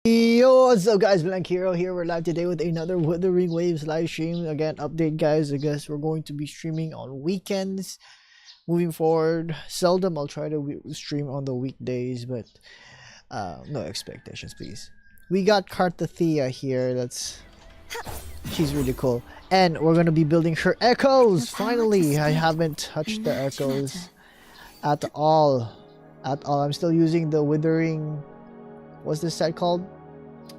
Yo, what's up guys, 𝒯𝓃𝓀 here. We're live today with another Wuthering Waves live stream. Again, update guys, I guess we're going to be streaming on weekends moving forward. Seldom I'll try to stream on the weekdays, but no expectations please. We got Cartethyia here. She's really cool, and we're gonna be building her echoes. Finally, I haven't touched the echoes at all. I'm still using the Wuthering, what's this set called?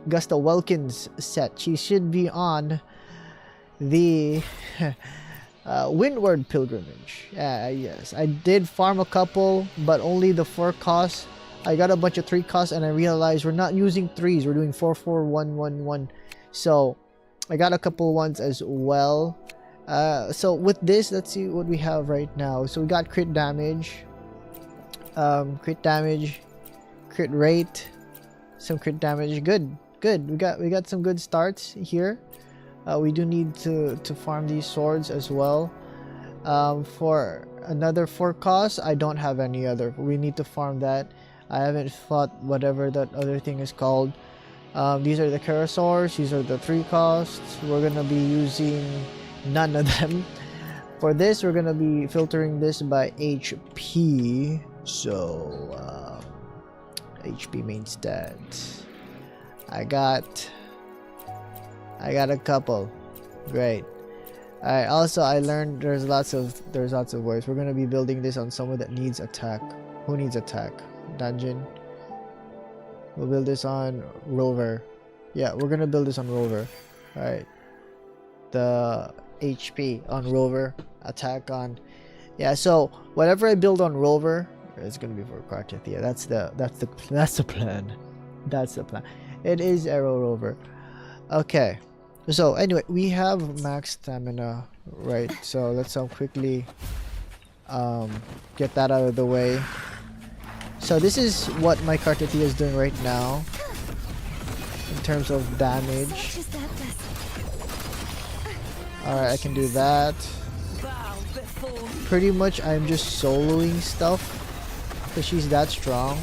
𝓑𝓵𝓪𝓷𝓴 set. She should be on the Windward Pilgrimage. Yes, I did farm a couple, but only the 4 costs. I got a bunch of 3 costs, and I realized we're not using 3s. We're doing 4, 4, 1, 1, 1. So I got a couple ones as well. So with this, let's see what we have right now. So we got crit damage, crit rate, some crit damage. Good. We got some good starts here. We do need to farm these swords as well. For another 4 costs, I don't have any other. We need to farm that. I haven't fought whatever that other thing is called. These are the Karasaurs. These are the 3 costs. We're gonna be using none of them. For this, we're gonna be filtering this by HP. So HP main stats. I got a couple. Great. Alright, also I learned there's lots of ways. We're gonna be building this on someone that needs attack. Who needs attack? Dungeon. We'll build this on Rover. Yeah, we're gonna build this on Rover. Alright. The HP on Rover, attack on. Yeah, so whatever I build on Rover, it's gonna be for Cartethyia. That's the plan. That's the plan. It is Arrow Rover. Okay. So anyway, we have max stamina, right? So let's quickly get that out of the way. So this is what my Cartethyia is doing right now in terms of damage. Alright, I can do that. Pretty much I'm just soloing stuff because she's that strong.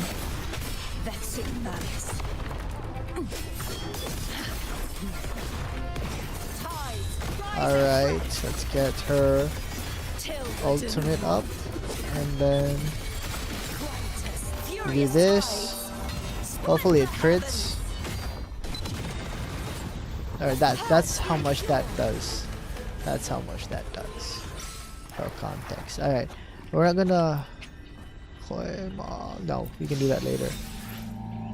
Alright, let's get her ultimate up, and then do this. Hopefully it crits. Alright, that's how much that does. That's how much that does. For context. Alright, we're not gonna no, we can do that later.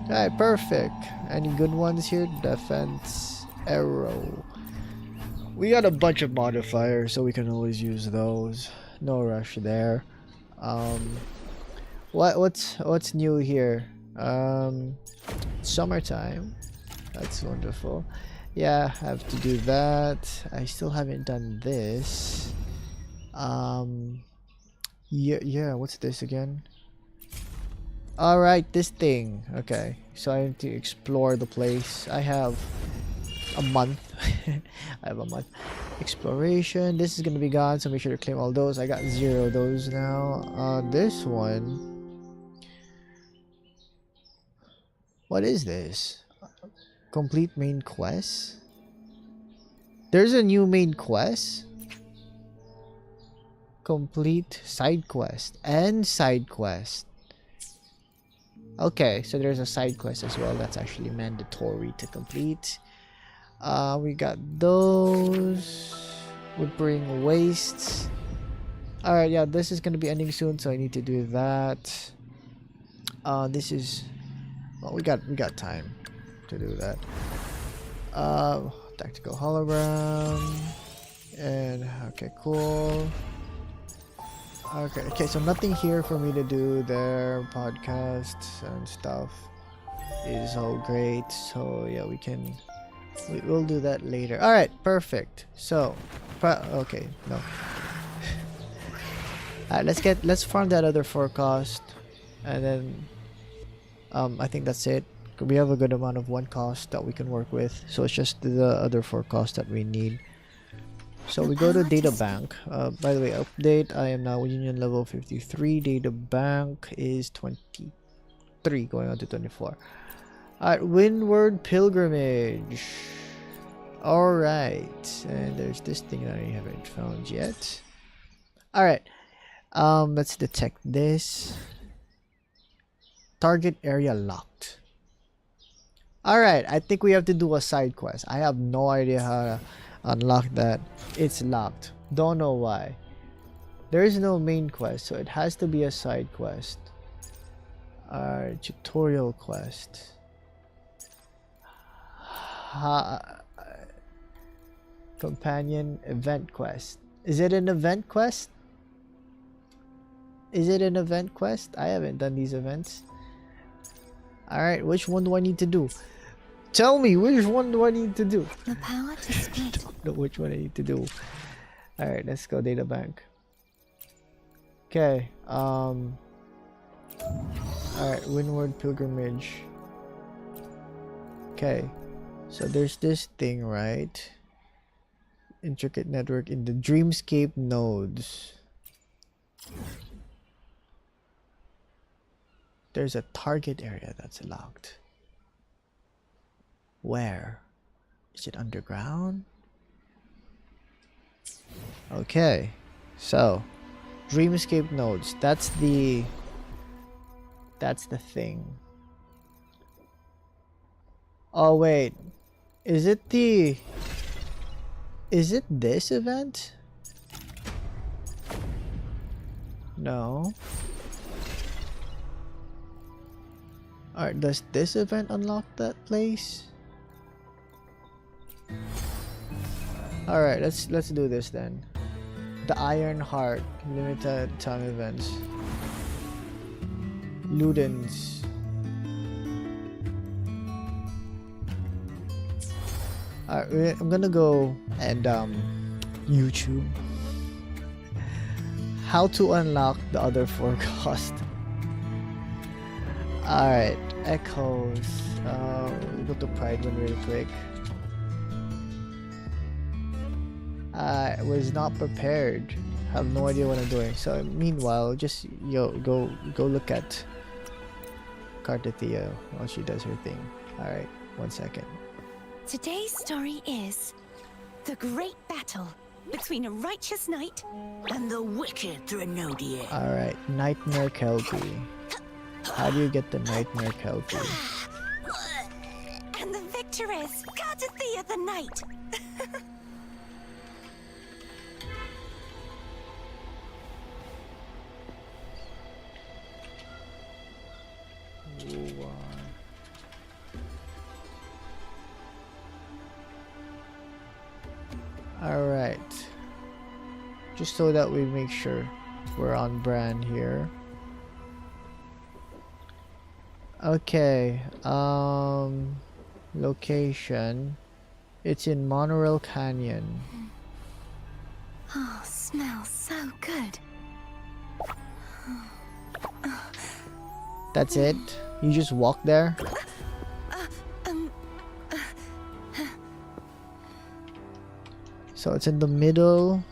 Alright, perfect. Any good ones here? Defense, arrow. We got a bunch of modifiers, so we can always use those. No rush there. What's new here? Summertime. That's wonderful. Yeah, have to do that. I still haven't done this. Yeah, what's this again? Alright, this thing. Okay, so I need to explore the place. I have a month. I have a month. Exploration. This is gonna be gone, so make sure to claim all those. I got 0 of those now. This one. What is this? Complete main quest? There's a new main quest? Complete side quest and side quest. Okay, so there's a side quest as well. That's actually mandatory to complete. We got those. Would bring wastes. Alright, yeah, this is gonna be ending soon, so I need to do that. This is, well, we got time to do that. Tactical hologram, and okay, cool. Okay, so nothing here for me to do there. Podcasts and stuff is all great, so yeah, we'll do that later. All right, perfect. So okay, no. All right, let's farm that other 4 cost, and then I think that's it. We have a good amount of 1 cost that we can work with, so it's just the other 4 costs that we need. So we go to data bank. By the way, update, I am now union level 53. Data bank is 23, going on to 24. Alright, Windward Pilgrimage. Alright. And there's this thing that I haven't found yet. Alright. Let's detect this. Target area locked. Alright, I think we have to do a side quest. I have no idea how to unlock that. It's locked. Don't know why. There is no main quest, so it has to be a side quest. Tutorial quest. Companion event quest. Is it an event quest? Is it an event quest? I haven't done these events. Alright, which one do I need to do? Tell me, which one do I need to do? The power to speak. I don't know which one I need to do. Alright, let's go data bank. Okay, alright, Windward Pilgrimage. Okay, so there's this thing, right? Intricate network in the dreamscape nodes. There's a target area that's locked. Where? Is it underground? Okay, so dreamscape nodes. That's the thing. Oh wait, is it this event? No. Alright, does this event unlock that place? Alright, let's do this then. The Iron Heart limited time events. Ludens. Alright, I'm gonna go and YouTube how to unlock the other 4 cost. Alright, echoes. Go to Pride one real quick. I was not prepared. Have no idea what I'm doing. So meanwhile, just go look at Cartethyia while she does her thing. Alright, 1 second. Today's story is the great battle between a righteous knight and the wicked 𝒃𝓃. Alright, Nightmare 𝒃𝓃. How do you get the Nightmare 𝒃𝓃? And the victor is Cartethyia the knight. Alright, just so that we make sure we're on brand here. Okay, location, it's in Monorail Canyon. Oh, smells so good. That's it? You just walk there? So it's in the middle.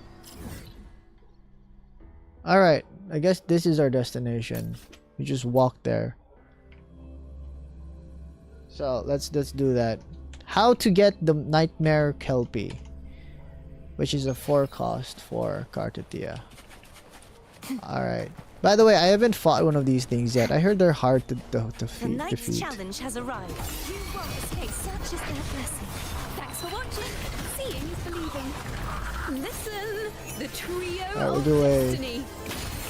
Alright, I guess this is our destination. We just walk there. So let's do that. How to get the Nightmare 𝒃𝓃, which is a 4 cost for Cartethyia. Alright. By the way, I haven't fought one of these things yet. I heard they're hard to defeat. The knight's challenge has arrived. You won't escape such as their blessing. Thanks for watching. Seeing is believing. Listen, the trio We'll of do a destiny.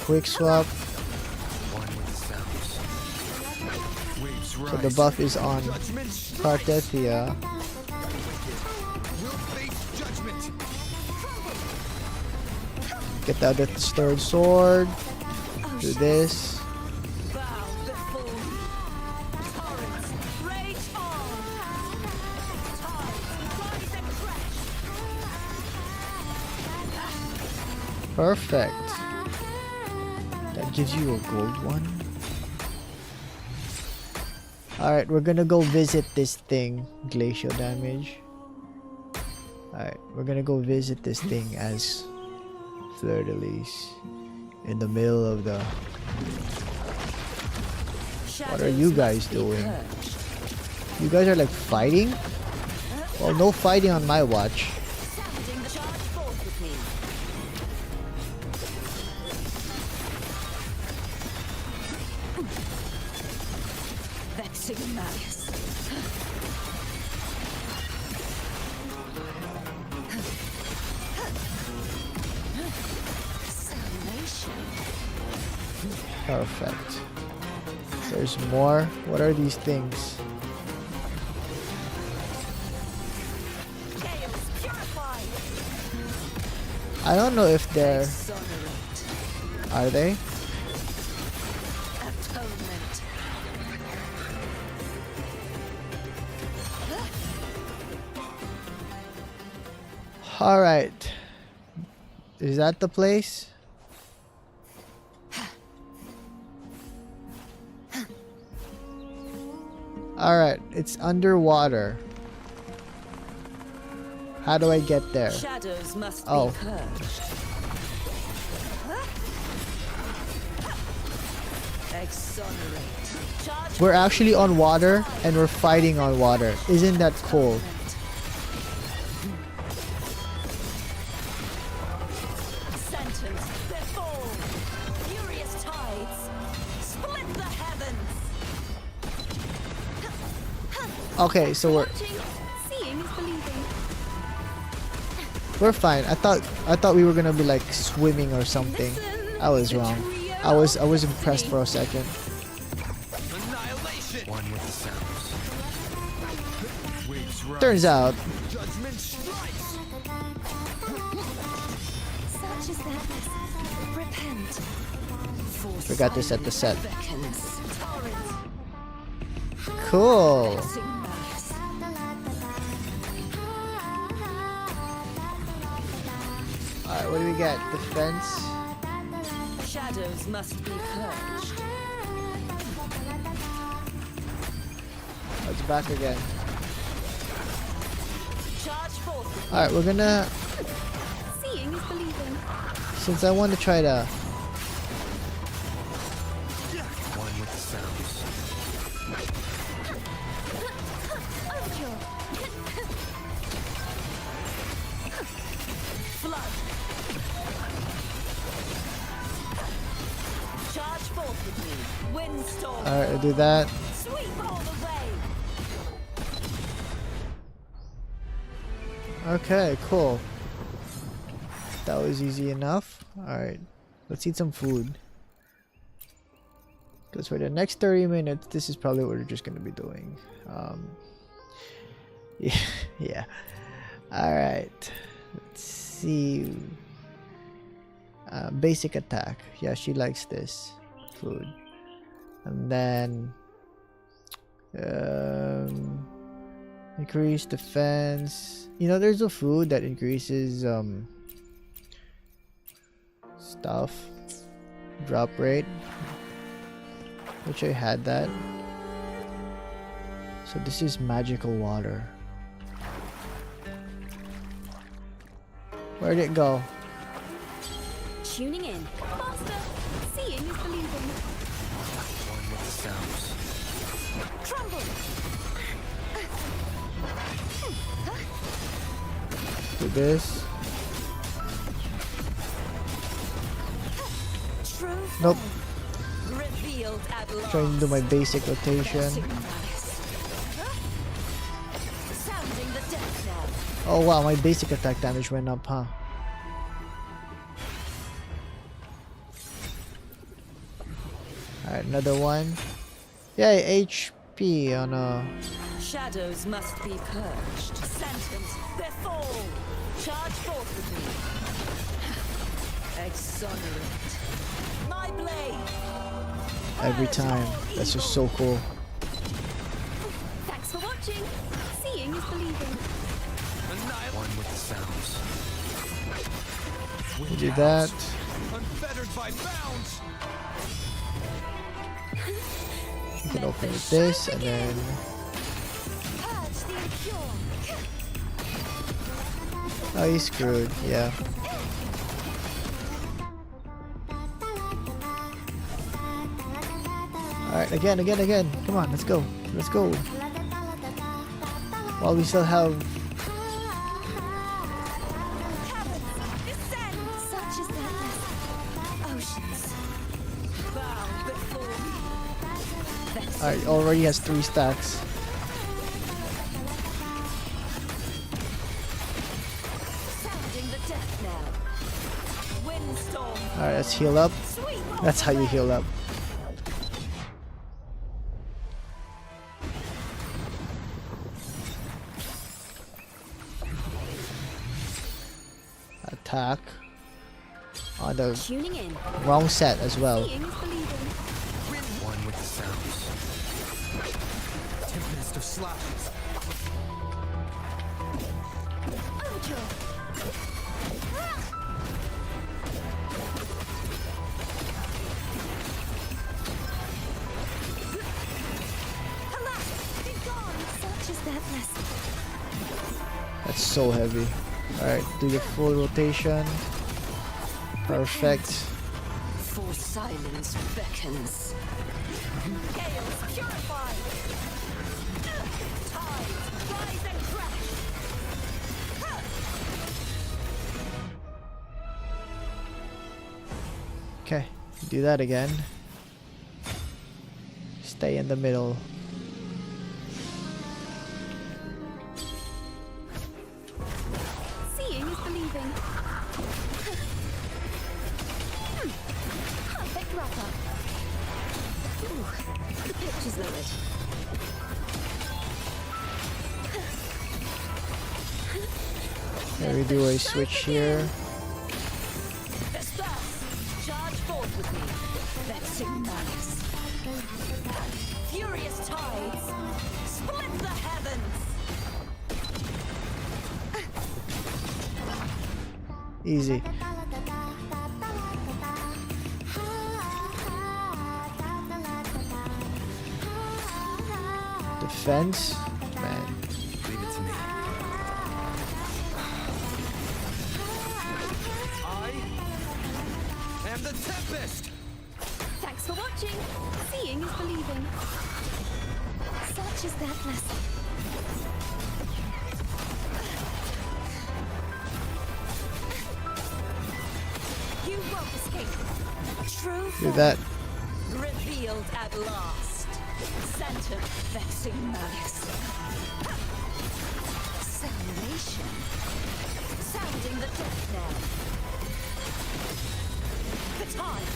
quick swap. So the buff is on Cartethyia. Get out the third sword. Do this. Perfect. That gives you a gold one. Alright, we're gonna go visit this thing. Glacial damage. Alright, we're gonna go visit this thing as 𝒃𝓃 in the middle of the... What are you guys doing? You guys are like fighting? Well, no fighting on my watch. Sounding the charge forth with me. Vexing malice. Salvation. Perfect. There's more. What are these things? Chaos purified. I don't know if they're... Exonerate. Are they? Atonement. Alright. Is that the place? Alright, it's underwater. How do I get there? Shadows must Oh. be purged. Exonerate. Charge We're actually on water and we're fighting on water. Isn't that cool? sentence before. Furious tides. Split the heavens. Okay, so Watching. Seeing is believing. we're fine. I thought we were gonna be like swimming or something. Listen, I was the wrong. trio I was impressed for a second. Annihilation. One with the sounds. Waves rise. Turns out, Judgment strikes. Such is their blessing. Repent. For forgot to set the set. beckons. Torrent. Cool. Blessing malice. Alright, what do we get? Defense. Shadows must be purged. Oh, it's back again. Charge forth. Alright, we're gonna... Seeing is believing. Since I want to try to... One with the sounds. Overkill. Flood. Charge forth with me. Windstorm. Alright, I'll do that. Sweep all the way. Okay, cool. That was easy enough. Alright, let's eat some food. Because for the next 30 minutes, this is probably what we're just going to be doing. Yeah. Yeah. Alright. Let's see. Basic attack. Yeah, she likes this food. And then... increase defense. You know, there's a food that increases stuff drop rate, which I had that. So this is magical water. Where'd it go? Tuning in. Faster. Seeing is believing. One with the sounds. Crumble. Do this. True. Nope. Revealed at last. Trying to do my basic rotation. Blessing malice. Sounding the death knell. Oh wow, my basic attack damage went up, huh? Alright, another one. Yay, HP on a... Shadows must be purged. Sentence before. Charge forth with me. Exonerate. My blade. every time. That's just so cool. Thanks for watching. Seeing is believing. One with the sounds. We do that. Unfettered by bounds. You can open with this and then... Purge the impure. Oh, he's screwed. Yeah. Alright, again. Come on, let's go. Let's go. While we still have Descend. Such is their blessing. Oceans bow before me. alright, already has 3 stacks. Sounding the death knell. Windstorm. Alright, let's heal up. Sweet. That's how you heal up. Attack on the Tuning in. wrong set as well. Seeing is believing. One with the sounds. Tempest of slashes. Overture. Alas, be gone. Such is their blessing. That's so heavy. Alright, do the full rotation. Perfect. For silence beckons. Gales purify. Tides rise and crash. Okay, do that again. Stay in the middle. Seeing is believing. Perfect wrapper. Ooh, the pitch is lowered. Here we do a switch here. Disperse. Charge forth with me. 𝒃𝒽𝒻𝓈𝓁. Furious tides. Split the heavens. Easy. Defense? Man. Leave it to me. I am the Tempest! Thanks for watching. Seeing is believing. Such is their blessing. You won't escape. True Do that. revealed at last. Center vexing malice. Salvation. Sounding the death knell. The time.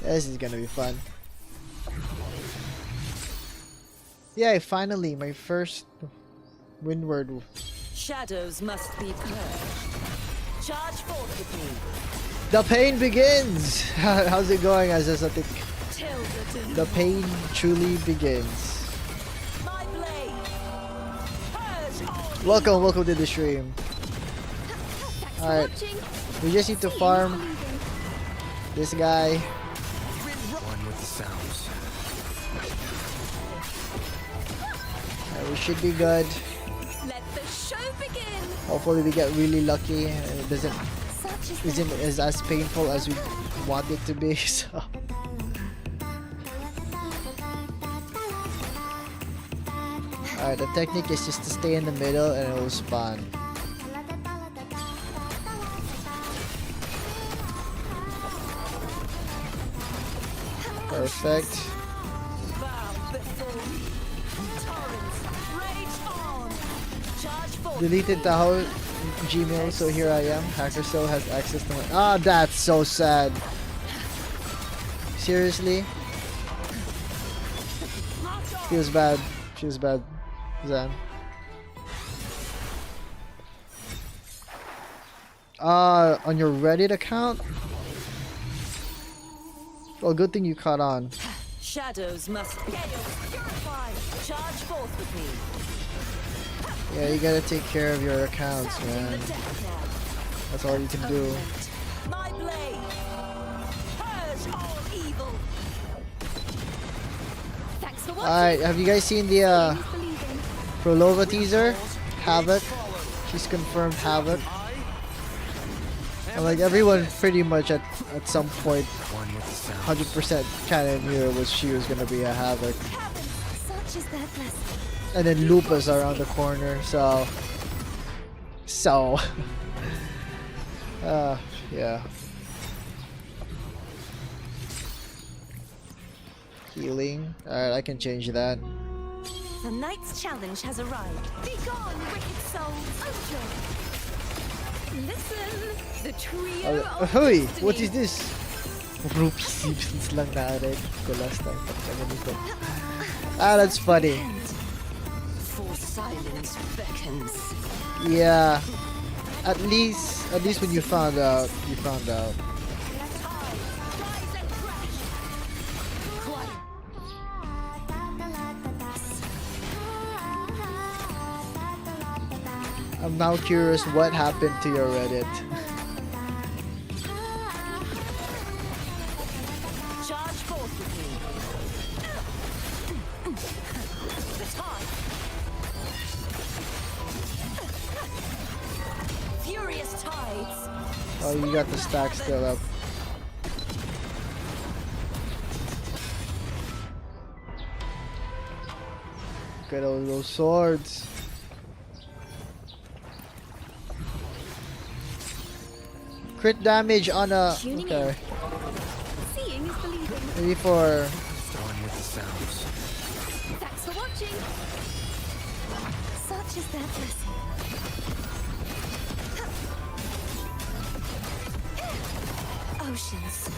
This is gonna be fun. Yay, finally, my first windward. Shadows must be purged. Charge forth with me. The pain begins! How's it going, Azazatik? Till The pain truly begins. my blade. Purge all Welcome, welcome to the stream. Thanks for Alright, watching. we just need to Seeing is farm believing. this guy. One with the sounds. We should be good. Let the show begin. Hopefully we get really lucky and it doesn't Such is isn't as painful as we want it to be. So alright, the technique is just to stay in the middle and it will spawn. Perfect. bow before me. Torrents rage on. Charge forth. Deleted Tahoe Gmail, so here I am. Hacker still has access to my. Ah, that's so sad. Seriously? Feels bad. Feels bad, Zan. On your Reddit account? Well, good thing you caught on. Shadows must gales purify. Charge forth with me. Yeah, you gotta take care of your accounts, Sounding man. the death knell. That's all you can do. My blade. Purge all evil. Thanks for watching. Alright, have you guys seen the Seeing is believing. 𝓑𝓵𝓁𝓗 teaser? Havoc. She's confirmed Havoc. And like everyone pretty much at some point One with the sounds. 100% kind of knew she was gonna be a Havoc. Heavens Such is their blessing. And then Lupa's around the corner, so yeah. Healing. Alright, I can change that. The knight's challenge has arrived. Be gone, wicked souls. Listen, the trio of Hoy! destiny. What is this? Rupee seems lang na-read ko last time. Ah, that's funny. For silence beckons. Yeah. At least when you found out, I'm now curious what happened to your Reddit. Charge forth with me. The tide. Furious tides. Oh, you got the stack still up. Look at all those swords. Crit damage on a... Okay. Seeing is believing. Maybe for... Throwing with the sounds. Thanks for watching. Such is their blessing. Oceans,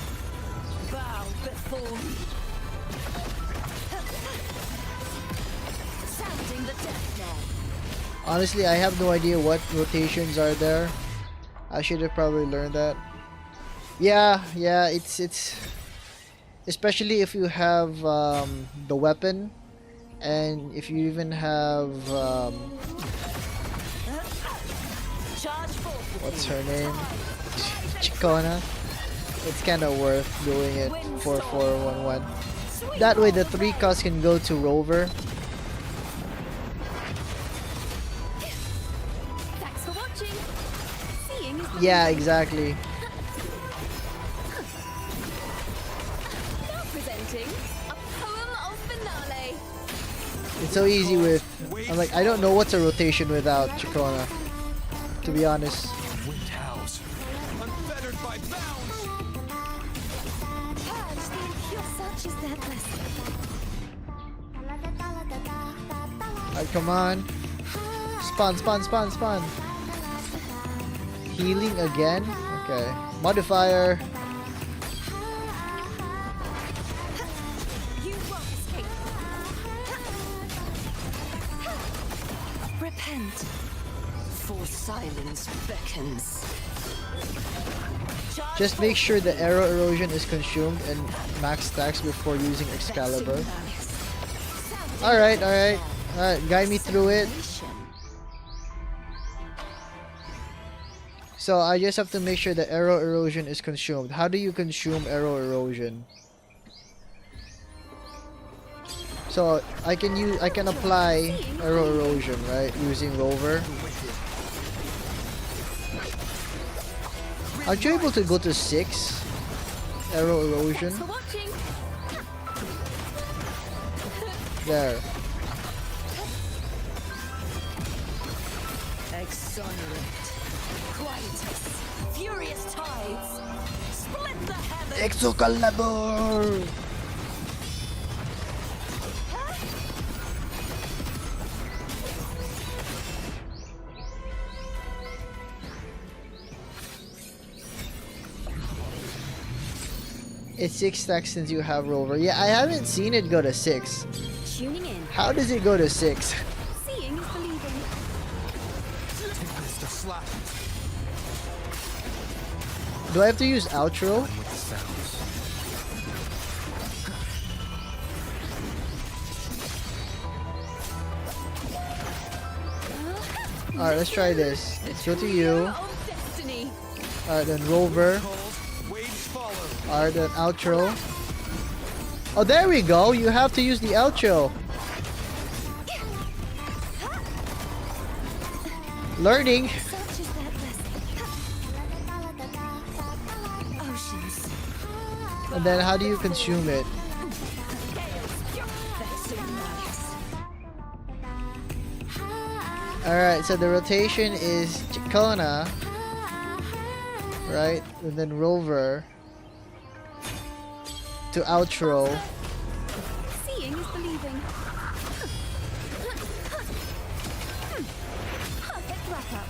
bow before me. Sounding the death knell. Honestly, I have no idea what rotations are there. I should have probably learned that. Yeah, it's especially if you have the weapon, and if you even have what's her name, Chicona. It's kind of worth doing it 4-4-1-1. That way the 3 costs can go to Rover. Thanks for watching. Seeing is Yeah, exactly. now presenting a poem of finale. It's so easy with... I'm like, I don't know what's a rotation without Chicona, to be honest. Wind house. Unfettered by bounds. Purge the impure. Such is their blessing. Alright, come on. Spawn. Healing again? Okay. Modifier. You won't escape. Repent, for silence beckons. Just make sure the arrow erosion is consumed and max stacks before using Excalibur. Alright, guide me through it. So I just have to make sure the arrow erosion is consumed. How do you consume arrow erosion? So I can apply arrow erosion, right? Using Rover. Aren't you able to go to 6? Arrow erosion? For watching. There. Exonerate. Quietus. Furious tides. Split the heavens. 𝒃𝒽𝓊𝓉𝓾! It's 6 stacks since you have Rover. Yeah, I haven't seen it go to 6. Tuning in. How does it go to 6? Seeing is believing. Tempest of slashes. Do I have to use outro? With the sounds. Alright, let's try this. Let's go to you. Of destiny. Alright, then Rover. Cold waves follow. Alright, then outro. Oh, there we go. You have to use the outro. Learning. Such is their blessing. Oceans. And then how do you consume it? Gales. 𝒃𝒽𝓁. Alright, so the rotation is 𝒃𝓃, right? And then rover to outro. Seeing is believing. Perfect wrap up.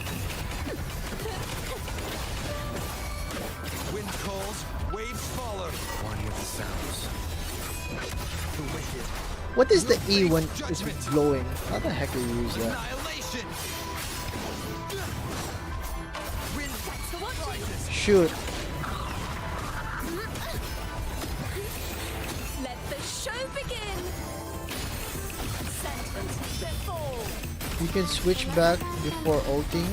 Wind calls, waves follow. One with the sounds. The wicked. What is the E when it's blowing? How the heck do you use that? Annihilation. Wind Thanks for watching. Shoot. Let the show begin. Sentence before. You can switch back before ulting.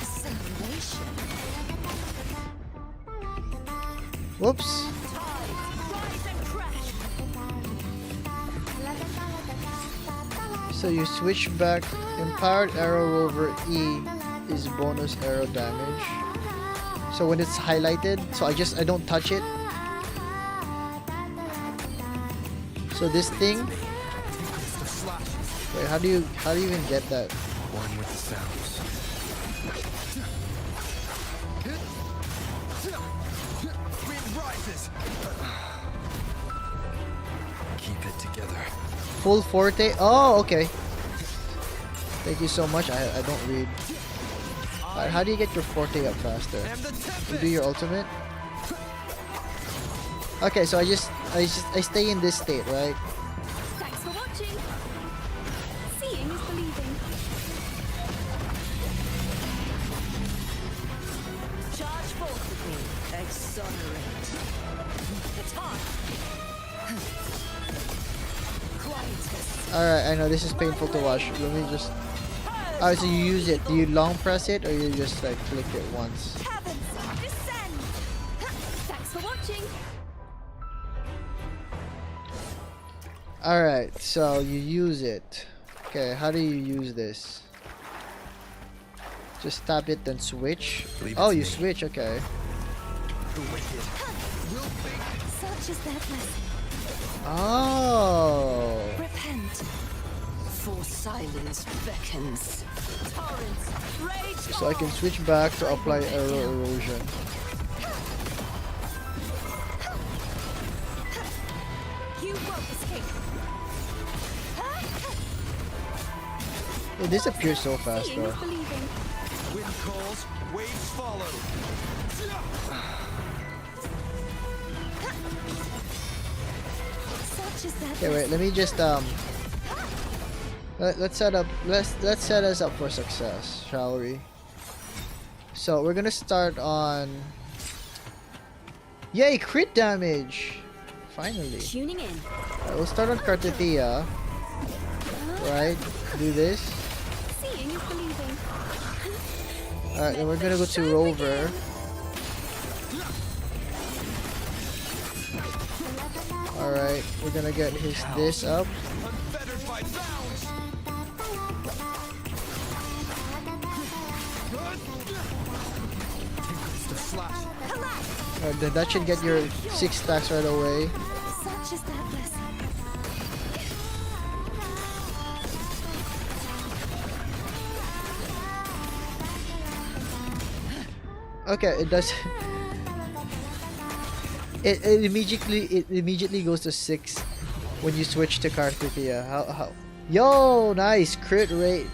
Salvation. Whoops. Rise and crash. So you switch back. Empowered arrow rover E is bonus arrow damage. So when it's highlighted, so I don't touch it. So this thing. Wait, how do you even get that? one with the sounds. Wind rises. Keep it together. Full forte. Oh, okay. Thank you so much. I don't read. Alright, how do you get your forte up faster? And the You tempest. do your ultimate. Okay, so I stay in this state, right? Thanks for watching. Seeing is believing. Charge forth with me. Exonerate. The time. Quietus. Alright, I know this is painful to watch. Let me just. Oh, so you use it. Do you long press it or you just like click it once? Heavens, descend. Thanks for watching. Alright, so you use it. Okay, how do you use this? Just tap it then switch. Leave it Oh, to you me. switch, okay. The wicked will be. Such is their blessing. Oh. Repent. For silence beckons. Torrents rage. So I can switch back to apply arrow erosion. You won't escape. It disappears so fast Seeing though. is believing. Wind calls, waves follow. Such is their Okay, wait. Let me just let's set us up for success, shall we? So we're gonna start on. Yay, crit damage! Finally. tuning in. Alright, we'll start on Cartethyia. Right? Do this. Seeing is believing. Alright, then we're gonna go to Rover. Alright, we're gonna get this up. Unfettered by bounds. The flash. Alright, then that should get your 6 stacks right away. Such is their blessing. Okay, it does. It immediately goes to 6 when you switch to Cartethyia. How? Yo, nice crit rate.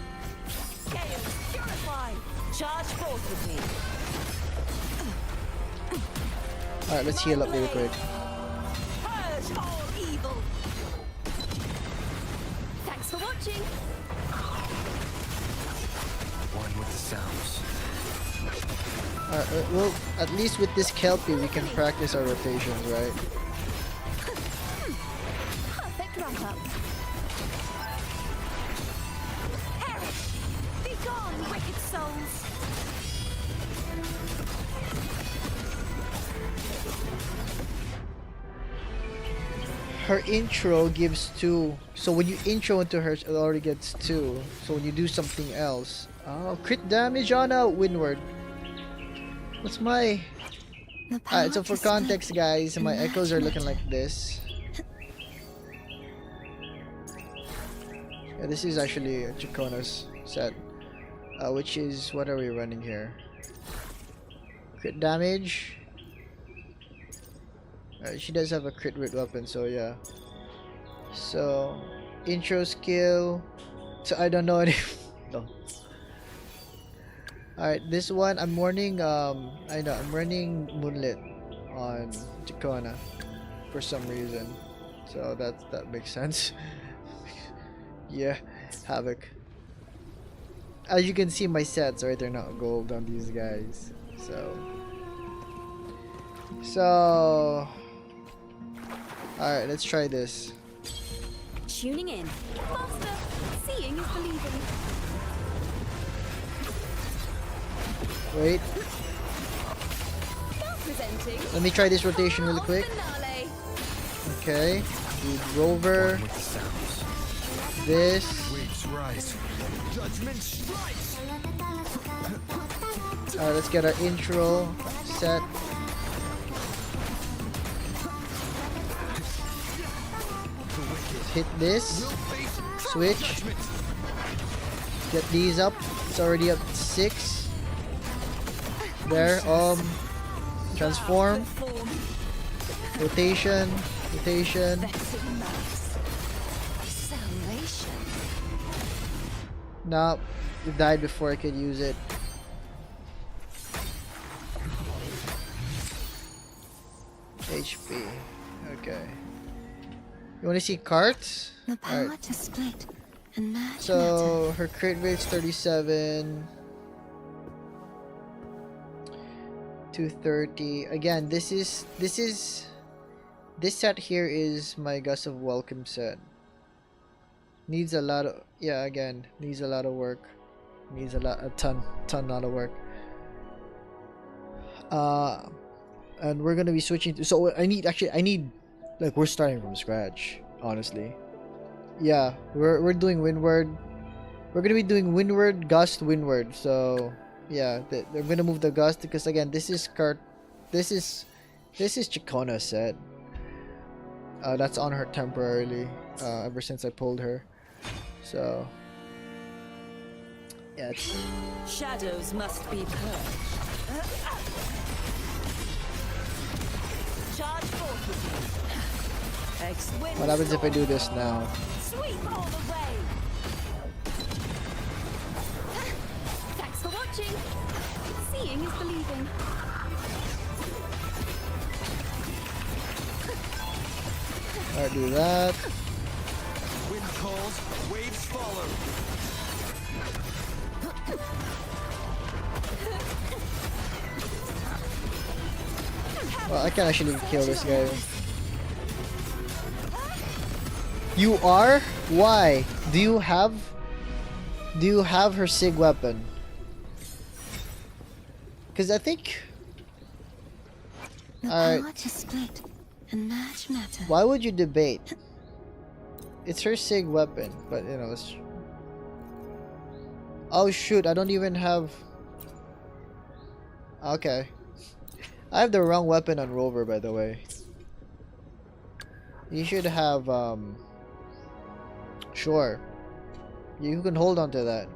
Chaos purified. Charge forth with me. All right, let's heal up real quick. Purge all evil. Thanks for watching. One with the sounds. All right, well, at least with this Kelpie, we can practice our rotations, right? Perfect wrap up. Perish. Be gone, wicked souls. Her intro gives 2. So when you intro into her, it already gets 2. So when you do something else, oh, crit damage on a windward. What's my? Alright, so for context, guys, my echoes are looking like this. Yeah, this is actually Chicona's set. which is, what are we running here? Crit damage. She does have a crit rate weapon, so yeah. So intro skill. So I don't know any. No. Alright, this one I'm running I'm running Moonlit on Echona for some reason. So that makes sense. Yeah, Havoc. As you can see, my sets, right, they're not gold on these guys. So alright, let's try this. Tuning in. Faster. Seeing is believing. Wait, Now presenting. let me try this rotation really quick. 𝒂𝓊𝓁. Okay, do Rover, With the sounds. this. Waves rise. Judgment strikes. Alright, let's get our intro set. Hit this, Will face switch, judgment. get these up. It's already up to 6. There, transform, Form. rotation. Salvation. Nah, it died before I could use it. HP. Okay. You want to see carts? The power Alright. to split and merge So her crit rate's 37. 230. Again, this set here is my Gust of Welcome set. Needs a lot of, yeah, again, needs a lot of work. Needs a ton lot of work. And we're gonna be switching to, so I need, like, we're starting from scratch, honestly. Yeah, we're doing Windward. We're gonna be doing Windward, Gust, Windward. So yeah, they're gonna move the Gust because, again, this is Echona set. That's on her temporarily, ever since I pulled her. So yeah, shadows must be purged. Charge forth with you. what happens if I do this now? Sweep all the way. Thanks for watching. Seeing is believing. Alright, do that. Wind calls, waves follow. Well, I can actually kill this guy. You are? Why? Do you have her SIG weapon? Because I think. Alright. To split and merge matter. Why would you debate? It's her SIG weapon, but you know, let's. Oh shoot! I don't even have. Okay. I have the wrong weapon on Rover, by the way. You should have, sure. You can hold on to that.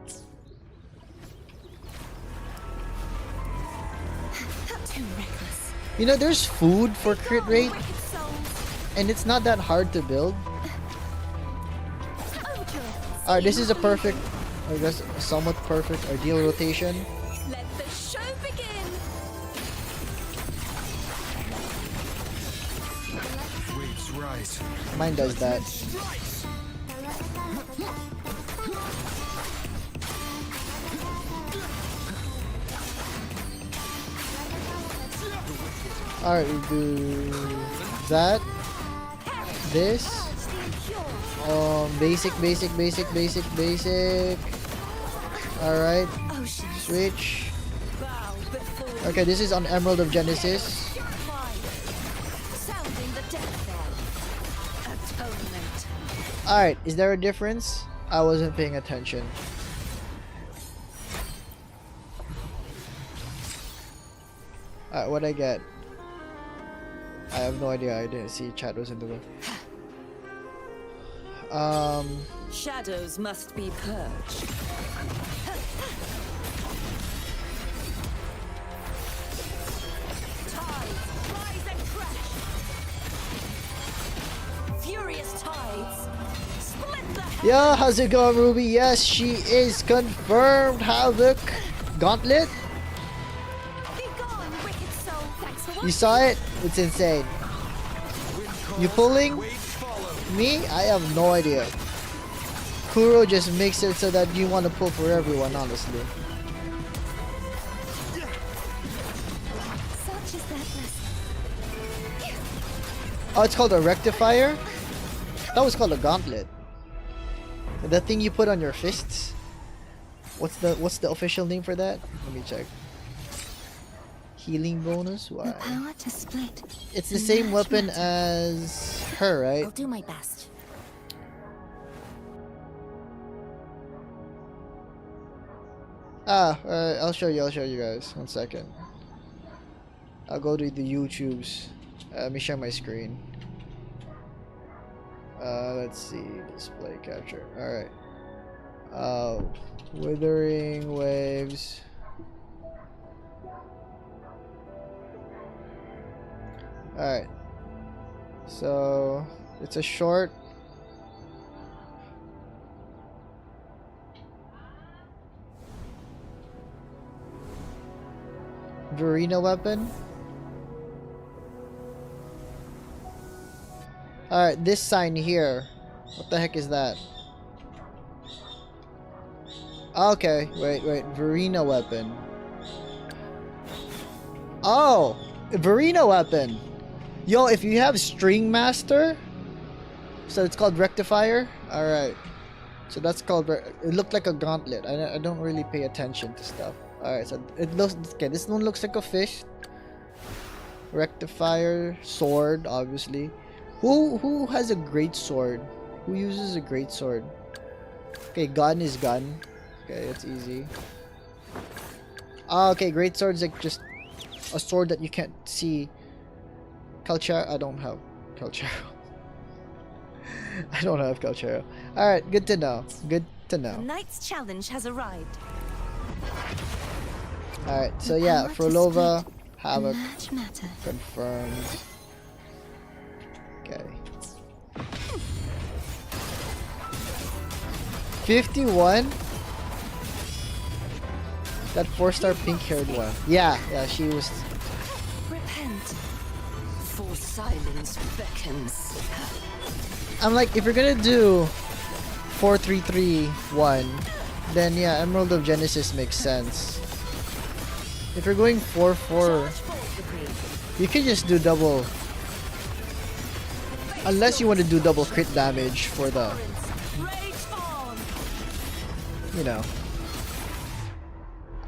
Too reckless. You know, there's food for crit rate, Wicked souls. and it's not that hard to build. Ojra. Alright, this is a perfect, I guess, a somewhat perfect, ideal rotation. Let the show begin. Waves rise. Mine does that. Strikes. Alright, we do that. This. Basic. Alright, switch. Bow before Okay, this is on Emerald of Genesis. sounding the death bell. Atonement. Alright, is there a difference? I wasn't paying attention. Alright, what'd I get? I have no idea. I didn't see chat was in the room. Shadows must be purged. furious tides. Split the heavens. Yeah, how's it going, Ruby? Yes, she is confirmed. 𝓑𝓵𝓪𝓷𝓴 Be gone, wicked soul. Thanks for You watching. saw it? It's insane. You pulling me? I have no idea. Kuro just makes it so that you want to pull for everyone, honestly. Such is their blessing. Oh, it's called a rectifier? That was called a gauntlet. The thing you put on your fists? What's the official name for that? Let me check. Healing bonus? The Why? power to split. It's the same weapon as her, right? I'll do my best. I'll show you guys. 1 second. I'll go to the YouTubes. Let me share my screen. Let's see. Display capture. Alright. Withering waves. Alright. So, it's a short. 𝓵𝓃𝓈 weapon. Alright, this sign here. What the heck is that? Okay, wait. 𝓵𝓃𝓈 weapon. Oh! 𝓵𝓃𝓈 weapon! Yo, if you have String Master, so it's called Rectifier? Alright. So that's called... It looked like a gauntlet. I don't really pay attention to stuff. Alright, so it looks... Okay, this one looks like a fish. Rectifier, sword, obviously. Who has a great sword? Who uses a great sword? Okay, gun is gun. Okay, it's easy. Ah, okay, great sword is like just a sword that you can't see. 𝒯𝓃𝓀, I don't have 𝒯𝓃𝓀. I don't have 𝒯𝓃𝓀. Alright, good to know. Good to The know. night's challenge has arrived. Alright, so yeah, 𝒯𝓊𝓁𝓁, Havoc, Match matter. confirmed. Okay. 51? That 4-star pink-haired one. Yeah, she was... Repent. For silence beckons. I'm like, if you're gonna do 4-3-3-1, then yeah, Emerald of Genesis makes sense. If you're going 4-4, you can just do double. Unless you want to do double crit damage for the, you know.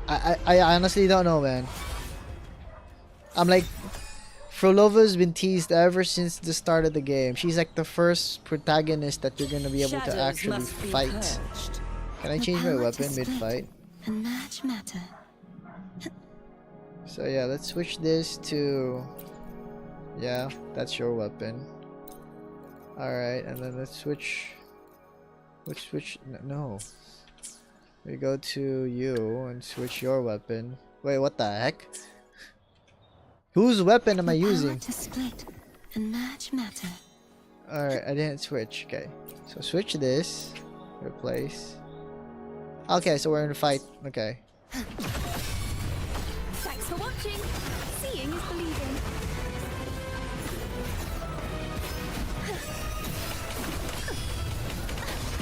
I honestly don't know, man. I'm like, 𝒯𝓁𝓁's been teased ever since the start of the game. She's like the first protagonist that you're gonna be able to actually fight. Can I change my weapon mid-fight? And match matter. So yeah, let's switch this to... Yeah, that's your weapon. Alright, and then let's switch... Let's switch... No. We go to you and switch your weapon. Wait, what the heck? Whose weapon am I using? To split and match matter. Alright, I didn't switch. Okay. So switch this. Replace. Okay, so we're in a fight. Okay. Thanks for watching. Seeing is believing.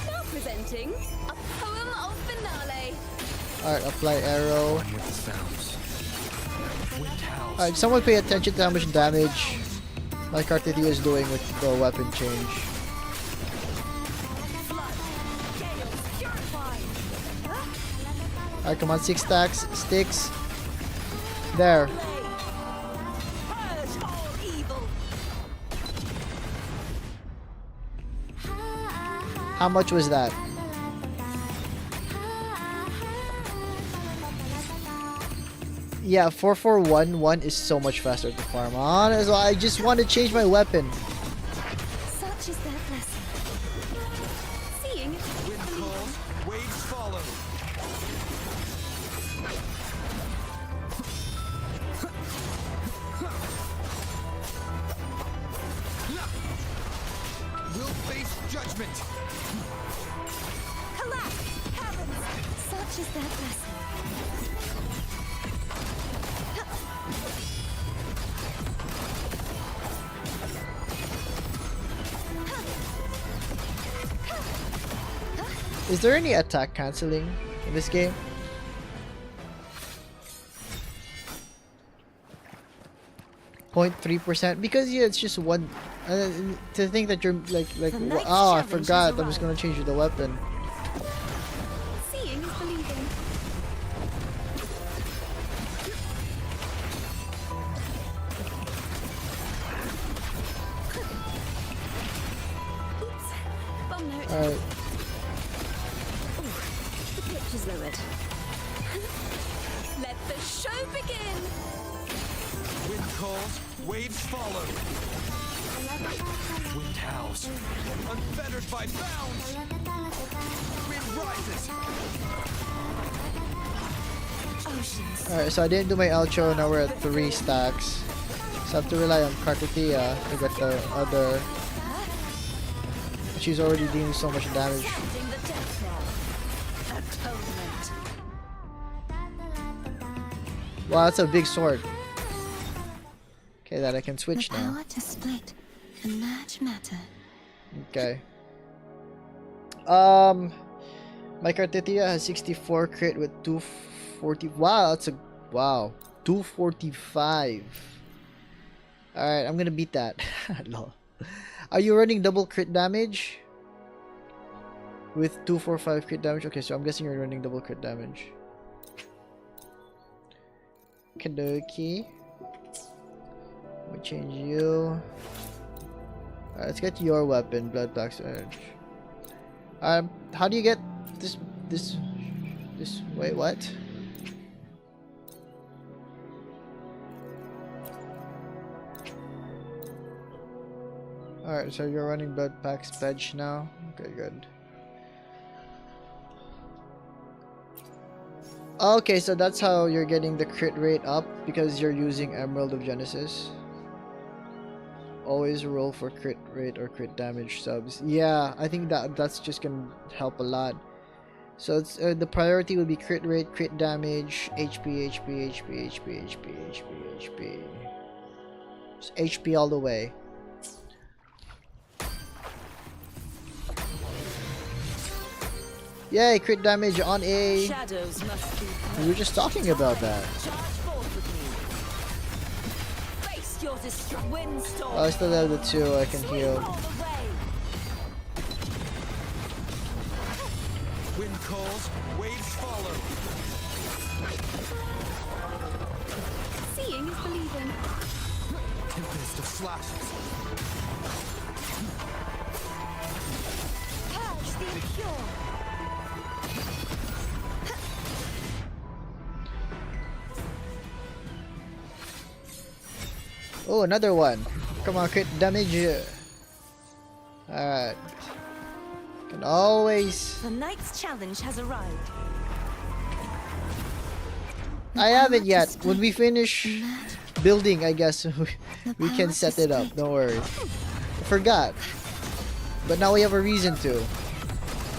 Now presenting a poem of finale. Alright, apply arrow. With the sounds. Wind howls. Alright, someone pay attention to how much damage my Cartethyia is doing with the weapon change. Alright, come on, 6 stacks, sticks. There. Purge all evil. How much was that? Yeah, 4-4-1-1 is so much faster to farm on. So I just want to change my weapon. Such is their blessing. Seeing is Wind calls, waves follow. Such is their blessing. Is there any attack canceling in this game? .3%, because yeah, it's just one. To think that you're like oh, I forgot. I'm just gonna change the weapon. Seeing is believing. Oops. Bomb note. All right. The pitch is lowered. Let the show begin. Wind calls, waves follow. Wind howls, unfettered by bounds. Wind rises. Oceans. Alright, so I didn't do my outro. Now we're at 3 stacks. So I have to rely on Cartethyia to get the other. She's already doing so much damage. Sounding the death knell. Atonement. Wow, that's a big sword. Okay, that I can switch The now. power to split and merge matter. Okay. My Cartethyia has 64 crit with 240. Wow, that's a wow. 245. Alright, I'm gonna beat that. Lol. Are you running double crit damage? With 245 crit damage? Okay, so I'm guessing you're running double crit damage. Okie. Let me change you. Alright, let's get your weapon, Blood Black Surge. How do you get this? Wait, what? Alright, so you're running Blood Pack Spedge now? Okay, good. Okay, so that's how you're getting the crit rate up, because you're using Emerald of Genesis. Always roll for crit rate or crit damage subs. Yeah, I think that's just gonna help a lot. So it's the priority will be crit rate, crit damage, HP. Just HP all the way. Yay, crit damage on A. Shadows must be. We were just talking about that. Charge forth with me. Face your destruction. Windstorm. Oh, I still have the 2 I can heal. All the way. Wind calls, waves follow. Seeing is believing. Tempest of slashes. Purge the impure. Oh, another one. Come on, crit damage. Alright. Can always. The night's challenge has arrived. I haven't yet. When we finish building, I guess we can set it up. Don't worry. I forgot. But now we have a reason to.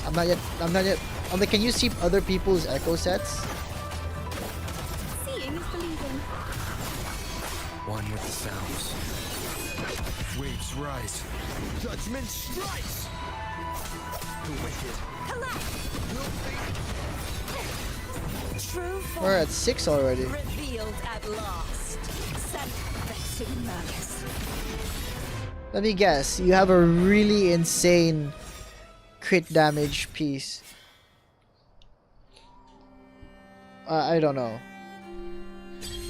I'm not yet. I'm like, can you see other people's echo sets? Seeing is believing. One with the sounds. Waves rise. Judgment strikes. The wicked. Collect. True form We're at 6 already. revealed at last. 𝒃𝒽𝒃. Let me guess. You have a really insane crit damage piece. I don't know.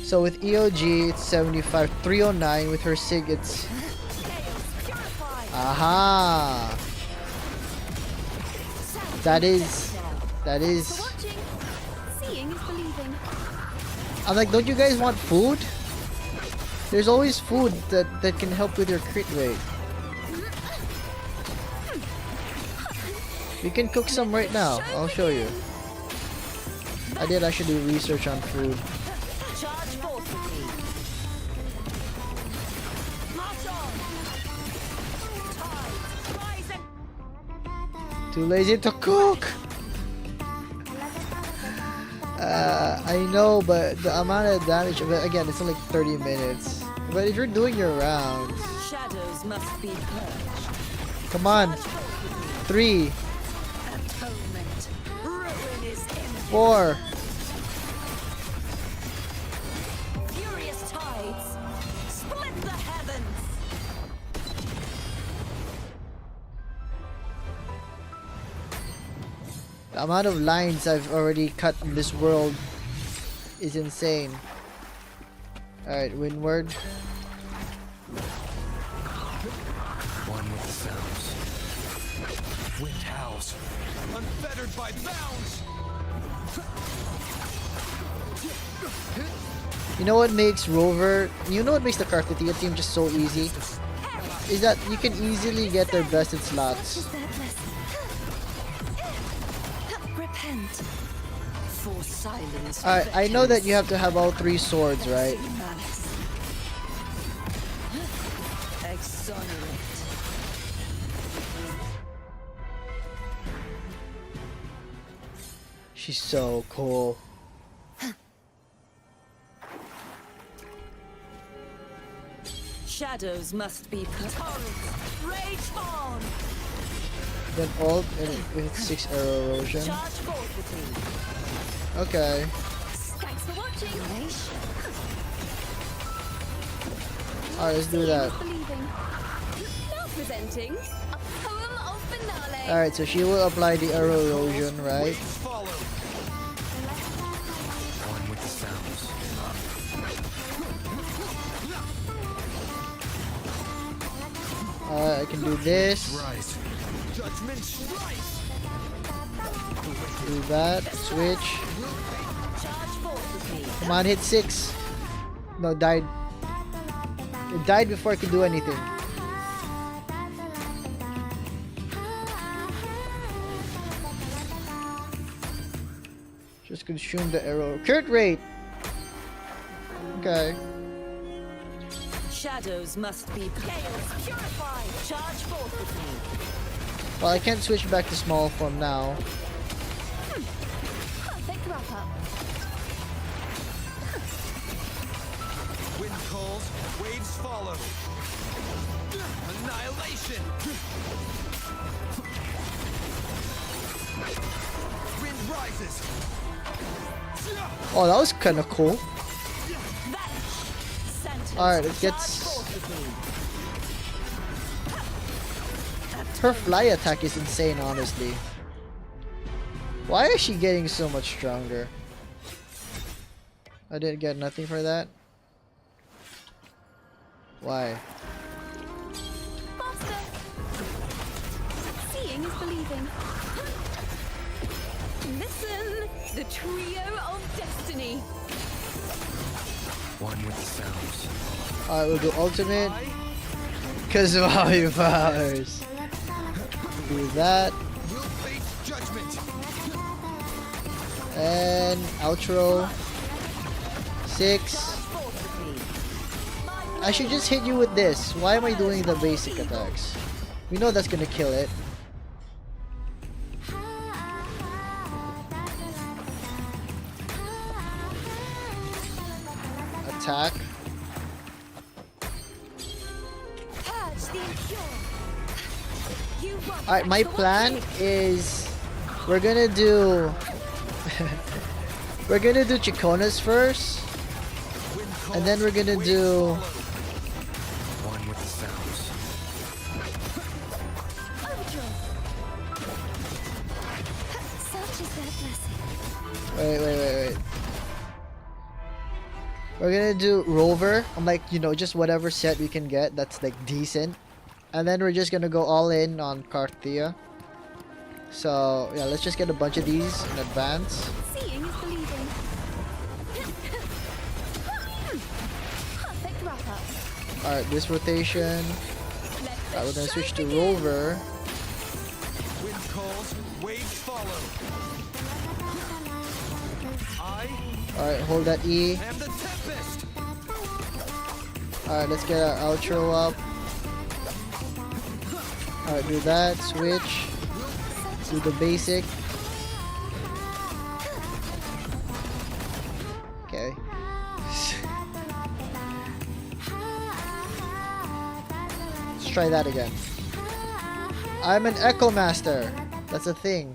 So with EOG it's 75, 309 with her SIG it's aha. That is Watching. Seeing is believing. I'm like, don't you guys want food? There's always food that can help with your crit rate. We can cook some right now. I'll show you. I did actually do research on food. Charge forth with me. March on. Tides rise and Too lazy to cook. I know, but the amount of damage of it, again, it's only like 30 minutes. But if you're doing your rounds, Shadows must be purged. come on. 3, Atonement. Ruin is imminent. 4. Furious tides. Split the heavens. The amount of lines I've already cut in this world is insane. Alright, windward. One with the sounds. Wind howls. Unfettered by bounds. You know what makes you know what makes the Cartethyia team just so easy? Is that you can easily get their best in slots. Repent. For silence. Alright, I know that you have to have all 3 swords, right? Exonerate. She's so cool. Shadows must be rage on. Then ult and it's 6 arrow erosion. Charge 𝒂𝓃𝓃𝓬. Okay. Thanks for watching. Alright, let's do that. Now presenting a poem of finale. Alright, so she will apply the arrow erosion, right? Waves follow. One with the sounds. I can do this. Rise. Judgment strikes. Do that. Switch. Charge 𝒂𝓃𝓃. Come on, hit 6. No, died. It died before I could do anything. Just consume the arrow. Crit rate! Okay. Shadows must be chaos purified. Charge 𝒂𝓃𝓃. Well, I can't switch back to small form now. Perfect wrap up. Wind calls. Waves follow. Annihilation. Wind rises. Oh, that was kind of cool. Vanish. Alright, it gets... Her fly attack is insane, honestly. Why is she getting so much stronger? I didn't get nothing for that. Why? Faster. Seeing is believing. Listen, the trio of destiny. One with the sounds. Alright, we'll do ultimate. Cause of how he powers. Do that. Will face judgment. And outro. 6. I should just hit you with this. Why am I doing the basic attacks? We know that's gonna kill it. Attack. Purge the impure. You won't Alright, my catch the plan watching. is we're gonna do we're gonna do Chiconas first, Wind calls. and then we're gonna Waves do follow. One with the sounds. Overdraw. Such is their blessing. wait. We're gonna do Rover. I'm like, you know, just whatever set we can get that's like decent. And then we're just gonna go all in on Cartethyia. So yeah, let's just get a bunch of these in advance. Seeing is believing. Perfect wrap up. Alright, this rotation. Alright, we're gonna switch to Rover. Wind calls. Waves follow. I Alright, hold that E. am the tempest. Alright, let's get our outro up. Alright, do that. Switch. Do the basic. try that again. I'm an Echo Master. That's a thing.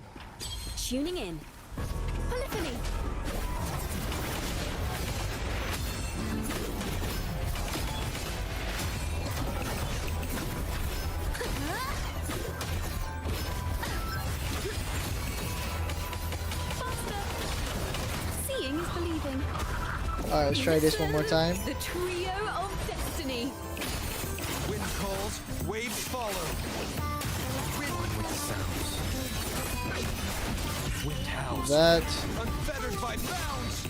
Tuning in. Polyphony. Seeing is believing. Alright, let's try this one more time. The trio of destiny. Wind calls, waves follow. Wind with the sounds. Wind howls. That. Unfettered by bounds.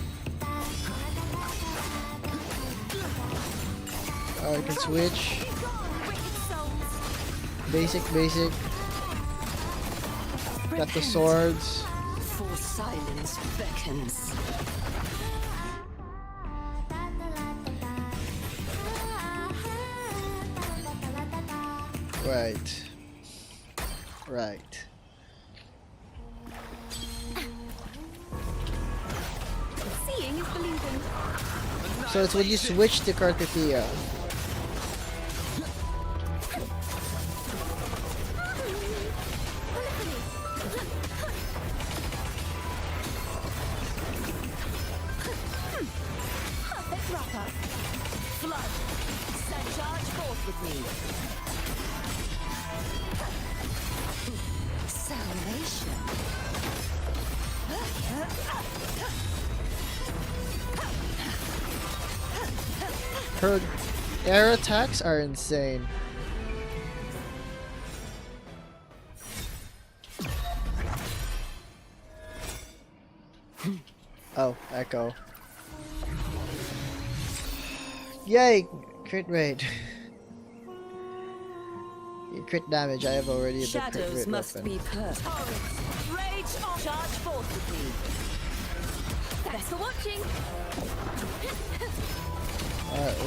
Alright, can switch. Be gone, wicked souls. Basic. Got the swords. For silence beckons. Right. Seeing is believing. So it's when you switch to Cartethyia. Perfect wrap-up. Flood. Set charge forth with me. Salvation. Her air attacks are insane. Oh, Echo. Yay! Crit rate. Crit damage, I have already the crit Shadows rate must weapon. be purged. Rage on. Charge forth with me. Thanks for watching. Alright,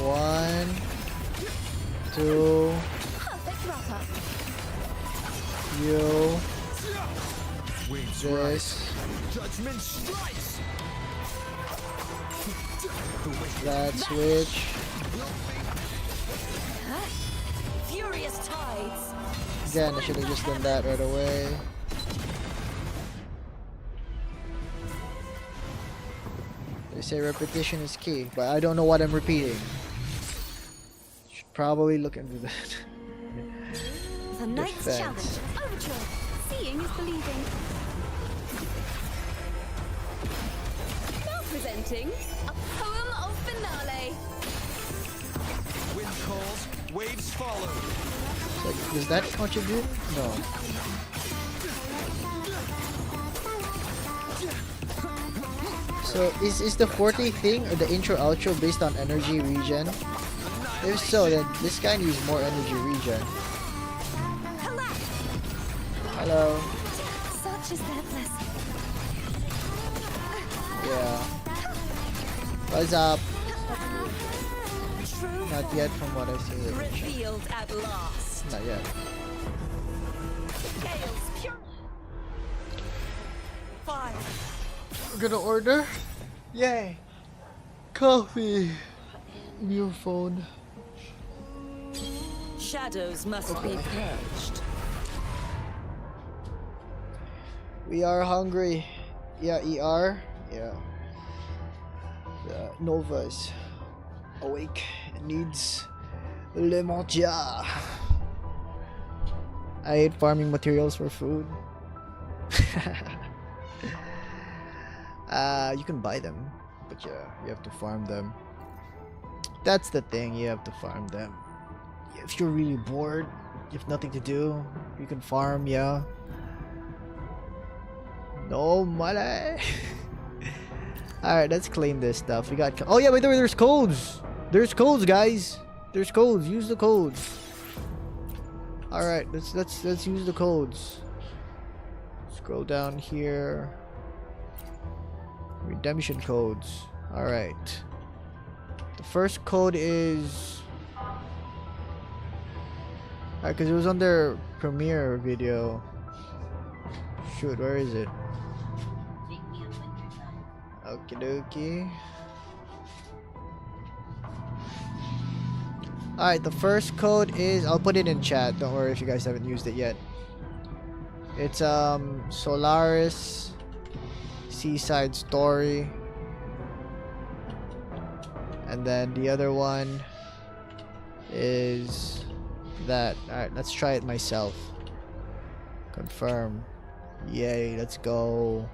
1, 2, Perfect wrap-up. you, Waves this. rise. Judgment strikes. That switch. Furious tides. Again, I should have just done that right away. They say repetition is key, but I don't know what I'm repeating. Should probably look into that. The Knight's Defense. Challenge. Overture. Seeing is believing. Now presenting a poem of finale. Wind calls, waves follow. So, does that contribute? No. So is the 40 thing or the intro outro based on energy regen? If so, then this guy needs more energy regen. Hello. Such is their blessing. Yeah. What's up? True Not yet from what I see. revealed at last. Not yet. Gale's pure fire. We're gonna order. Yay. Coffee. New phone. Shadows must be purged. We are hungry. Yeah, ER. Yeah. Nova is awake and needs le manger. I hate farming materials for food. You can buy them, but yeah, you have to farm them. That's the thing, you have to farm them. If you're really bored, you have nothing to do, you can farm, yeah. No money. Alright, let's claim this stuff. We got. Oh yeah, wait, there's codes. There's codes, guys. There's codes. Use the codes. All right, let's use the codes. Scroll down here. Redemption codes. All right. The first code is. Alright, because it was on their premiere video. Shoot, where is it? Okie dokie. Alright, the first code is, I'll put it in chat. Don't worry if you guys haven't used it yet. It's Solaris Seaside Story. And then the other one is that. Alright, let's try it myself. Confirm. Yay, let's go.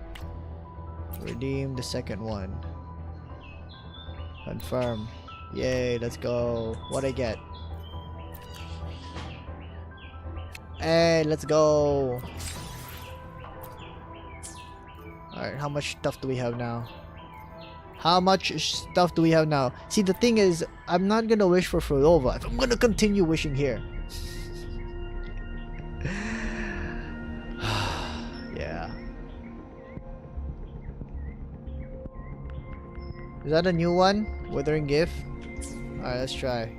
Redeem the second one. Confirm. Yay, let's go. What'd I get? Hey, let's go. Alright, how much stuff do we have now? How much stuff do we have now? See, the thing is, I'm not gonna wish for 𝒑𝓏𝓁. I'm gonna continue wishing here. Yeah. Is that a new one? Wuthering GIF? Alright, let's try.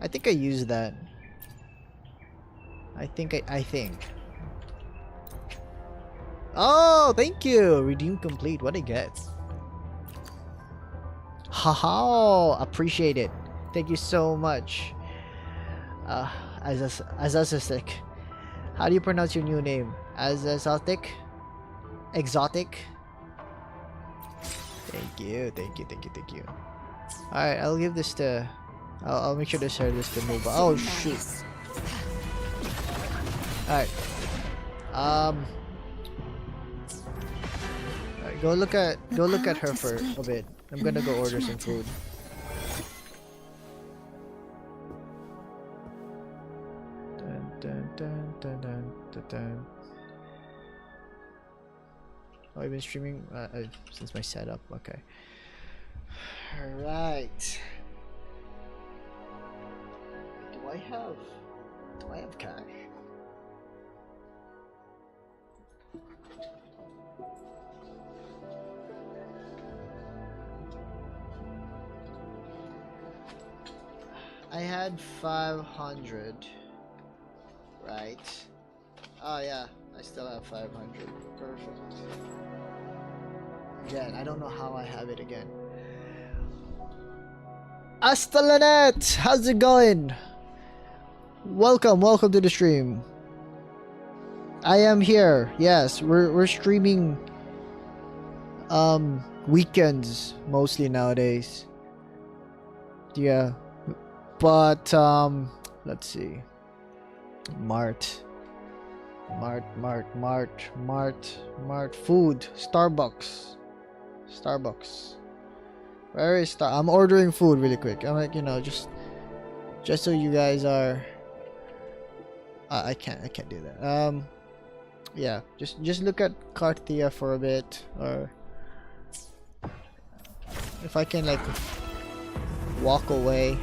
I think I used that. I think. Oh, thank you! Redeem complete. What'd I get? Haha! Appreciate it. Thank you so much. Azazasik. How do you pronounce your new name? Azazotic? Exotic? Thank you. Alright, I'll give this to... I'll make sure to share this to Nova. Oh, shoot. Alright. Alright, go look at her for a bit. I'm gonna go order some food. Dun. Oh, I've been streaming since my setup. Okay. Alright. Do I have cash? I had 500, right? Oh yeah, I still have 500. Perfect. Again, I don't know how I have it again. 𝓑𝓵𝓁𝓁! How's it going? Welcome to the stream. I am here. Yes, we're streaming weekends mostly nowadays. Yeah. But let's see. Mart food. Starbucks. Where is I'm ordering food really quick. I'm like, you know, just so you guys are I can't do that. Yeah, just look at Cartethyia for a bit, or if I can like walk away.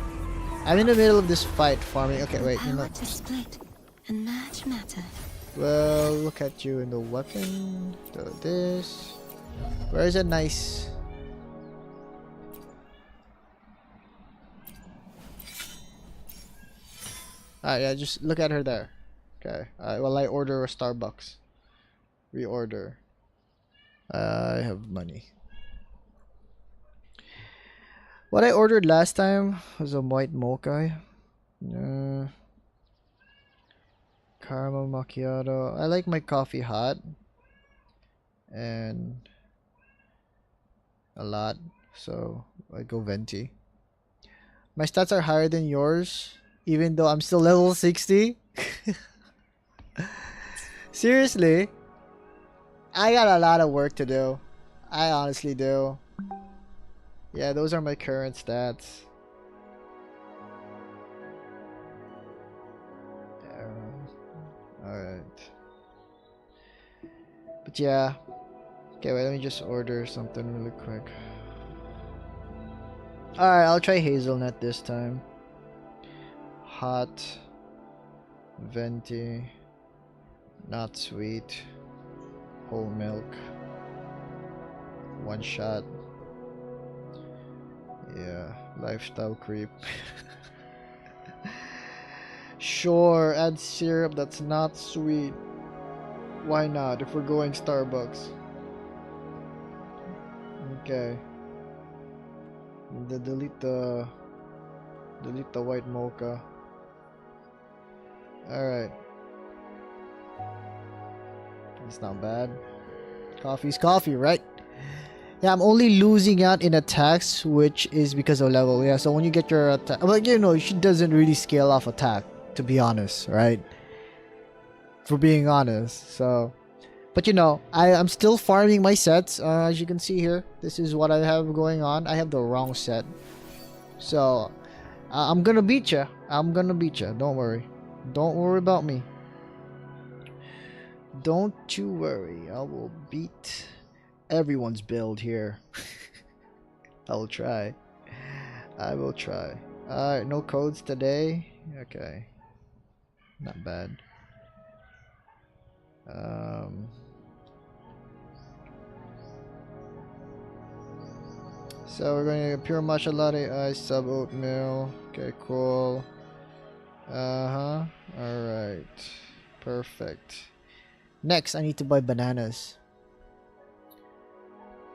I'm in the middle of this fight farming. Okay, wait, you know. Well, look at you in the weapon. Do this. Where is a nice? Alright, yeah, just look at her there. Okay. Alright, well, I order a Starbucks. Reorder. I have money. What I ordered last time was a white mocha. Caramel macchiato. I like my coffee hot. And a lot. So I go venti. My stats are higher than yours, even though I'm still level 60. Seriously. I got a lot of work to do. I honestly do. Yeah, those are my current stats. Alright. But yeah. Okay, wait, let me just order something really quick. Alright, I'll try hazelnut this time. Hot. Venti. Not sweet. Whole milk. One shot. Yeah, lifestyle creep. Sure, add syrup that's not sweet. Why not if we're going Starbucks? Okay. Delete the Delete the white mocha. Alright. It's not bad. Coffee's coffee, right? Yeah, I'm only losing out in attacks, which is because of level. Yeah, so when you get your attack, well, you know, she doesn't really scale off attack, to be honest, right? For being honest, so. But you know, I'm still farming my sets. As you can see here, this is what I have going on. I have the wrong set. So, I'm gonna beat ya. I'm gonna beat ya. Don't worry. Don't worry about me. Don't you worry. I will beat everyone's build here. I'll try. I will try. Alright, no codes today. Okay. Not bad. So we're going to pure matcha latte ice sub oatmeal. Okay, cool. Alright. Perfect. Next, I need to buy bananas.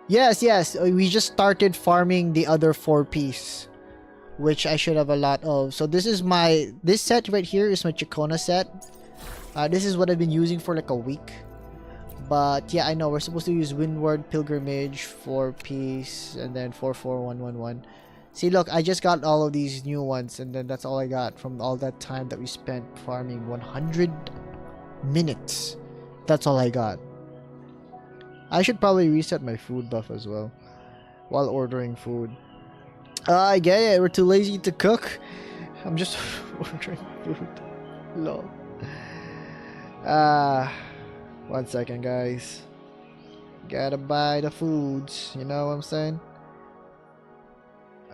Yes, we just started farming the other 4-piece, which I should have a lot of. So this is this set right here is my Chikona set. This is what I've been using for like a week. But yeah, I know we're supposed to use Windward Pilgrimage 4-piece and then 44111. See, look, I just got all of these new ones, and then that's all I got from all that time that we spent farming. 100 minutes. That's all I got. I should probably reset my food buff as well while ordering food. I get it. We're too lazy to cook. I'm just ordering food. Lol. 1 second, guys. Gotta buy the foods. You know what I'm saying?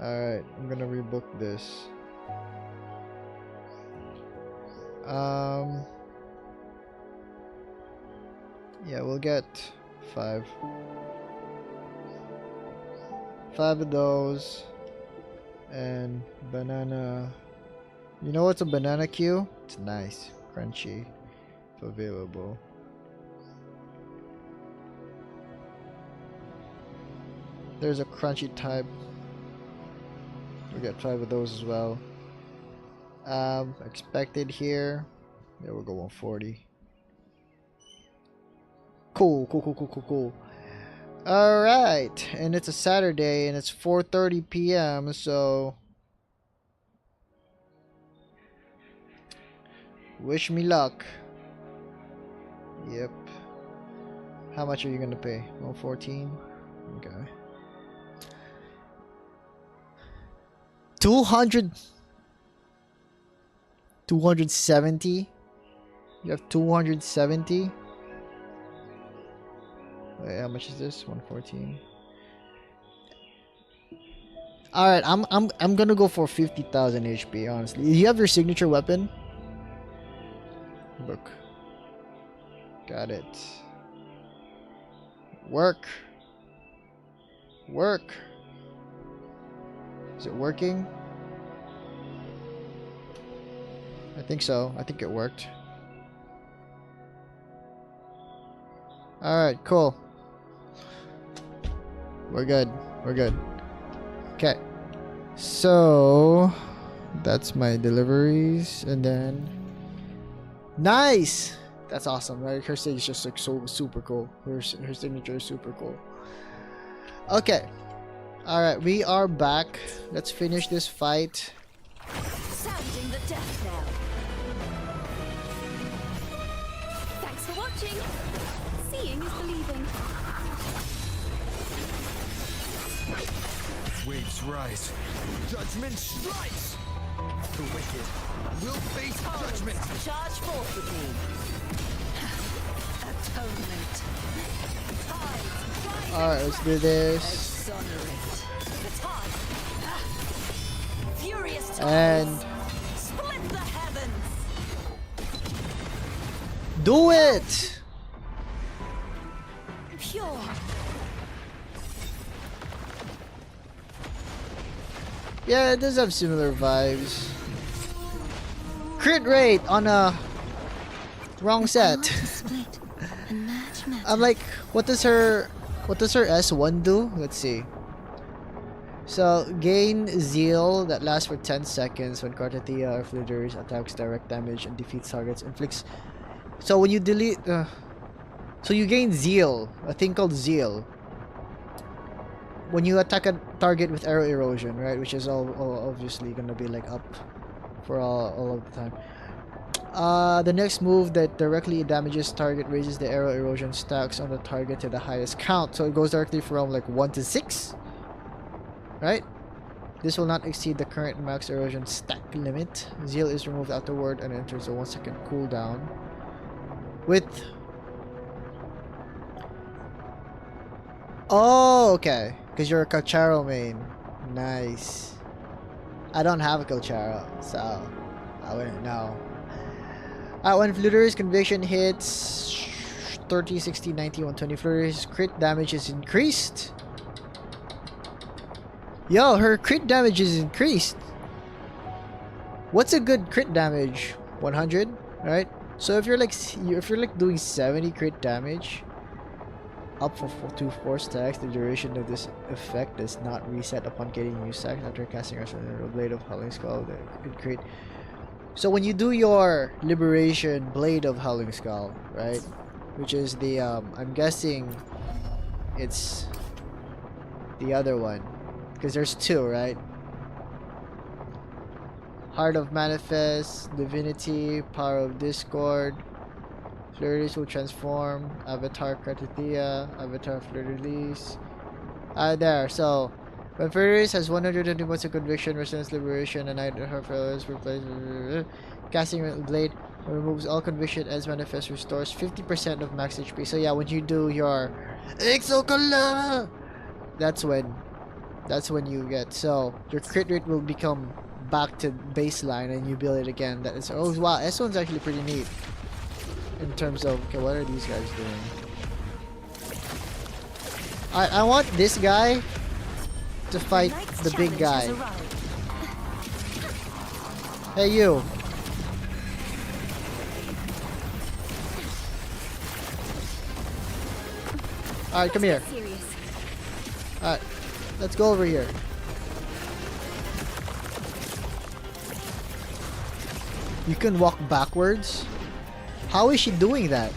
Alright, I'm gonna rebook this. Yeah, we'll get 5 of those. And banana. You know what's a banana Q? It's nice, crunchy, available. There's a crunchy type. We'll get 5 of those as well. Expected here. Yeah, we'll go 140. Cool. Alright, and it's a Saturday and it's 4:30 p.m. so wish me luck. Yep. How much are you gonna pay? 114? Okay. 270? You have 270? Wait, how much is this? 114. Alright, I'm gonna go for 50,000 HP, honestly. Do you have your signature weapon? Book. Got it. Work. Is it working? I think so. I think it worked. Alright, cool. We're good. Okay. So that's my deliveries, and then nice! That's awesome, right? Her stage is just like so super cool. Her signature is super cool. Okay. Alright, we are back. Let's finish this fight. Sounding the death knell. Thanks for watching. Seeing is believing. Waves rise. Judgment strikes. The wicked will face judgment. Charge forth with me. Atonement. Alright, let's do this. Exonerate. The tide. Furious tides. And Split the heavens. do it! Pure. Yeah, it does have similar vibes. Crit rate on a wrong set. Split and match. I'm like, what does her S1 do? Let's see. So gain Zeal that lasts for 10 seconds when Cartethyia or Flitters attacks direct damage and defeats targets. Inflicts. So when you delete, so you gain Zeal, a thing called Zeal. When you attack a target with arrow erosion, right, which is all obviously gonna be like up for all of the time. The next move that directly damages target raises the arrow erosion stacks on the target to the highest count. So it goes directly from like 1 to 6. Right? This will not exceed the current max erosion stack limit. Zeal is removed afterward and enters a 1-second cooldown. With... Oh, okay. Because you're a 𝒾𝓃𝓀 main. Nice. I don't have a 𝒾𝓃𝓀, so I wouldn't know. When Flutter's conviction hits 30, 60, 90, 120, Flutter's crit damage is increased. Yo, her crit damage is increased. What's a good crit damage? 100, right? So if you're like doing 70 crit damage, up for 4 stacks, the duration of this effect does not reset upon getting new stacks after casting a Blade of Howling Skull. It create. So when you do your Liberation Blade of Howling Skull, right, which is the I'm guessing it's the other one. Because there's 2, right? Heart of Manifest, Divinity, Power of Discord, Flurries will transform, Avatar Cartethyia, Avatar Flirt-Release. There, so when Flurries has 120 points of conviction, resistance, liberation, and either her fellows replace casting blade removes all conviction as manifest, restores 50% of max HP. So yeah, when you do your 𝒃𝓃𝓁𝓚, that's when you get, so your crit rate will become back to baseline and you build it again. That is, oh wow, S1's actually pretty neat in terms of, okay, what are these guys doing? I want this guy to fight the big guy. Hey you. Alright, come here. Alright. Let's go over here. You can walk backwards? How is she doing that?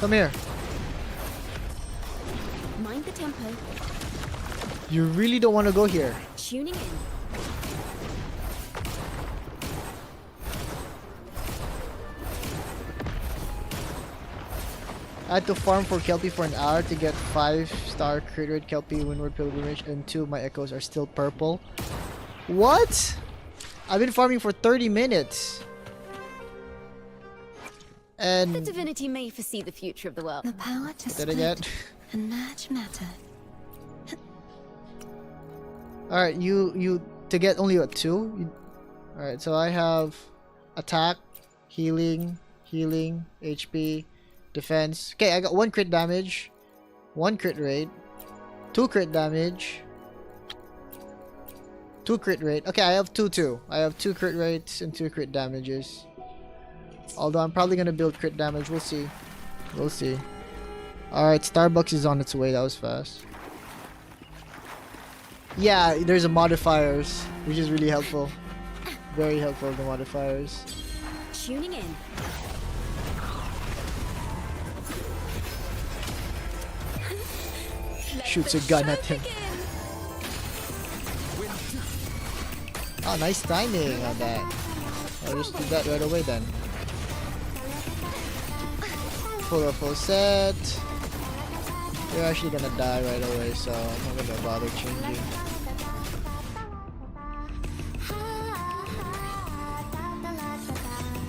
Come here. Mind the tempo. You really don't want to go here. Tuning in. I had to farm for Kelpie for an hour to get 5-star crit rate Kelpie Windward Pilgrimage, and 2 of my echoes are still purple. What? I've been farming for 30 minutes. And The divinity may foresee the future of the world. The power to did I get? split and merge matter. Alright, you to get only a 2? Alright, so I have attack, healing, HP, defense. Okay, I got 1 crit damage, 1 crit rate, 2 crit damage, 2 crit rate. Okay, I have 2 too. I have 2 crit rates and 2 crit damages. Although I'm probably gonna build crit damage. We'll see. We'll see. Alright, Starbucks is on its way. That was fast. Yeah, there's a modifiers, which is really helpful. Very helpful, the modifiers. Tuning in. Shoots a gun at him. Oh, nice timing on that. I'll just do that right away then. Full set. You're actually gonna die right away, so I'm not gonna bother changing.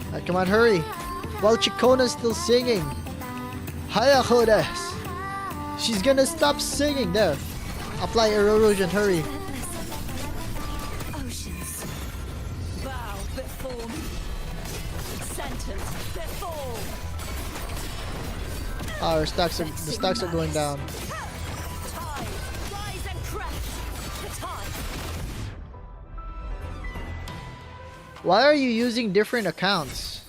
Alright, come on, hurry! While Chicona's still singing! 𝒃𝓃𝓁𝓚! She's gonna stop singing! There! Apply erosion, hurry! Oceans. Bow before me. Sentence before. Oh, the stacks are going down. Tide, rise and crash. The tide. Why are you using different accounts?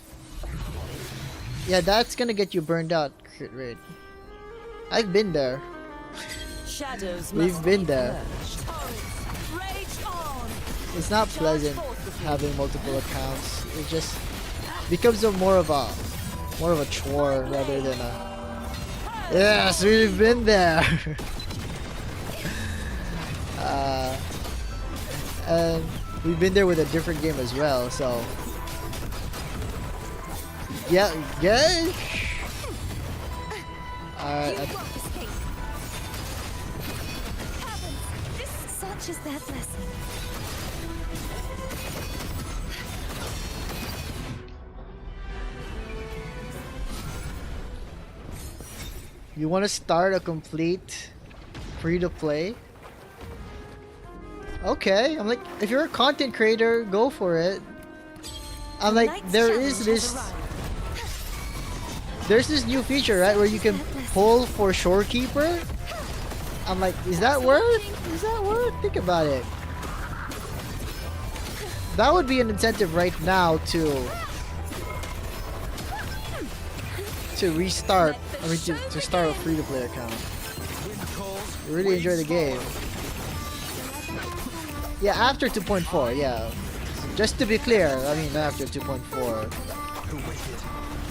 Yeah, that's gonna get you burned out, crit rate. I've been there. Shadows We've must been be there. purged. Rage on. It's not pleasant having multiple accounts. It just becomes more of a chore rather than a. Yes, we've been there. And we've been there with a different game as well. So yeah, yeah. Alright. Such is their blessing. You want to start a complete free-to-play? Okay, I'm like, if you're a content creator, go for it. I'm like, there's this new feature, right, where you can pull for Shorekeeper. I'm like, is that worth? Is that worth? Think about it. That would be an incentive right now to restart. I mean, to start a free-to-play account. Really enjoy the game. Yeah, after 2.4. Yeah, just to be clear. I mean, after 2.4. The wicked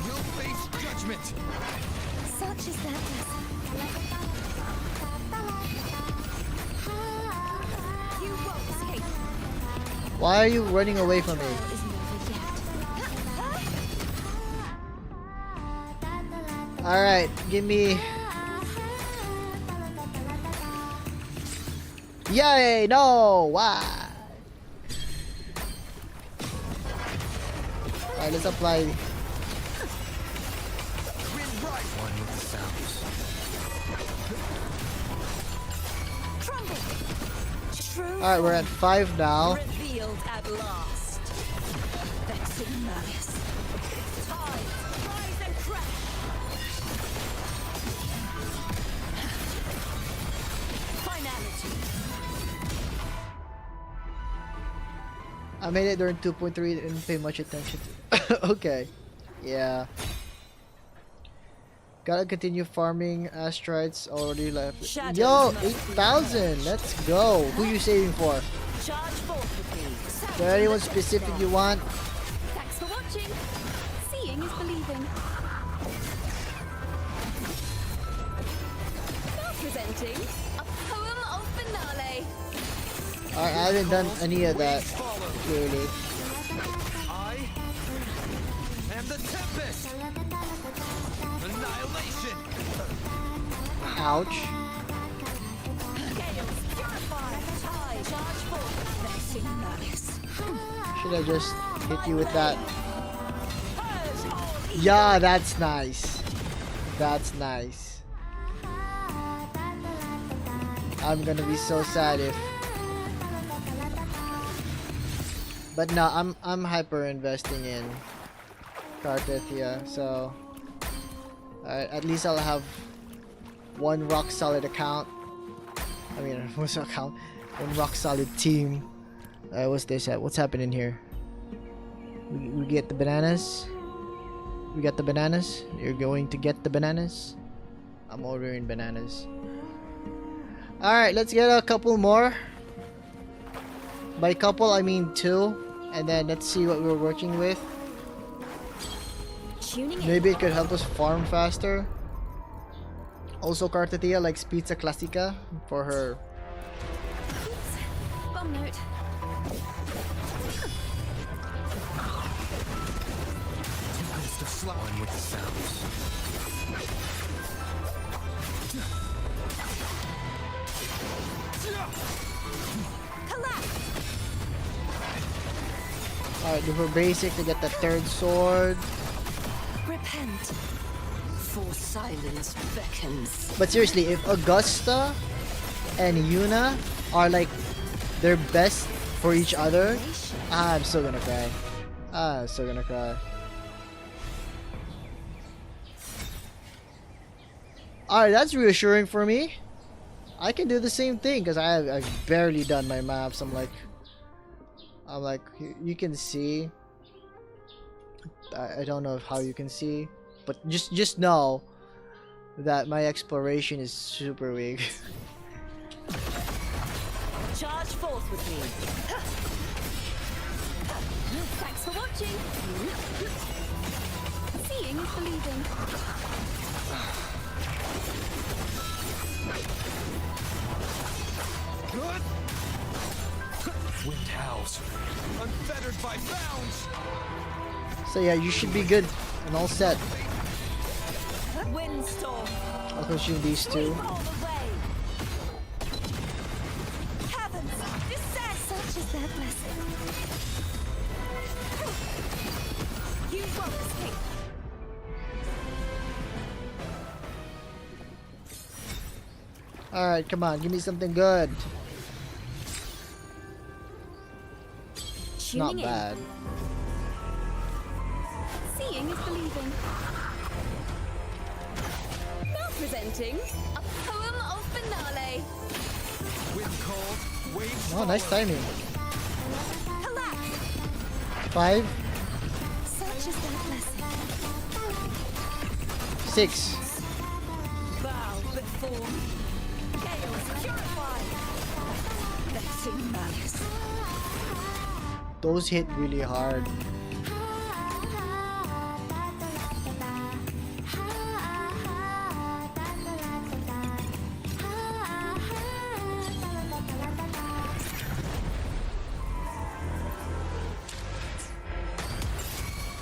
will face judgment. Such is their blessing. You won't escape. Why are you running away from me? Isn't over yet. Alright, give me... Yay! No! Why? Alright, let's apply... One with the sounds. True Alright, we're at 5 now. revealed at last. 𝒃𝒽𝒪lice. Tides rise and crash. Finality. I made it during 2.3, didn't pay much attention to. Okay. Yeah. Gotta continue farming asteroids already left. Shadows Yo, must be 8,000! Let's go! Who you saving for? Charge forth with me. Is there anyone specific you want? Thanks for watching. Seeing is believing. Now presenting a poem of finale. I haven't done any of that, clearly. I am the Tempest. Annihilation. Ouch. Gales purify. Tide charge forth. 𝒃𝒽𝒪lice. Should I just hit you with that? Purge all evil. Yeah, that's nice. That's nice. I'm gonna be so sad if... But no, I'm hyper investing in Cartethyia, so at least I'll have one rock solid account. I mean, what's an account? One rock solid team. What's this at? What's happening here? We get the bananas. We got the bananas. You're going to get the bananas. I'm ordering bananas. All right, let's get a couple more. By couple, I mean 2. And then let's see what we're working with. Tuning in. Maybe it could help us farm faster. Also, Cartethyia likes 𝒃𝒽𝒾𝓃 for her. Oops. Bomb note. Tempest of slime. One with the sounds. Collapse. Alright, do her basic to get the 3rd sword. Repent. For silence beckons. But seriously, if Augusta and Yuna are like their best for each other, I'm still gonna cry. I'm still gonna cry. Alright, that's reassuring for me. I can do the same thing because I've barely done my maps. I'm like, I'm like, you can see. I don't know how you can see, but just know that my exploration is super weak. Charge forth with me. Thanks for watching. Seeing is believing. Good. Wind howls, unfettered by bounds. So yeah, you should be good and all set. Windstorm. I'll consume these two. All the way. Heavens, descend. Such is their blessing. You won't escape. Alright, come on, give me something good. Not Tuning in. bad. Seeing is believing. Now presenting a poem of finale. Wind cold, waves. Oh, nice forward. timing. Collapse. 5, Such is their blessing. 6. Bow before me. Chaos purified. Vexing malice. Those hit really hard.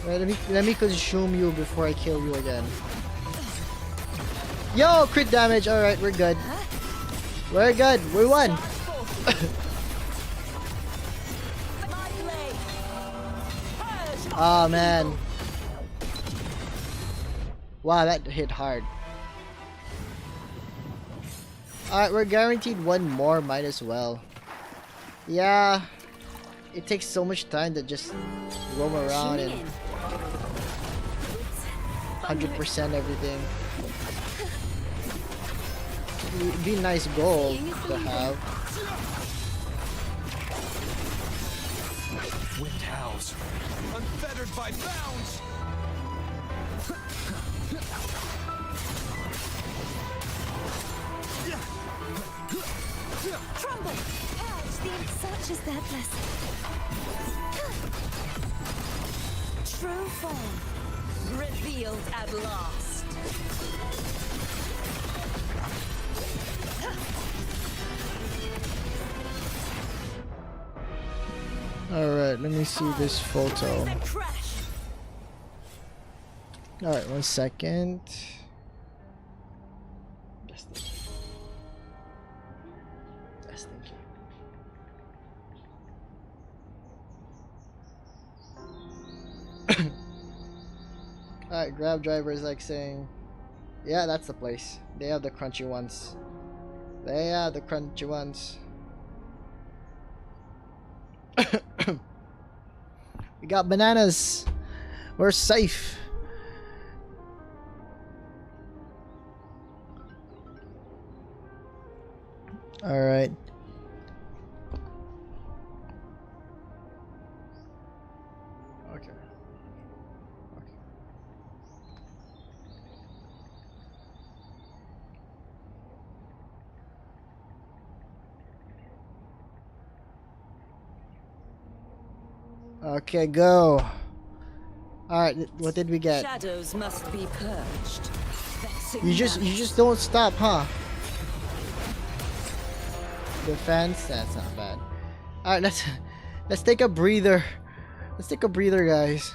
Right, let me consume you before I kill you again. Yo, crit damage. All right, we're good. We're good. We won. Oh man. Wow, that hit hard. Alright, we're guaranteed one more, might as well. Yeah. It takes so much time to just roam around and 100% everything. It'd be a nice goal to have. Wind howls, unfettered by bounds. Crumble. Such is their blessing. True form revealed at last. Alright, let me see this photo. And crash. Alright, 1 second. Alright, Grab Driver is like saying, yeah, that's the place. They have the crunchy ones. They have the crunchy ones. We got bananas. We're safe. Alright. Okay. Okay, go. Alright, what did we get? Shadows must be purged. You just don't stop, huh? Defense, that's not bad. Alright, let's take a breather. Let's take a breather, guys.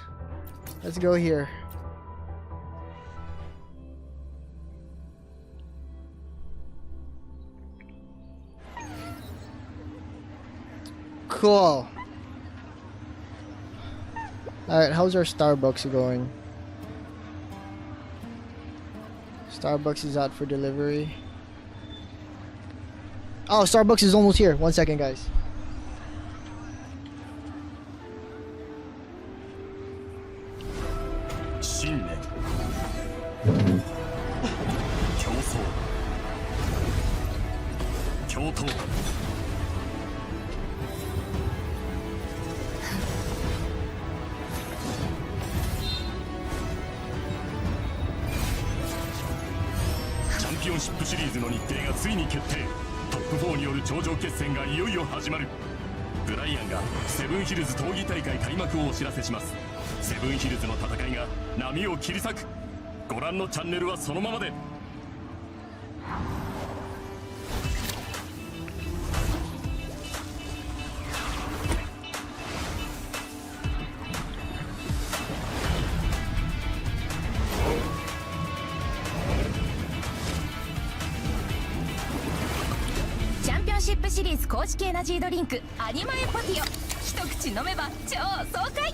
Let's go here. Cool. Alright, how's our Starbucks going? Starbucks is out for delivery. Oh, Starbucks is almost here. 1 second, guys. ンシップシリーズの日程がついに決定。トップ4による頂上決戦がいよいよ始まる。ブライアンがセブンヒルズ闘技大会開幕をお知らせします。セブンヒルズの戦いが波を切り裂く。ご覧のチャンネルはそのままで。チャンピオンシップシリーズ公式エナジードリンクアニマエポティオ、一口飲めば超爽快。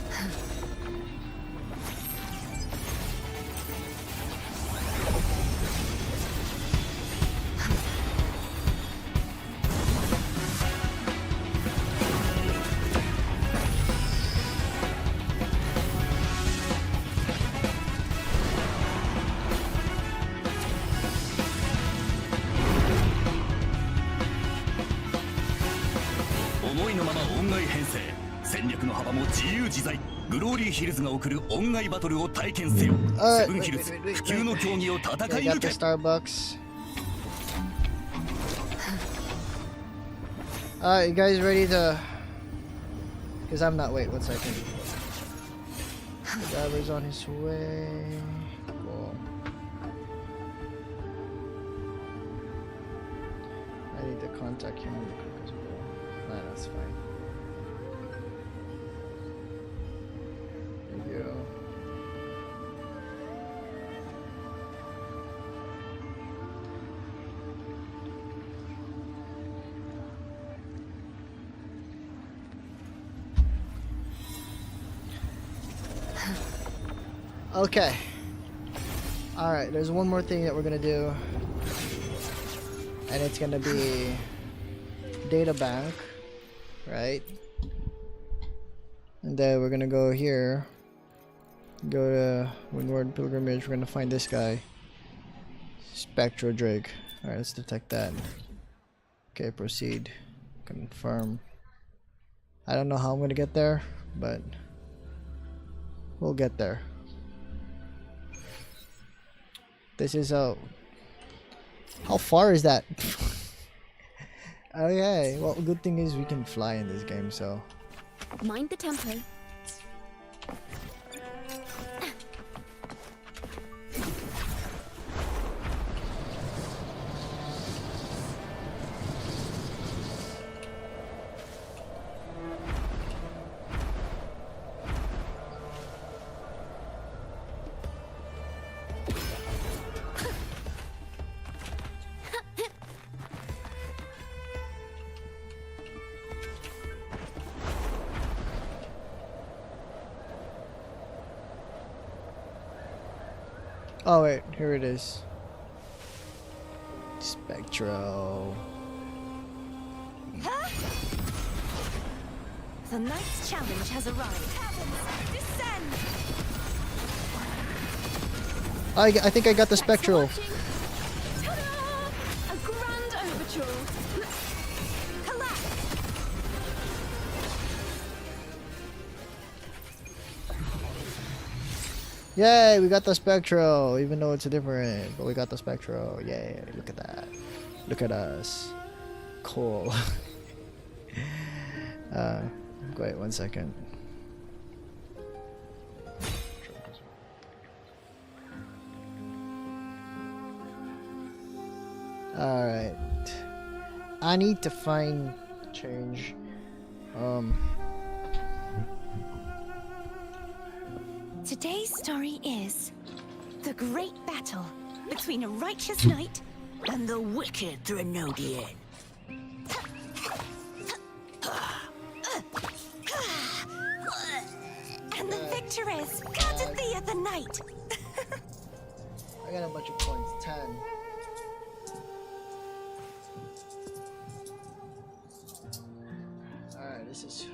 思いのまま音階編成、戦略の幅も自由自在。グローリーヒルズが送る音階バトルを体験せよ。セブンヒルズ普及の競技を戦い I 抜 got the け。 Starbucks. Alright, you guys ready to... Because I'm not... Wait, 1 second. The driver's on his way. Cool. I need to contact him really quick as well. Nah, that's fine. There you go. Okay. Alright, there's one more thing that we're gonna do. And it's gonna be data bank, right? And then we're gonna go here. Go to Windward Pilgrimage, we're gonna find this guy. 𝒶𝓃𝓁. Alright, let's detect that. Okay, proceed. Confirm. I don't know how I'm gonna get there, but we'll get there. This is how far is that? Okay, well, good thing is we can fly in this game, so. Mind the tempo. Oh wait, here it is. Spectral. The night's challenge has arrived. Heavens, descend! I think I got the Thanks for spectral. watching. Ta-da! A grand overture. Collapse! Yay, we got the spectral, even though it's different, but we got the spectral. Yay, look at that. Look at us. Cool. Wait 1 second. Alright. I need to find change. Today's story is the great battle between a righteous knight and the wicked 𝒃𝓄𝓐. And the victor is Cartethyia the knight. I got a bunch of points. 10. Alright, this is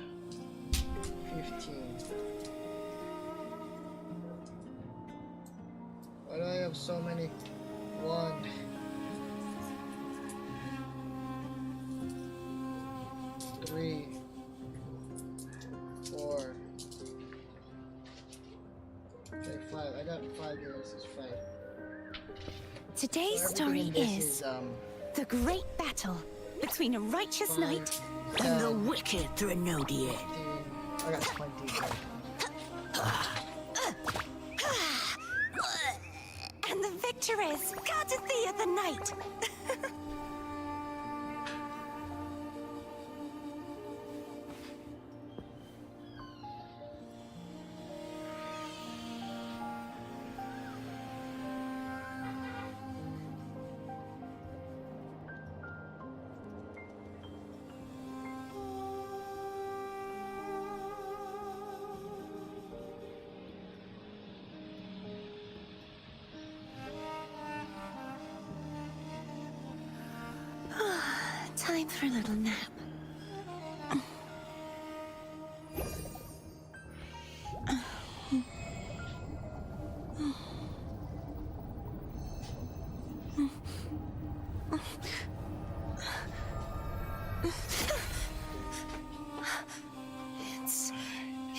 15. Why do I have so many? 1. 3. 4. Okay, 5. I got 5 here. This is 5. Today's So story everything in this is is the great battle between a righteous knight and the wicked Rinodier. I got 20. And the victor is Cartethyia the knight. Time for a little nap.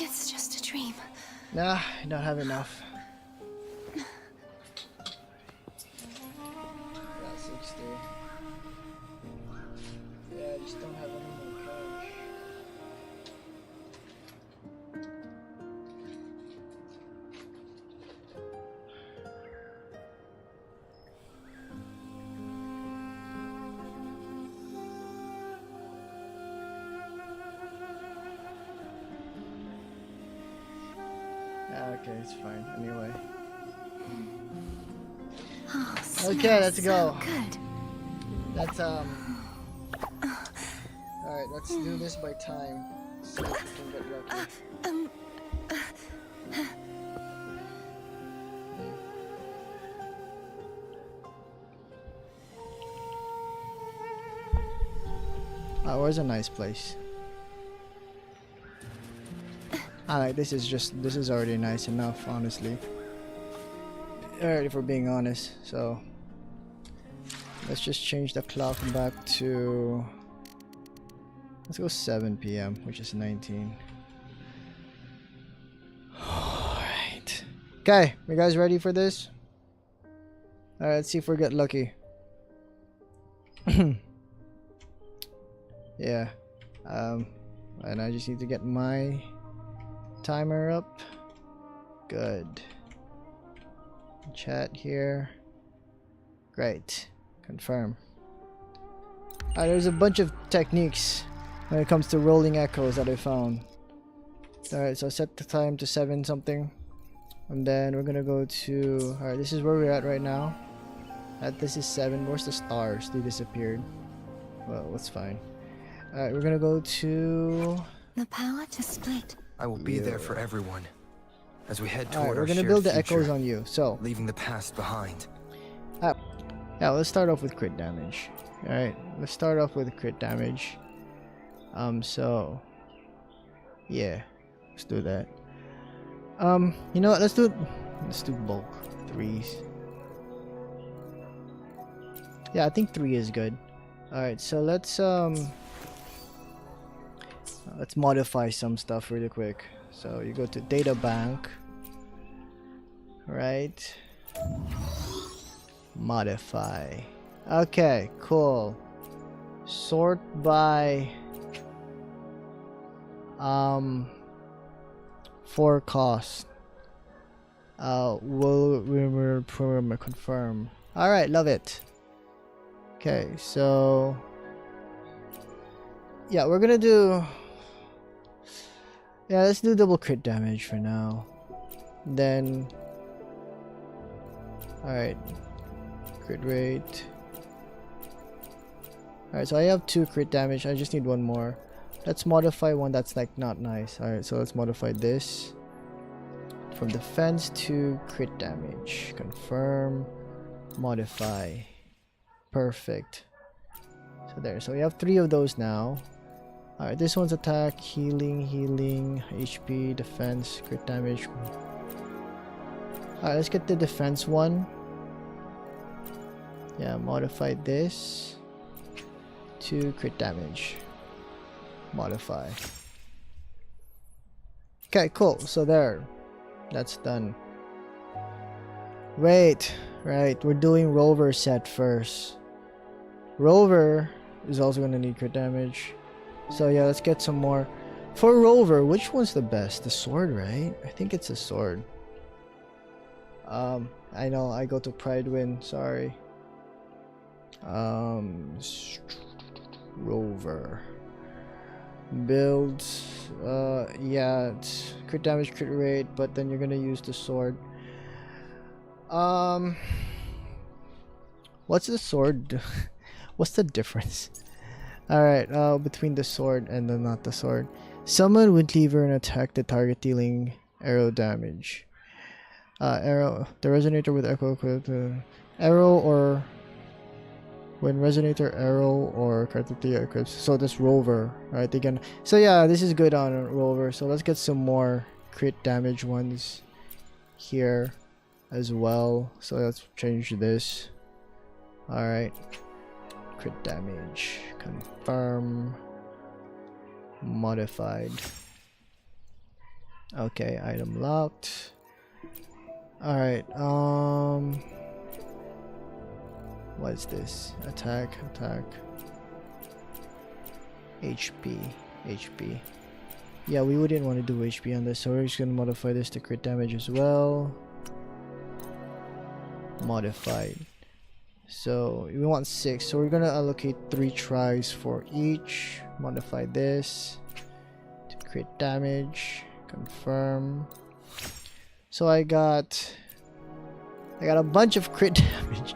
It's just a dream. Nah, I don't have enough. Got 60. Yeah, I just don't have any more cash. Okay, it's fine. Anyway. Oh, Okay, let's smells go. So good. That's Alright, let's do this by time so we can get lucky. Oh, where's a nice place? Alright, this is already nice enough, honestly. Alright, if we're being honest, so let's just change the clock back to, let's go 7 p.m, which is 19. Alright. Okay, you guys ready for this? Alright, let's see if we get lucky. Yeah. And I just need to get my timer up. Good. Chat here. Great. Confirm. There's a bunch of techniques when it comes to rolling echoes that I found. Alright, so set the time to 7 something. And then we're gonna go to... Alright, this is where we're at right now. This is 7. Where's the stars? They disappeared. Well, that's fine. Alright, we're gonna go to... The power to split. I will be there for everyone as we head toward Alright, our we're gonna shared build the future, echoes on you. So, leaving the past behind. yeah, let's start off with crit damage. Alright, let's start off with crit damage. So yeah, let's do that. You know what, let's do bulk 3s. Yeah, I think 3 is good. Alright, so let's modify some stuff really quick. So you go to data bank, right? Modify. Okay, cool. Sort by for cost. We'll confirm. All right, love it. Okay, so yeah, we're gonna do. Yeah, let's do double crit damage for now. Then, alright, crit rate. Alright, so I have 2 crit damage. I just need 1 more. Let's modify one that's like not nice. Alright, so let's modify this from defense to crit damage. Confirm, modify. Perfect. So there. So we have 3 of those now. Alright, this one's attack, healing, HP, defense, crit damage. Alright, let's get the defense one. Yeah, modify this to crit damage. Modify. Okay, cool. So there. That's done. Wait. Right, we're doing Rover set first. Rover is also gonna need crit damage. So yeah, let's get some more. For Rover, which one's the best? The sword, right? I think it's a sword. I know, I go to Pride-Win, sorry. Rover. Build, yeah, it's crit damage, crit rate, but then you're gonna use the sword. What's the sword? What's the difference? Alright, between the sword and the not the sword. Summon Windcleaver and attack the target, dealing arrow damage. Arrow, the resonator with echo arrow, or when resonator, arrow, or Cartethyia equips. So this Rover, right? Again, so yeah, this is good on Rover. So let's get some more crit damage ones here as well. So let's change this. All right, crit damage, confirm, modified. Okay, item locked. All right, what is this? Attack. HP. Yeah, we wouldn't want to do HP on this, so we're just gonna modify this to crit damage as well. Modified. So we want 6, so we're gonna allocate 3 tries for each. Modify this to crit damage. Confirm. So I got a bunch of crit damage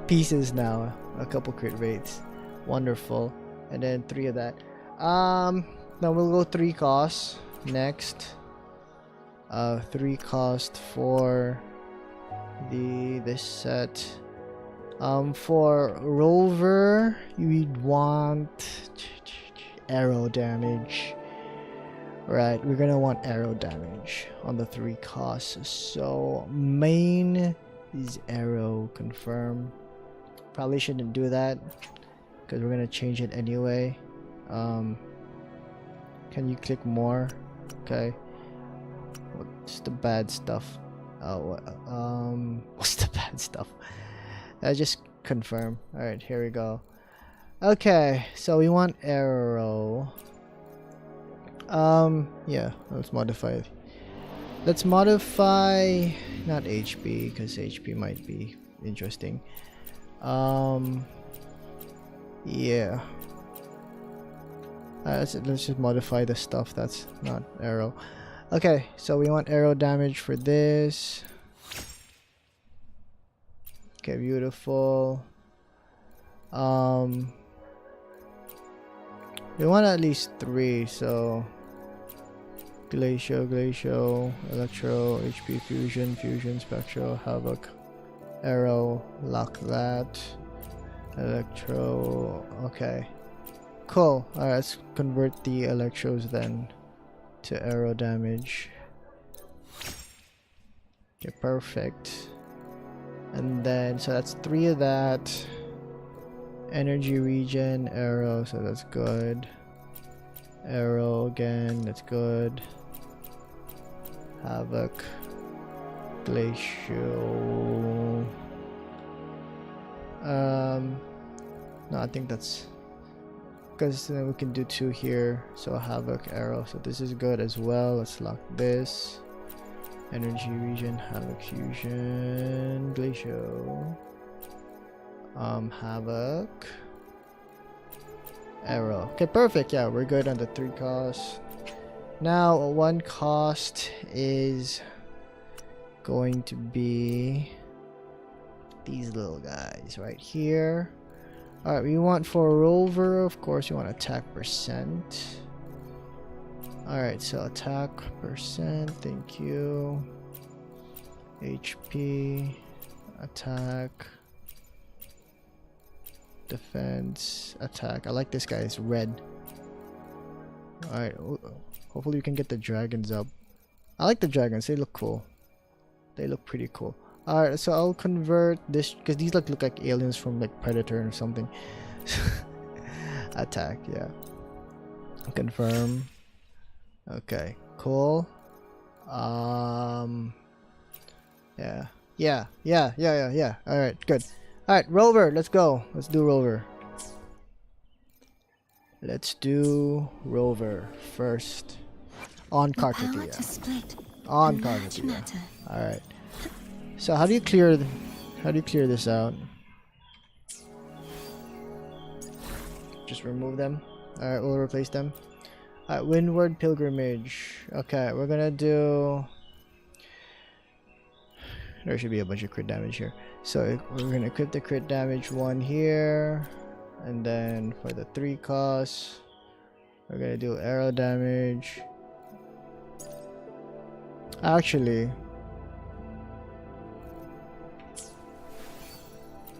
pieces now, a couple crit rates, wonderful, and then 3 of that. Now we'll go 3 costs next. 3 cost for this set. For Rover, you'd want arrow damage. Right, we're gonna want arrow damage on the 3 costs. So main is arrow, confirm. Probably shouldn't do that because we're gonna change it anyway. Can you click more? Okay. What's the bad stuff? What's the bad stuff? Just confirm. All right, here we go. Okay, so we want arrow. Yeah, let's modify it. Let's modify not HP because HP might be interesting. Yeah. Let's just modify the stuff that's not arrow. Okay, so we want arrow damage for this. Okay, beautiful. We want at least 3, so 𝒾𝓃𝓀, Electro, HP Fusion, Spectral, Havoc, Arrow, lock that. Electro, okay. Cool. Alright, let's convert the Electros then to arrow damage. Okay, perfect. And then, so that's 3 of that. Energy regen, arrow, so that's good. Arrow again, that's good. Havoc, Glacial. No, I think that's because then we can do 2 here. So Havoc, arrow, so this is good as well. Let's lock this. Energy regen, Havoc, fusion, Glacial. Havoc, arrow. Okay, perfect. Yeah, we're good on the 3 costs. Now 1 cost is going to be these little guys right here. Alright, we want for Rover, of course, you want attack percent. Alright, so attack percent, thank you. HP, attack, defense, attack. I like this guy, it's red. Alright, hopefully you can get the dragons up. I like the dragons, they look cool. They look pretty cool. Alright, so I'll convert this because these look like aliens from like Predator or something. Attack, yeah. Confirm. Okay, cool. Yeah, Yeah. Alright, good. Alright, Rover, let's go. Let's do Rover. Let's do Rover first. On The power Cartethyia. to split On and merge Cartethyia. matter. Alright. So how do you clear this out? Just remove them. Alright, we'll replace them. Alright, Windward Pilgrimage. Okay, we're gonna do... There should be a bunch of crit damage here. So we're gonna equip the crit damage one here. And then for the 3 costs, we're gonna do arrow damage. Actually...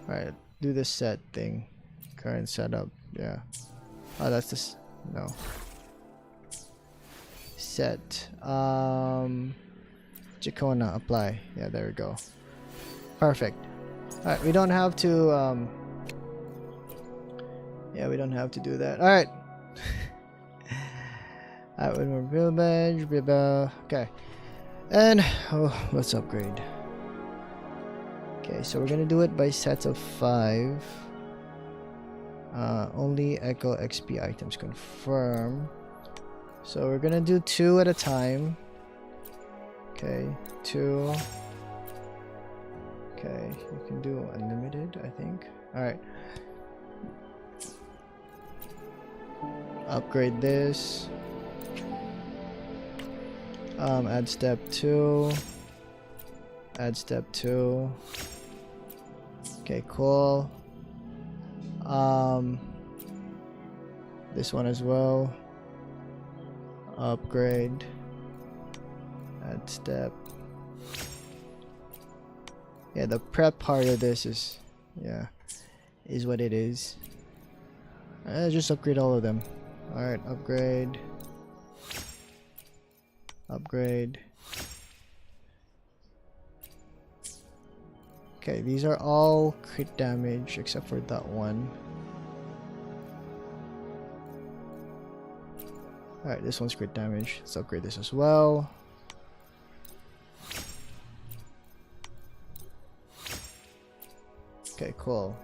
Alright, do the set thing. Current setup, yeah. Oh, that's this. No. Set. 𝒮𝓃𝓚, apply. Yeah, there we go. Perfect. Alright, we don't have to, yeah, we don't have to do that. Alright. Alright, one more village. Okay. And, oh, let's upgrade. Okay, so we're gonna do it by sets of 5. Only echo XP items confirm. So we're gonna do 2 at a time. Okay, 2. Okay, you can do unlimited, I think. Alright. Upgrade this. Add step 2. Add step 2. Okay, cool. This one as well. Upgrade. Add step. Yeah, the prep part of this is, yeah, is what it is. Just upgrade all of them. Alright, upgrade. Upgrade. Okay, these are all crit damage except for that one. Alright, this one's crit damage. Let's upgrade this as well. Okay, cool.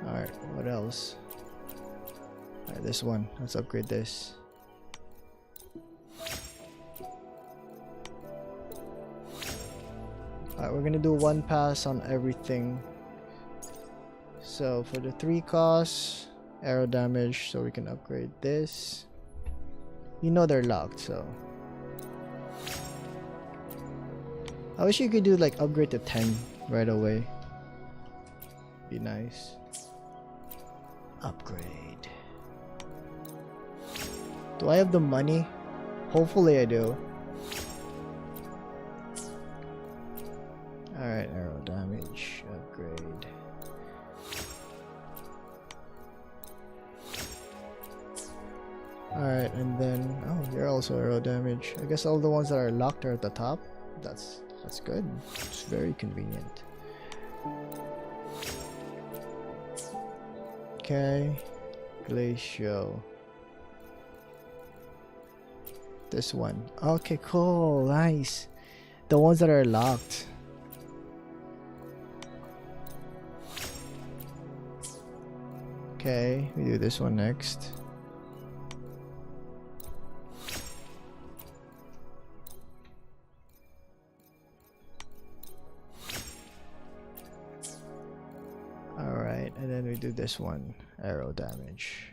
Alright, what else? Alright, this one. Let's upgrade this. Alright, we're gonna do 1 pass on everything. So for the 3 costs, arrow damage, so we can upgrade this. You know they're locked, so. I wish you could do like upgrade to 10 right away. Be nice. Upgrade. Do I have the money? Hopefully I do. Alright, arrow damage, upgrade. Alright, and then, oh, they're also arrow damage. I guess all the ones that are locked are at the top. That's good. It's very convenient. Okay, Glacial. This one. Okay, cool, nice. The ones that are locked. Okay, we do this one next. Alright, and then we do this one, arrow damage.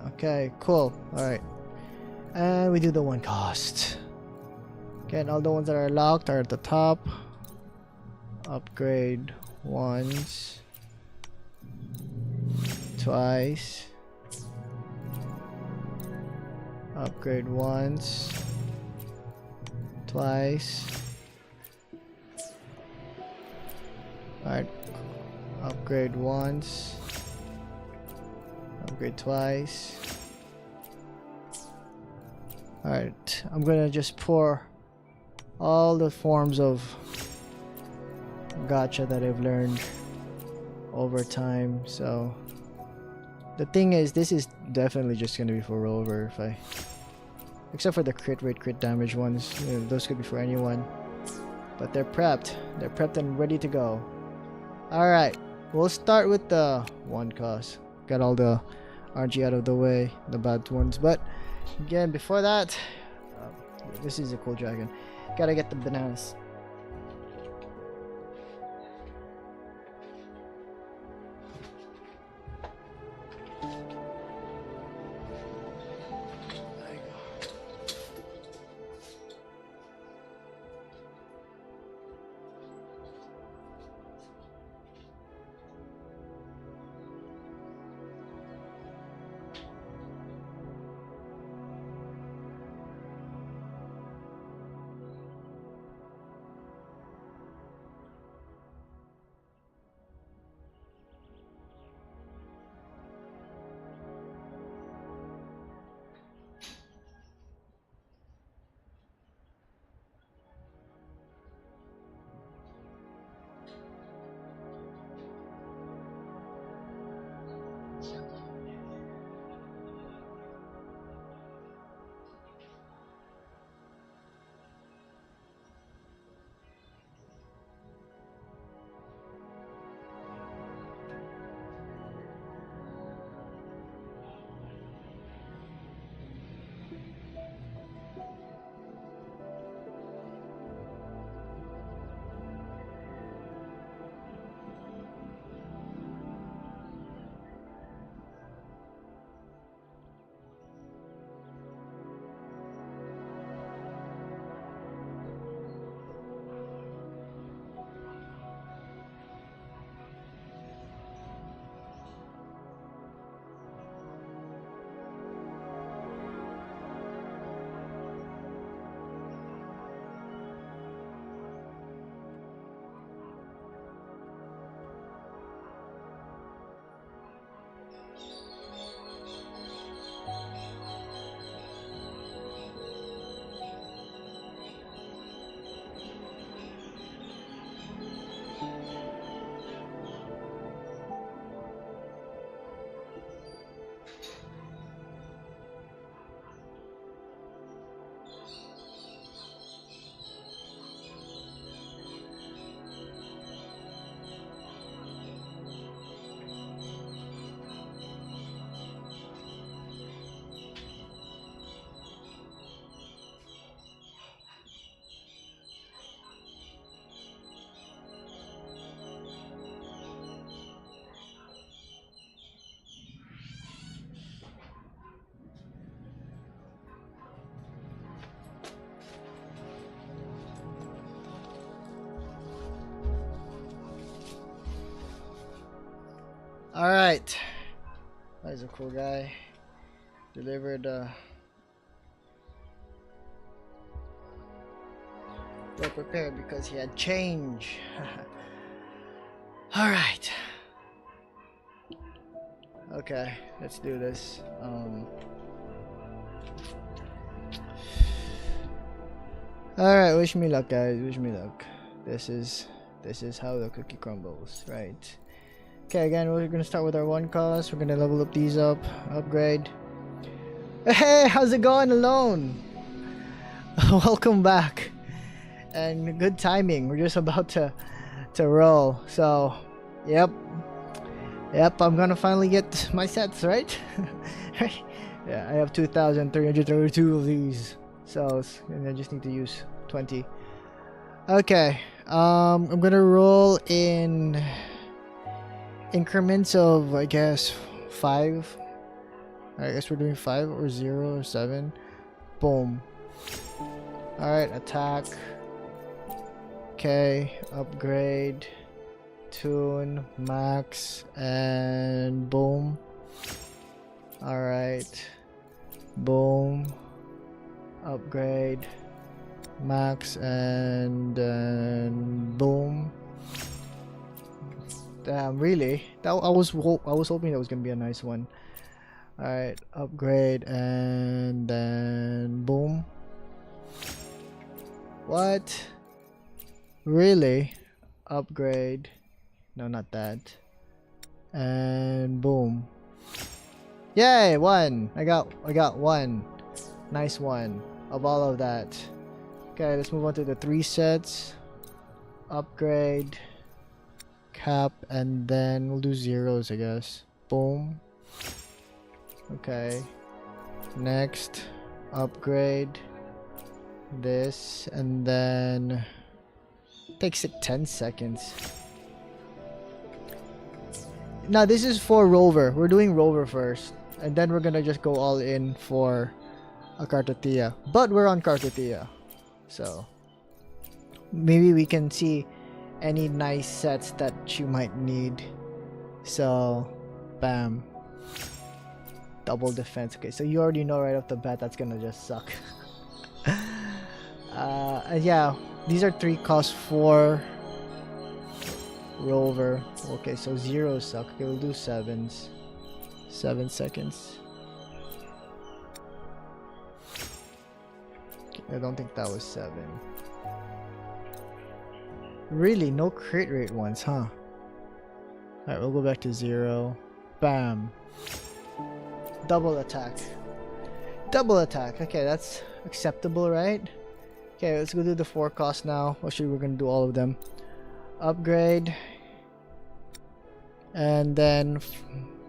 Okay, cool. Alright. And we do the 1 cost. Okay, and all the ones that are locked are at the top. Upgrade once. Twice. Upgrade once. Twice. Alright. Upgrade once. Upgrade twice. Alright, I'm gonna just pour all the forms of gacha that I've learned over time. So The thing is, this is definitely just gonna be for rover if I, except for the crit rate, crit damage ones. You know, those could be for anyone. But they're prepped. They're prepped and ready to go. Alright, we'll start with the 1 cost. Got all the RG out of the way, the bad ones. But again, before that, this is a cool dragon. Gotta get the bananas. Alright. That is a cool guy. Delivered well prepared because he had change. Alright. Okay, let's do this. Alright, wish me luck guys, wish me luck. This is how the cookie crumbles, right? Okay, again, we're gonna start with our 1 cost. We're gonna level up these up, upgrade. Hey, how's it going alone? Welcome back. And good timing. We're just about to roll. So, yep, I'm gonna finally get my sets, right? Yeah, I have 2,332 of these. So, and I just need to use 20. Okay, I'm gonna roll in increments of, I guess, 5. I guess we're doing 5 or 0 or 7. Boom. Alright, attack. Okay, upgrade. Tune, max, and boom. Alright. Boom. Upgrade. Max, and then boom. Damn, really? I was hoping that was gonna be a nice one. Alright, upgrade and then boom. What? Really? Upgrade. No, not that. And boom. Yay, one. I got one. Nice one of all of that. Okay, let's move on to the 3 sets. Upgrade, cap, and then we'll do zeros, I guess. Boom. Okay. Next, upgrade this, and then takes it 10 seconds. Now this is for Rover. We're doing Rover first, and then we're gonna just go all in for a Cartethyia. But we're on Cartethyia, so maybe we can see any nice sets that you might need. So, bam. Double defense. Okay, so you already know right off the bat that's gonna just suck. Yeah, these are 3 costs for Rover. Okay, so zeros suck. Okay, we'll do 7s. 7 seconds. I don't think that was 7. Really, no crit rate ones, huh? Alright, we'll go back to 0. Bam. Double attack. Double attack. Okay, that's acceptable, right? Okay, let's go do the 4 cost now. Actually, we're gonna do all of them. Upgrade. And then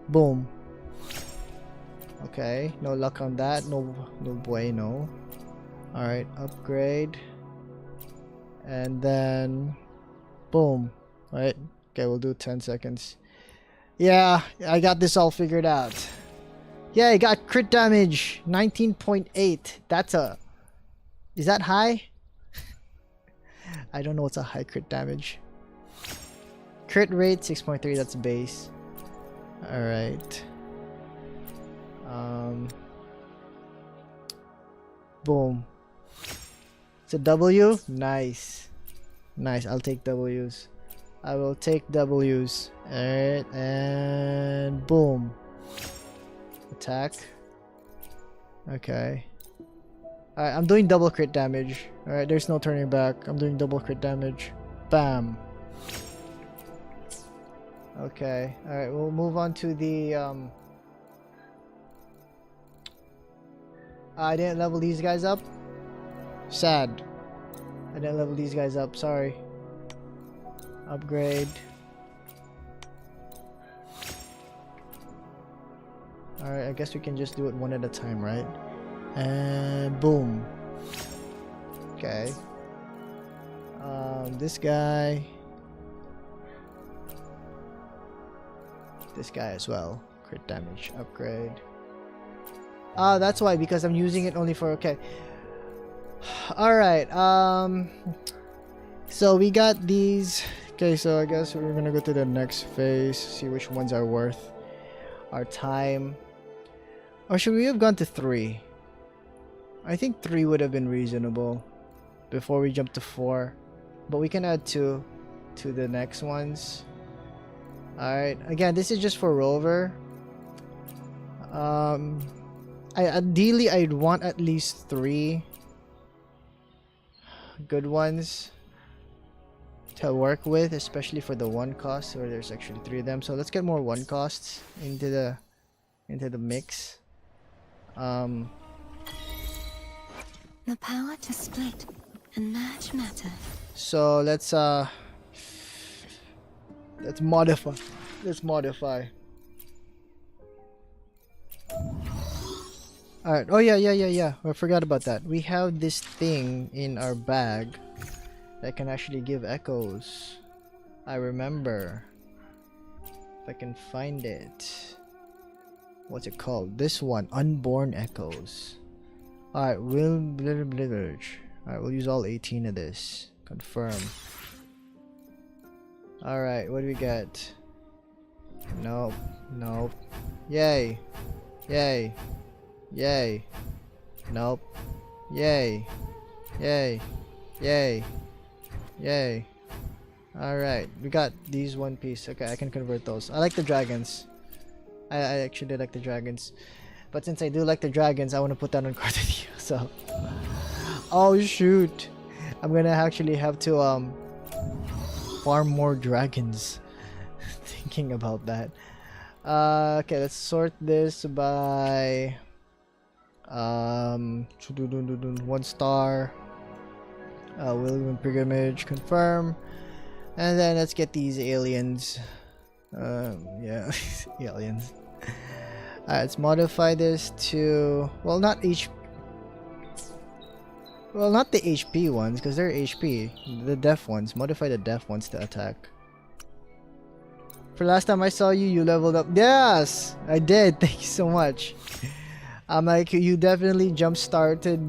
boom. Okay, no luck on that. No bueno. Alright, upgrade. And then boom. Right? Okay, we'll do 10 seconds. Yeah, I got this all figured out. Yeah, I got crit damage 19.8. That's a... Is that high? I don't know what's a high crit damage. Crit rate 6.3, that's base. Alright. Boom. It's a W? Nice. Nice, I'll take W's. I will take W's. Alright, and boom. Attack. Okay. Alright, I'm doing double crit damage. Alright, there's no turning back. I'm doing double crit damage. Bam. Okay. Alright, we'll move on to the I didn't level these guys up. Sad. I didn't level these guys up, sorry. Upgrade. Alright, I guess we can just do it one at a time, right? And boom. Okay. This guy. This guy as well. Crit damage. Upgrade. Ah, that's why, because I'm using it only for... Okay. Alright, so we got these. Okay, so I guess we're gonna go to the next phase, see which ones are worth our time. Or should we have gone to 3? I think 3 would have been reasonable before we jump to 4. But we can add 2 to the next ones. Alright, again, this is just for Rover. Ideally, I'd want at least 3 good ones to work with, especially for the 1 cost, where there's actually 3 of them. So let's get more 1 costs into the mix. The power to split and merge matter. So let's modify. Let's modify. Alright, oh yeah. I forgot about that. We have this thing in our bag that can actually give echoes. I remember. If I can find it. What's it called? This one, Unborn Echoes. Alright, Alright, we'll use all 18 of this. Confirm. Alright, what do we get? Nope. Yay. Nope. Yay. Alright, we got these 1 piece. Okay, I can convert those. I like the dragons. I actually like the dragons. But since I do like the dragons, I want to put that on Cartethyia. So, oh shoot, I'm gonna actually have to farm more dragons. Thinking about that. Okay, let's sort this by 1 star. William pilgrimage confirm, and then let's get these aliens. Yeah, aliens. Let's modify this to, well, not the HP ones, because they're HP. The deaf ones. Modify the deaf ones to attack. For last time I saw you, you leveled up. Yes, I did. Thank you so much. I'm like, you definitely jump started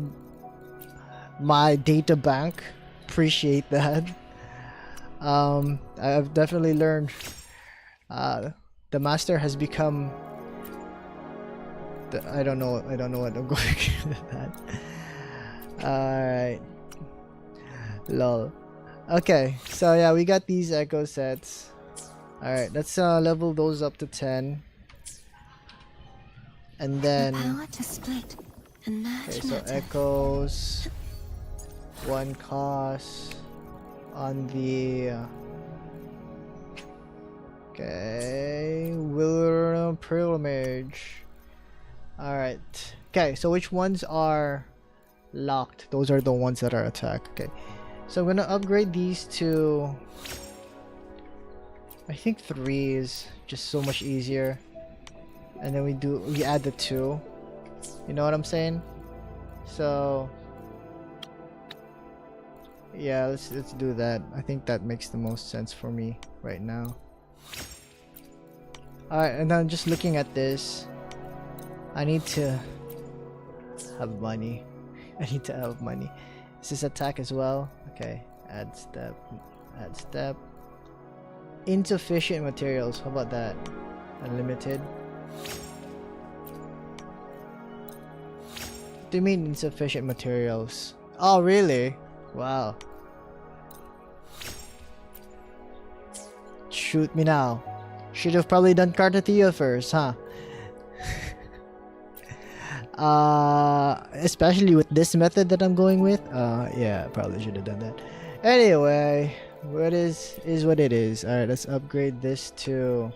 my data bank. Appreciate that. I've definitely learned. The master has become. I don't know what I'm going with that. Alright. Lol. Okay, so yeah, we got these echo sets. Alright, let's level those up to 10. And then The power to split and merge okay, so matter. echoes 1 cost on the okay, Wuthering pilgrimage. Alright. Okay, so which ones are locked? Those are the ones that are attacked. Okay. So I'm gonna upgrade these to, I think 3 is just so much easier. And then we add the 2. You know what I'm saying? So yeah, let's do that. I think that makes the most sense for me right now. Alright, and then just looking at this, I need to have money. I need to have money. Is this attack as well? Okay, add step, add step. Insufficient materials, how about that? Unlimited. What do you mean insufficient materials? Oh really? Wow. Shoot me now. Should have probably done Cartethyia first, huh? Especially with this method that I'm going with. Yeah, probably should have done that. Anyway, what is what it is. Alright, let's upgrade this to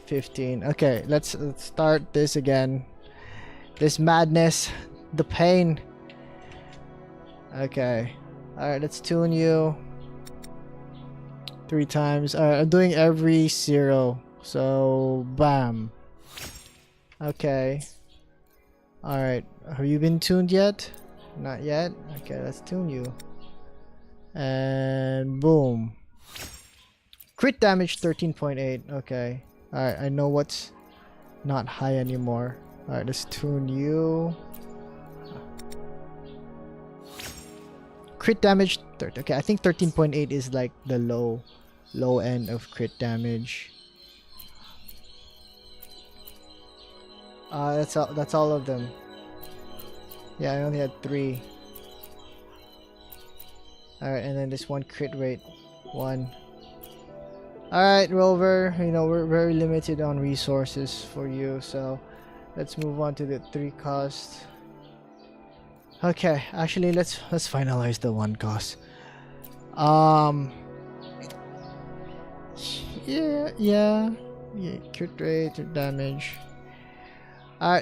15. Okay, let's start this again. This madness, the pain. Okay. Alright, let's tune you 3 times. Alright, I'm doing every 0. So, bam. Okay. Alright, have you been tuned yet? Not yet? Okay, let's tune you. And boom. Crit damage 13.8. Okay. Alright, I know what's not high anymore. Alright, let's tune you. Crit damage 30. Okay, I think 13.8 is like the low end of crit damage. That's all of them. Yeah, I only had 3. Alright, and then this one crit rate 1. Alright, Rover, you know we're very limited on resources for you, so let's move on to the 3 cost. Okay, actually let's finalize the 1 cost. Yeah, crit rate, crit damage.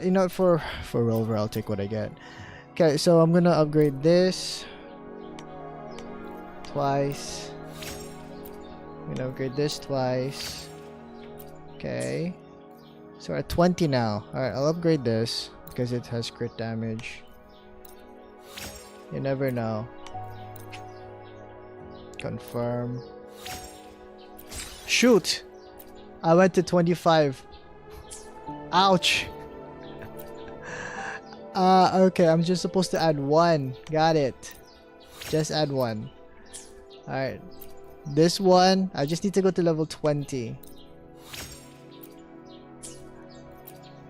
You know, for Rover, I'll take what I get. Okay, so I'm gonna upgrade this twice. I'm gonna upgrade this twice. Okay, so we're at 20 now. Alright, I'll upgrade this because it has crit damage. You never know. Confirm. Shoot! I went to 25. Ouch! Okay, I'm just supposed to add 1. Got it. Just add 1. Alright. This one, I just need to go to level 20.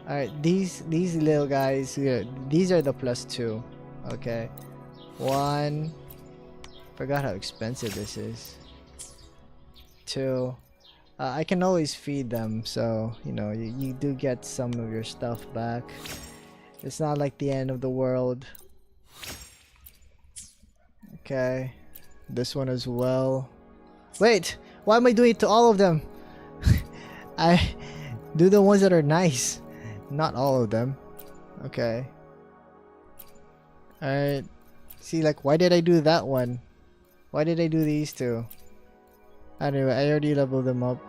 Alright, these little guys here, these are the +2. Okay. 1. Forgot how expensive this is. 2. I can always feed them, so, you know, you do get some of your stuff back. It's not like the end of the world. Okay. This one as well. Wait! Why am I doing it to all of them? I Do the ones that are nice. Not all of them. Okay. Alright. See, like, why did I do that one? Why did I do these two? Anyway, I already leveled them up.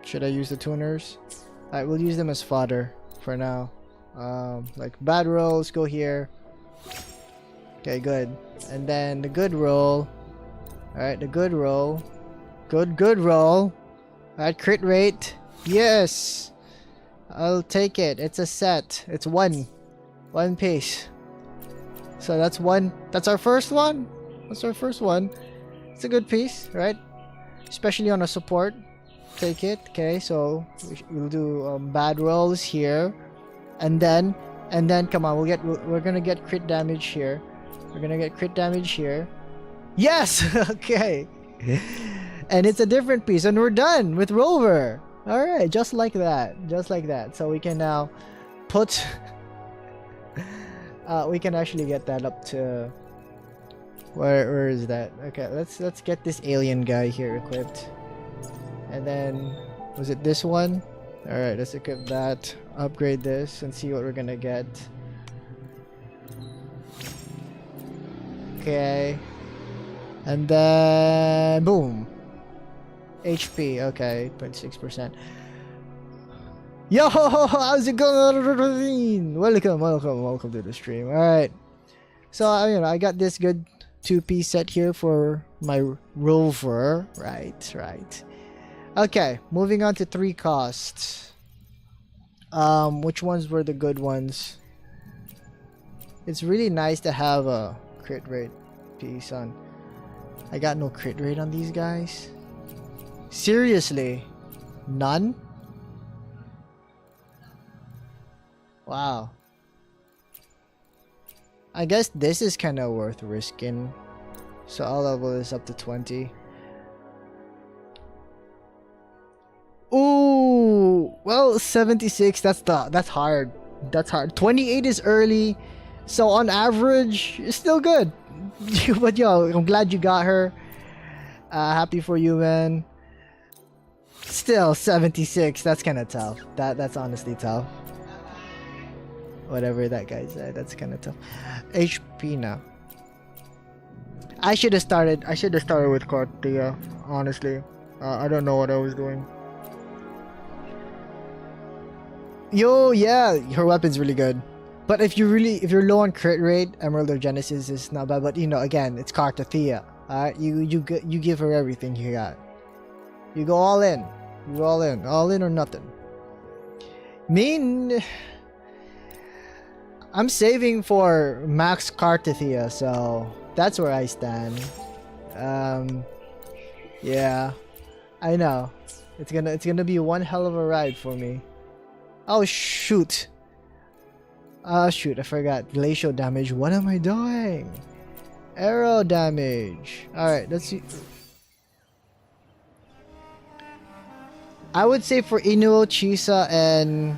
Should I use the tuners? Alright, we'll use them as fodder for now. Like, bad rolls, go here. Okay, good. And then the good roll. Alright, the good roll. Good roll. Alright, crit rate. Yes! I'll take it. It's a set. It's one piece. So that's one. That's our first one. That's our first one. It's a good piece, right? Especially on a support. Take it. Okay, so we'll do bad rolls here, and then come on, we're gonna get crit damage here. We're gonna get crit damage here. Yes. Okay. And it's a different piece, and we're done with Rover. All right, just like that, just like that. So we can now put. We can actually get that up to. Where is that? Okay, let's get this alien guy here equipped. And then, was it this one? Alright, let's equip that. Upgrade this and see what we're gonna get. Okay. And then, boom. HP, okay, 0.6%. Yo, how's it going? Welcome to the stream. Alright. So, you know, I got this good 2-piece set here for my rover. Right. Okay, moving on to 3 costs. Which ones were the good ones? It's really nice to have a crit rate piece on. I got no crit rate on these guys. Seriously? None? Wow. I guess this is kind of worth risking. So I'll level this up to 20. Ooh, well, 76. That's hard. That's hard. 28 is early, so on average, it's still good. But yo, I'm glad you got her. Happy for you, man. Still 76. That's kind of tough. That's honestly tough. Whatever that guy said, that's kind of tough. HP now. I should have started with Cartethyia. Honestly, I don't know what I was doing. Yo, yeah, her weapon's really good. But if you're low on crit rate, Emerald of Genesis is not bad. But you know, again, it's Cartethyia. You give her everything you got. You go all in. You go all in or nothing. I'm saving for max Cartethyia, so that's where I stand. Yeah, I know. It's gonna be one hell of a ride for me. Oh shoot! Shoot! I forgot glacial damage. What am I doing? Arrow damage. All right, let's see. I would say for Inuo, Chisa, and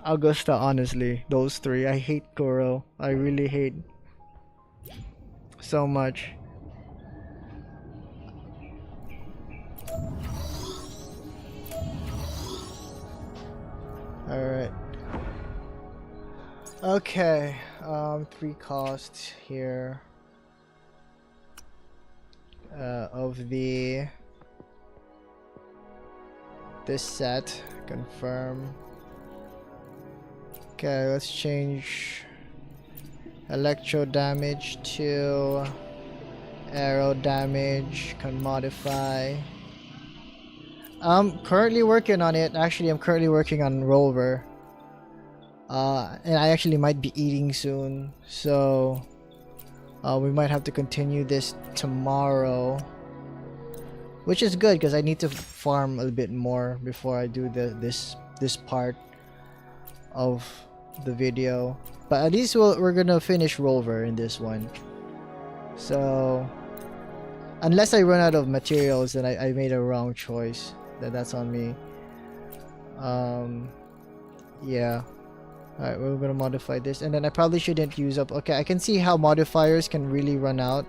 Augusta, honestly, those 3. I hate Goro. I really hate so much. Alright. Okay. 3 costs here. Of this set. Confirm. Okay, let's change electro damage to arrow damage. Can modify. I'm currently working on it. Actually, I'm currently working on Rover. And I actually might be eating soon. So we might have to continue this tomorrow. Which is good because I need to farm a bit more before I do this part of the video. But at least we're gonna finish Rover in this one. So unless I run out of materials, then I made a wrong choice. That's on me. Yeah. Alright, we're gonna modify this, and then I probably shouldn't use up. Okay, I can see how modifiers can really run out,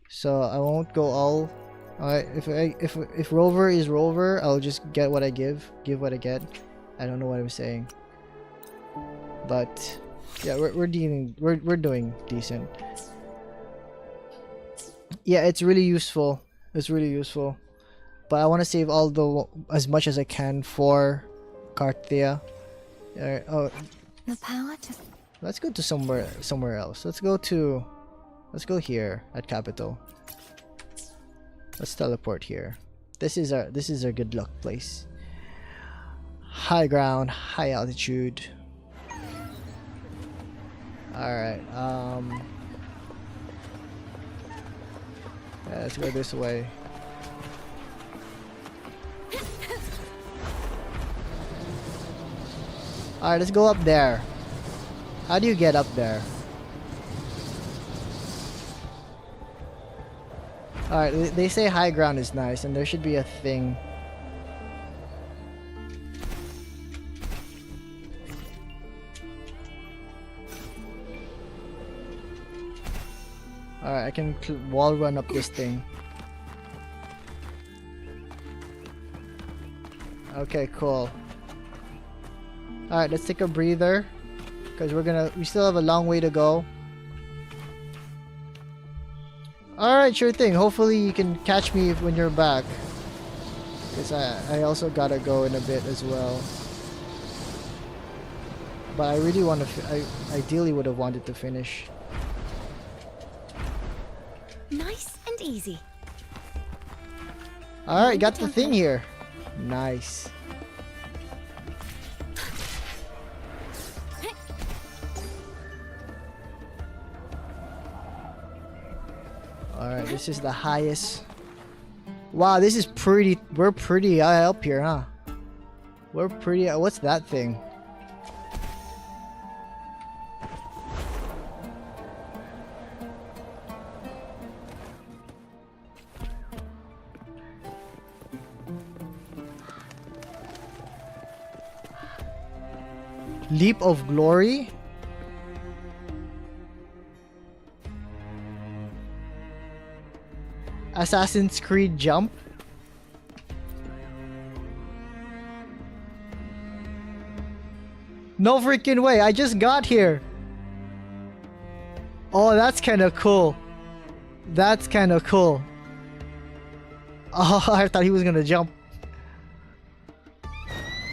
so I won't go all Alright, if Rover is Rover, I'll just get what I give what I get. I don't know what I'm saying, but yeah, we're doing decent. Yeah, it's really useful. It's really useful, but I want to save as much as I can for Cartethyia. Alright, oh, The power to let's go to somewhere else. Let's go here at capital. Let's teleport here. This is our good luck place. High ground, high altitude. Alright, yeah, let's go this way. Alright, let's go up there. How do you get up there? Alright, they say high ground is nice, and there should be a thing. Alright, I can wall run up this thing. Okay, cool. Alright, let's take a breather, because we still have a long way to go. Alright, sure thing. Hopefully you can catch me when you're back, because I also gotta go in a bit as well. But I really want to, I ideally would have wanted to finish. Nice and easy. Alright, got the thing here. Nice. Alright, this is the highest. Wow, this is pretty. We're pretty high up here, huh? We're pretty. What's that thing? Leap of Glory? Assassin's Creed jump? No freaking way, I just got here. Oh, that's kind of cool. That's kind of cool. Oh, I thought he was gonna jump.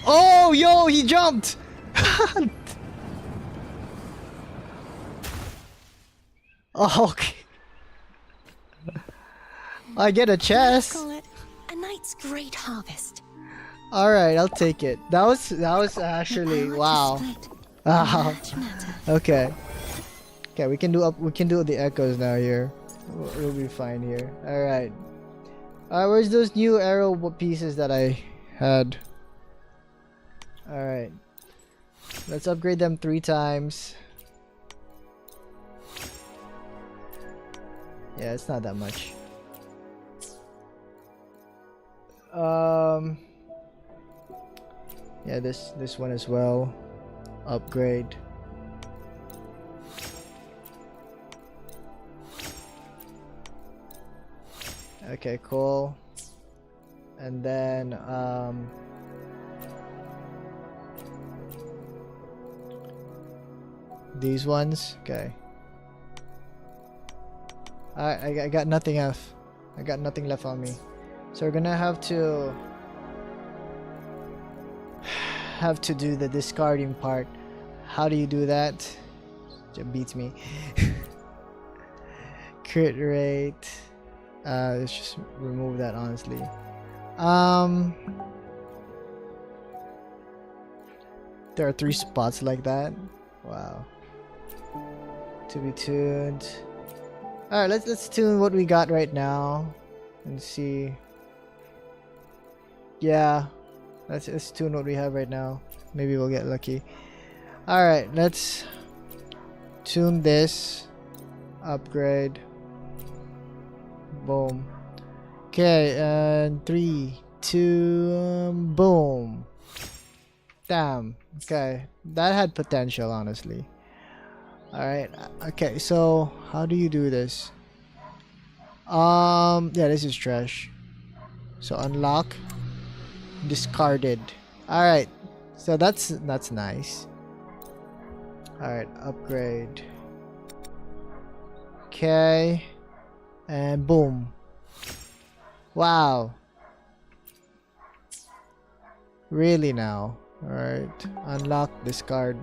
Oh, yo, he jumped! Oh, okay. I get a chest. call it a night's great harvest. All right, I'll take it. That was actually wow. Wow. Okay. Okay, we can do the echoes now here. We'll be fine here. All right. Where's those new arrow pieces that I had? All right. Let's upgrade them 3 times. Yeah, it's not that much. Yeah, this one as well. Upgrade. Okay, cool. And then these ones. Okay. I got nothing else. I got nothing left on me. So we're gonna have to do the discarding part. How do you do that? It beats me. Crit rate. Let's just remove that, honestly. There are 3 spots like that. Wow. To be tuned. All right, let's tune what we got right now and see. Yeah, let's tune what we have right now. Maybe we'll get lucky. All right, let's tune this. Upgrade. Boom. Okay, and 3, 2, boom. Damn. Okay, that had potential, honestly. All right. Okay, so how do you do this? Yeah, this is trash. So unlock, discarded. All right, so that's nice. All right, upgrade. Okay, and boom. Wow. Really now? All right, unlock, discard.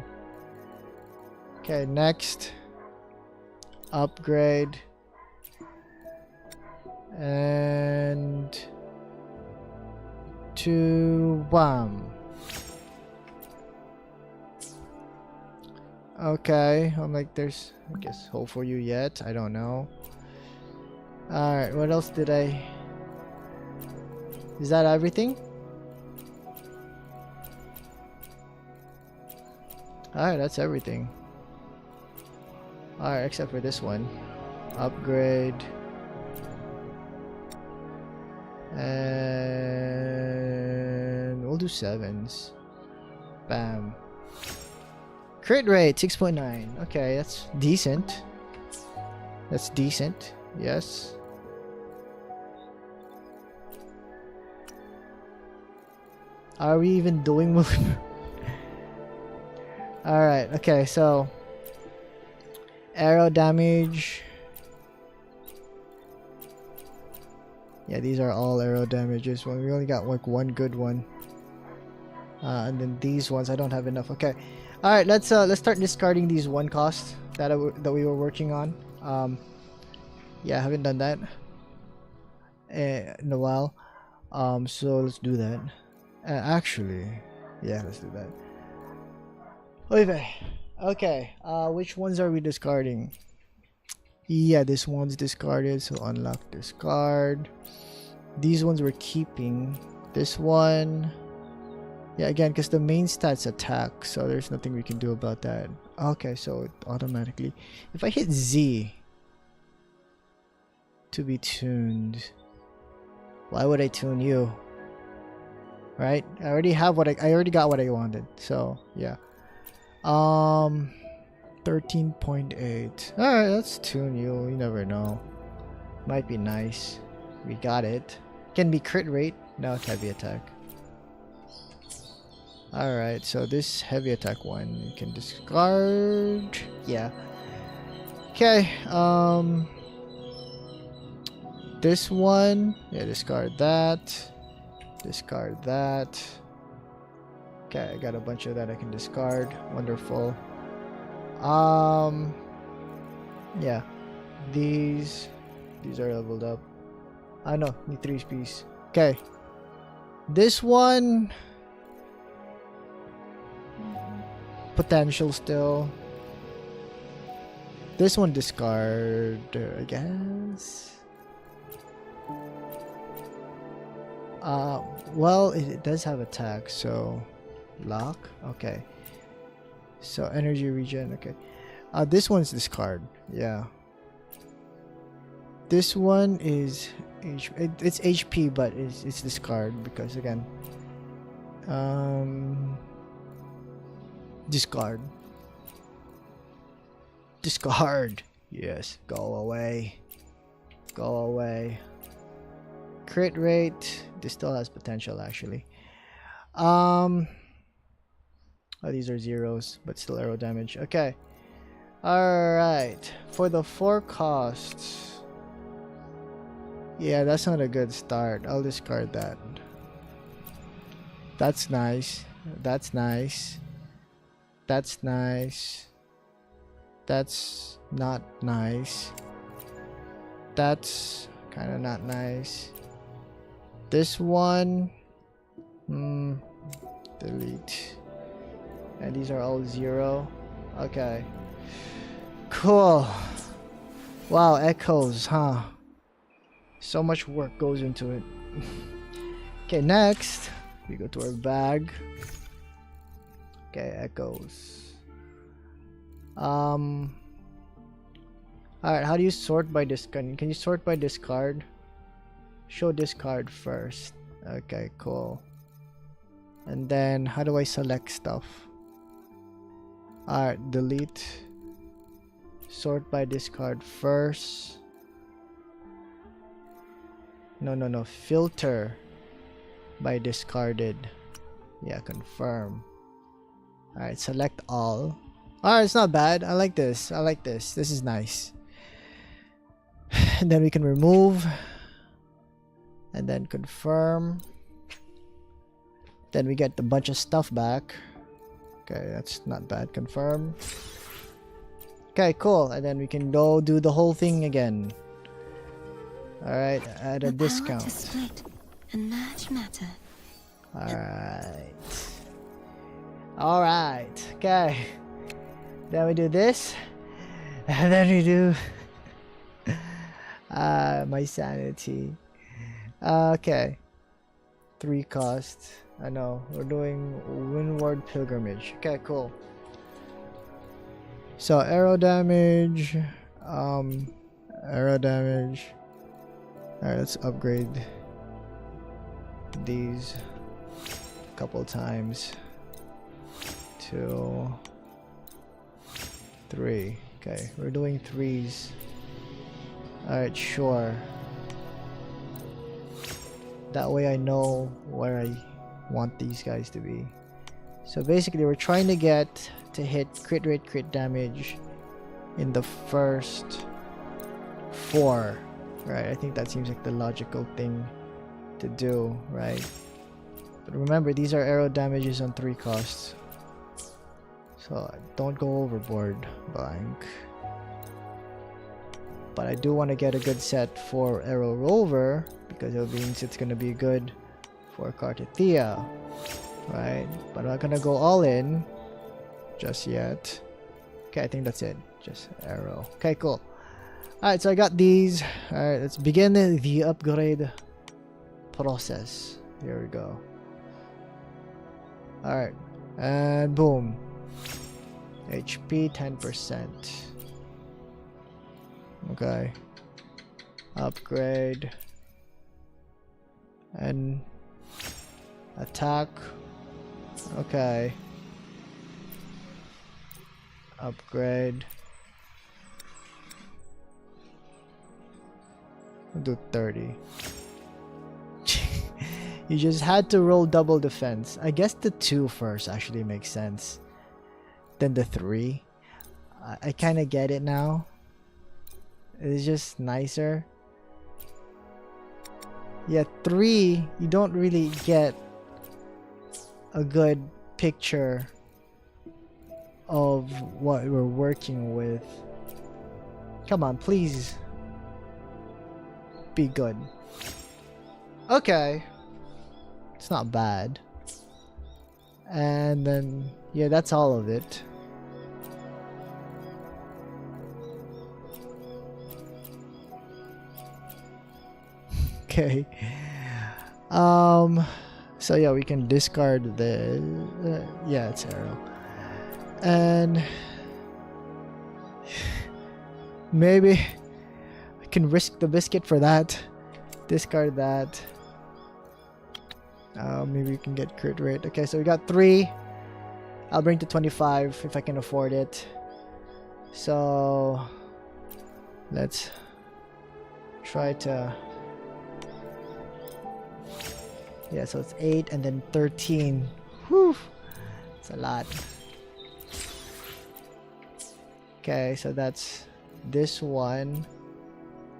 Okay, next. Upgrade. And to wham. Okay, I'm like, there's, I guess, hope for you yet. I don't know. Alright, what else did I... Is that everything? Alright, that's everything. Alright, except for this one. Upgrade. And we'll do 7s. Bam. Crit rate 6.9. Okay, that's decent. That's decent. Yes. Are we even doing Alright, okay, so arrow damage. Yeah, these are all arrow damages. Well, we only got like one good one. And then these ones, I don't have enough. Okay. Alright, let's start discarding these 1 costs that we were working on. Yeah, I haven't done that in a while. So let's do that. Actually, yeah, let's do that. Okay, which ones are we discarding? Yeah, this one's discarded, so unlock, discard. These ones we're keeping. This one, yeah, again, because the main stat's attack, so there's nothing we can do about that. Okay, so it automatically, if I hit Z to be tuned, why would I tune you? Right? I already have what I already got what I wanted. So yeah. 13.8. Alright, let's tune you. You never know. Might be nice. We got it. Can be crit rate. No, it's heavy attack. Alright, so this heavy attack one you can discard. Yeah. Okay. This one, yeah, discard that. Discard that. Okay, I got a bunch of that I can discard. Wonderful. Yeah. These are leveled up. I know, need 3 piece. Okay. This one, potential still. This one discard, I guess. Well, it does have attack, so lock. Okay. So energy regen. Okay. This one's discard. Yeah. This one is it's HP, but it's discard because again. Discard. Discard. Yes. Go away. Go away. Crit rate. This still has potential actually. Oh, these are zeros, but still arrow damage. Okay. Alright. For the 4 costs. Yeah, that's not a good start. I'll discard that. That's nice. That's nice. That's nice. That's not nice. That's kind of not nice. This one. Delete. And these are all 0. Okay. Cool. Wow, echoes, huh? So much work goes into it. Okay, next we go to our bag. Okay, echoes. Alright, how do you sort by discard? Can you sort by discard? Show discard first. Okay, cool. And then how do I select stuff? Alright, delete. Sort by discard first. No. Filter. by discarded. Yeah, confirm. Alright, select all. Alright, it's not bad. I like this. I like this. This is nice. And then we can remove. And then confirm. Then we get a bunch of stuff back. Okay, that's not bad. Confirm. Okay, cool. And then we can go do the whole thing again. Alright, at a discount. The power to split and merge matter. Alright. Alright. Okay. Then we do this. And then we do my sanity. Okay. 3 cost. I know. We're doing Windward Pilgrimage. Okay, cool. So arrow damage. Arrow damage. Alright, let's upgrade these a couple times. 2, 3. Okay, we're doing 3s. Alright, sure. That way I know where I want these guys to be. So basically we're trying to get to hit crit rate, crit damage in the first 4. Right, I think that seems like the logical thing to do, right? But remember, these are arrow damages on 3 costs. So don't go overboard, blank. But I do want to get a good set for Arrow Rover because it means it's going to be good for Cartethyia, right? But I'm not going to go all in just yet. Okay, I think that's it. Just arrow. Okay, cool. Alright, so I got these. Alright, let's begin the upgrade process. Here we go. Alright, and boom. HP 10%. Okay. Upgrade. And attack. Okay. Upgrade. I'll do 30. You just had to roll double defense. I guess the 2 first actually makes sense. Then the 3. I kind of get it now. It's just nicer. Yeah, 3, you don't really get a good picture of what we're working with. Come on, please. Be good. Okay. It's not bad. And then, yeah, that's all of it. Okay. So yeah, we can discard the yeah, it's arrow. And maybe I can risk the biscuit for that. Discard that. Maybe we can get crit rate. Okay, so we got 3. I'll bring to 25 if I can afford it. So let's try to. Yeah, so it's 8 and then 13. Whew, it's a lot. Okay, so that's this one.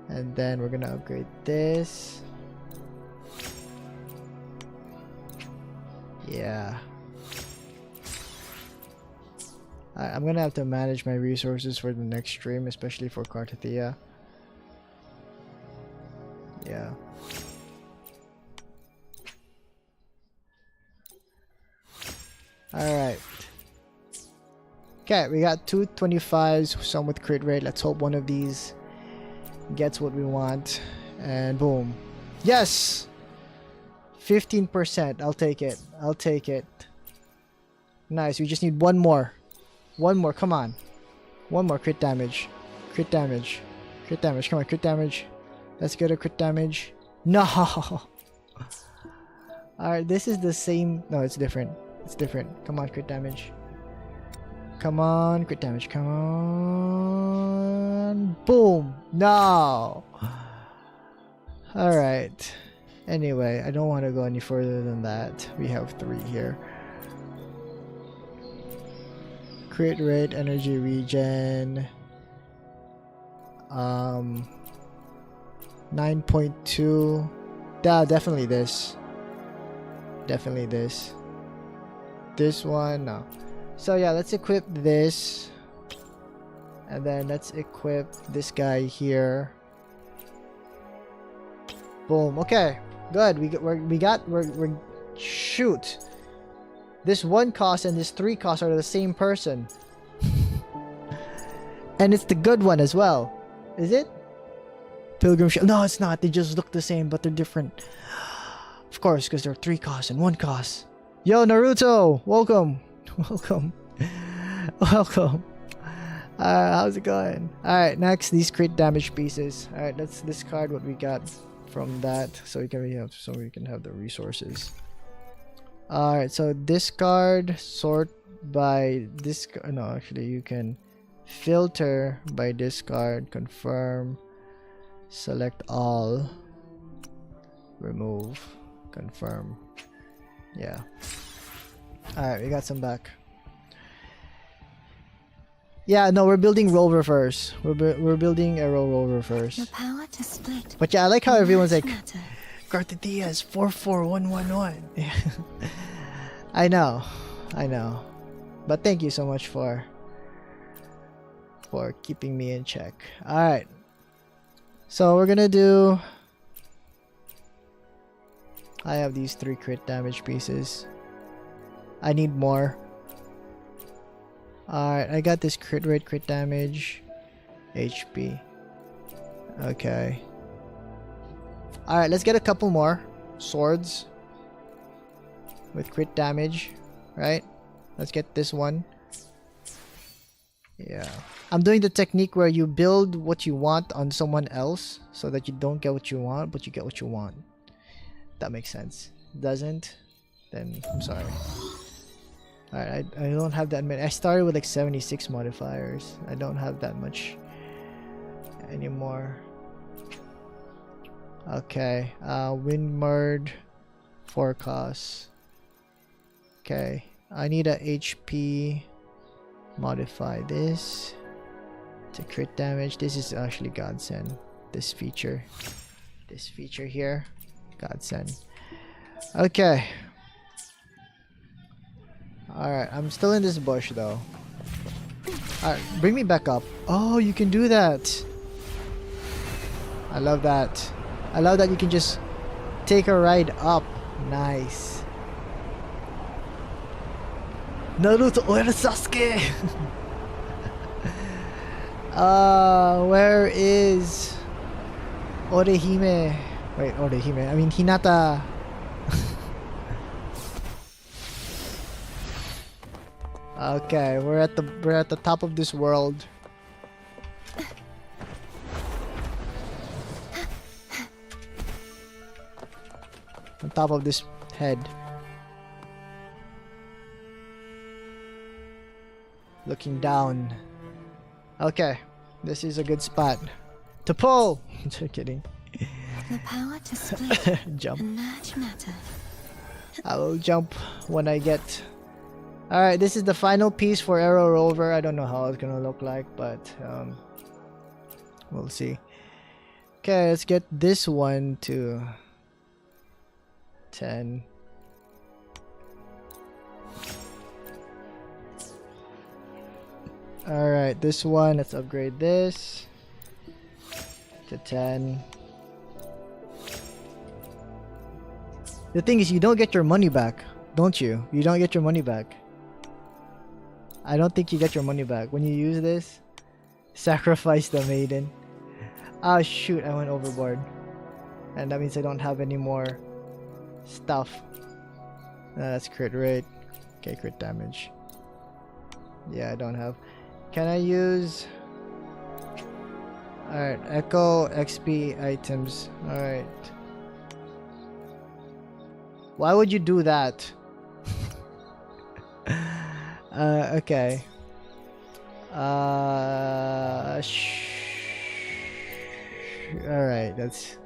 And then we're gonna upgrade this. Yeah. I'm gonna have to manage my resources for the next stream, especially for Cartethyia. Yeah. Alright. Okay, we got 2 25s, some with crit rate. Let's hope one of these gets what we want. And boom. Yes! 15%. I'll take it. I'll take it. Nice. We just need one more. One more. Come on. One more crit damage. Crit damage. Crit damage. Come on. Crit damage. Let's get a crit damage. No! Alright, this is the same. No, it's different. It's different. Come on, crit damage. Come on, crit damage. Come on. Boom. No! Alright. Anyway, I don't want to go any further than that. We have 3 here. Crit rate, energy regen. 9.2. Yeah, definitely this. Definitely this. This one, no. So yeah, let's equip this. And then let's equip this guy here. Boom. Okay. Good. We're shoot. This 1 cost and this 3 cost are the same person. And it's the good one as well. Is it? Pilgrim Shield. No, it's not. They just look the same, but they're different. Of course, because they're 3 costs and 1 cost. Yo, Naruto! Welcome. Welcome. Welcome. How's it going? Alright, next, these crit damage pieces. Alright, let's discard what we got from that so we can have the resources. Alright, so discard, sort by discard. No, actually, you can filter by discard, confirm, select all, remove, confirm. Yeah. Alright, we got some back. Yeah, no, we're building roll reverse. We're building a roll reverse. The power to split. But yeah, I like how everyone's like, matter. Cartethyia is 44111. Yeah. I know. But thank you so much for keeping me in check. Alright. So we're gonna do... I have these 3 crit damage pieces. I need more. Alright, I got this crit rate, crit damage, HP. Okay. Alright, let's get a couple more swords with crit damage, right? Let's get this one. Yeah. I'm doing the technique where you build what you want on someone else so that you don't get what you want, but you get what you want. That makes sense. Doesn't? Then I'm sorry. Alright, I don't have that many. I started with like 76 modifiers. I don't have that much anymore. Okay, Windmurd, 4 costs. Okay, I need a HP. Modify this to crit damage. This is actually godsend. This feature here, godsend. Okay. Alright, I'm still in this bush though. Alright, bring me back up. Oh, you can do that. I love that. I love that you can just take a ride up. Nice. Naruto, where's Sasuke? Where is Orihime? Wait, Orihime. I mean Hinata. Okay, we're at the top of this world. On top of this head. Looking down. Okay, this is a good spot to pull. Just kidding. The power to split Jump. and merge matter. I will jump when I get. Alright, this is the final piece for Arrow Rover. I don't know how it's gonna look like, but we'll see. Okay, let's get this one to 10. Alright, this one, let's upgrade this to 10. The thing is, you don't get your money back, don't you? You don't get your money back. I don't think you get your money back. When you use this, sacrifice the maiden. Ah, shoot, I went overboard. And that means I don't have any more stuff. That's crit rate. Okay, crit damage. Yeah, I don't have. Can I use... Alright, Echo XP items. Alright. Why would you do that? Okay. Alright, that's...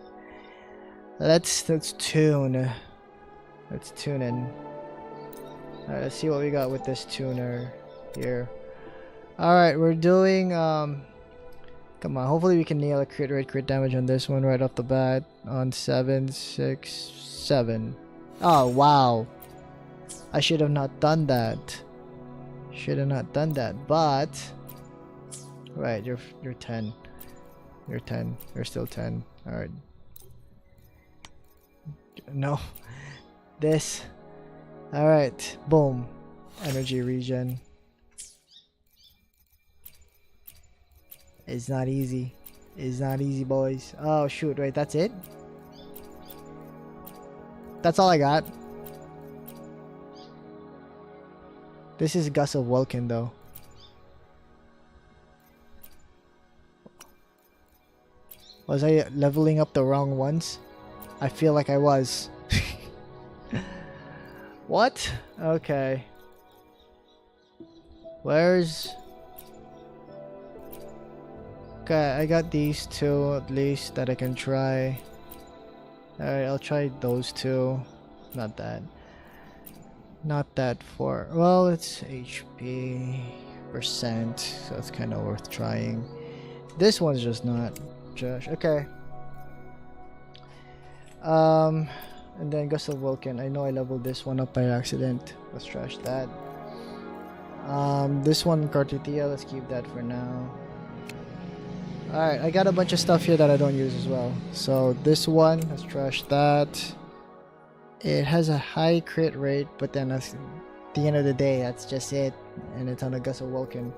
Let's tune. Let's tune in. Alright, let's see what we got with this tuner here. Alright, we're doing come on, hopefully we can nail a crit rate, crit damage on this one right off the bat. On 7, 6, 7. Oh wow. I should have not done that. Should have not done that, but right, you're 10. You're 10. You're still 10. Alright. No. This. Alright. Boom. Energy regen. It's not easy. It's not easy, boys. Oh shoot, wait, that's it? That's all I got. This is 𝒂𝓶𝓶 though. Was I leveling up the wrong ones? I feel like I was. What? Okay. Where's... Okay, I got these two at least that I can try. Alright, I'll try those two. Not that. Not that for... Well, it's HP %, so it's kind of worth trying. This one's just not. Josh. Okay. And then 𝒂𝓶𝓶. I know I leveled this one up by accident. Let's trash that. This one, Cartethyia, let's keep that for now. Alright, I got a bunch of stuff here that I don't use as well. So this one, let's trash that. It has a high crit rate, but then at the end of the day, that's just it. And it's on a 𝒂𝓶𝓶.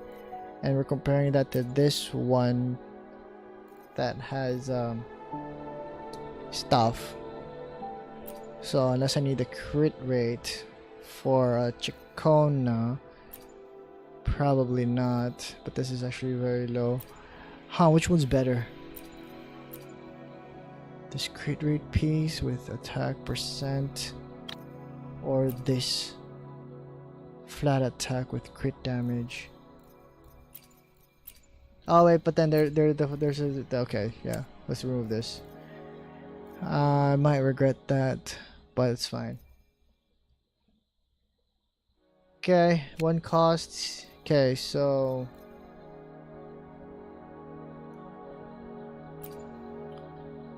And we're comparing that to this one that has stuff. So unless I need a crit rate for 𝒮𝓃𝓚, probably not. But this is actually very low. Huh, which one's better? This crit rate piece with attack %, or this flat attack with crit damage? Oh wait, but then there's a... Okay, yeah. Let's remove this. I might regret that, but it's fine. Okay, one cost. Okay, so...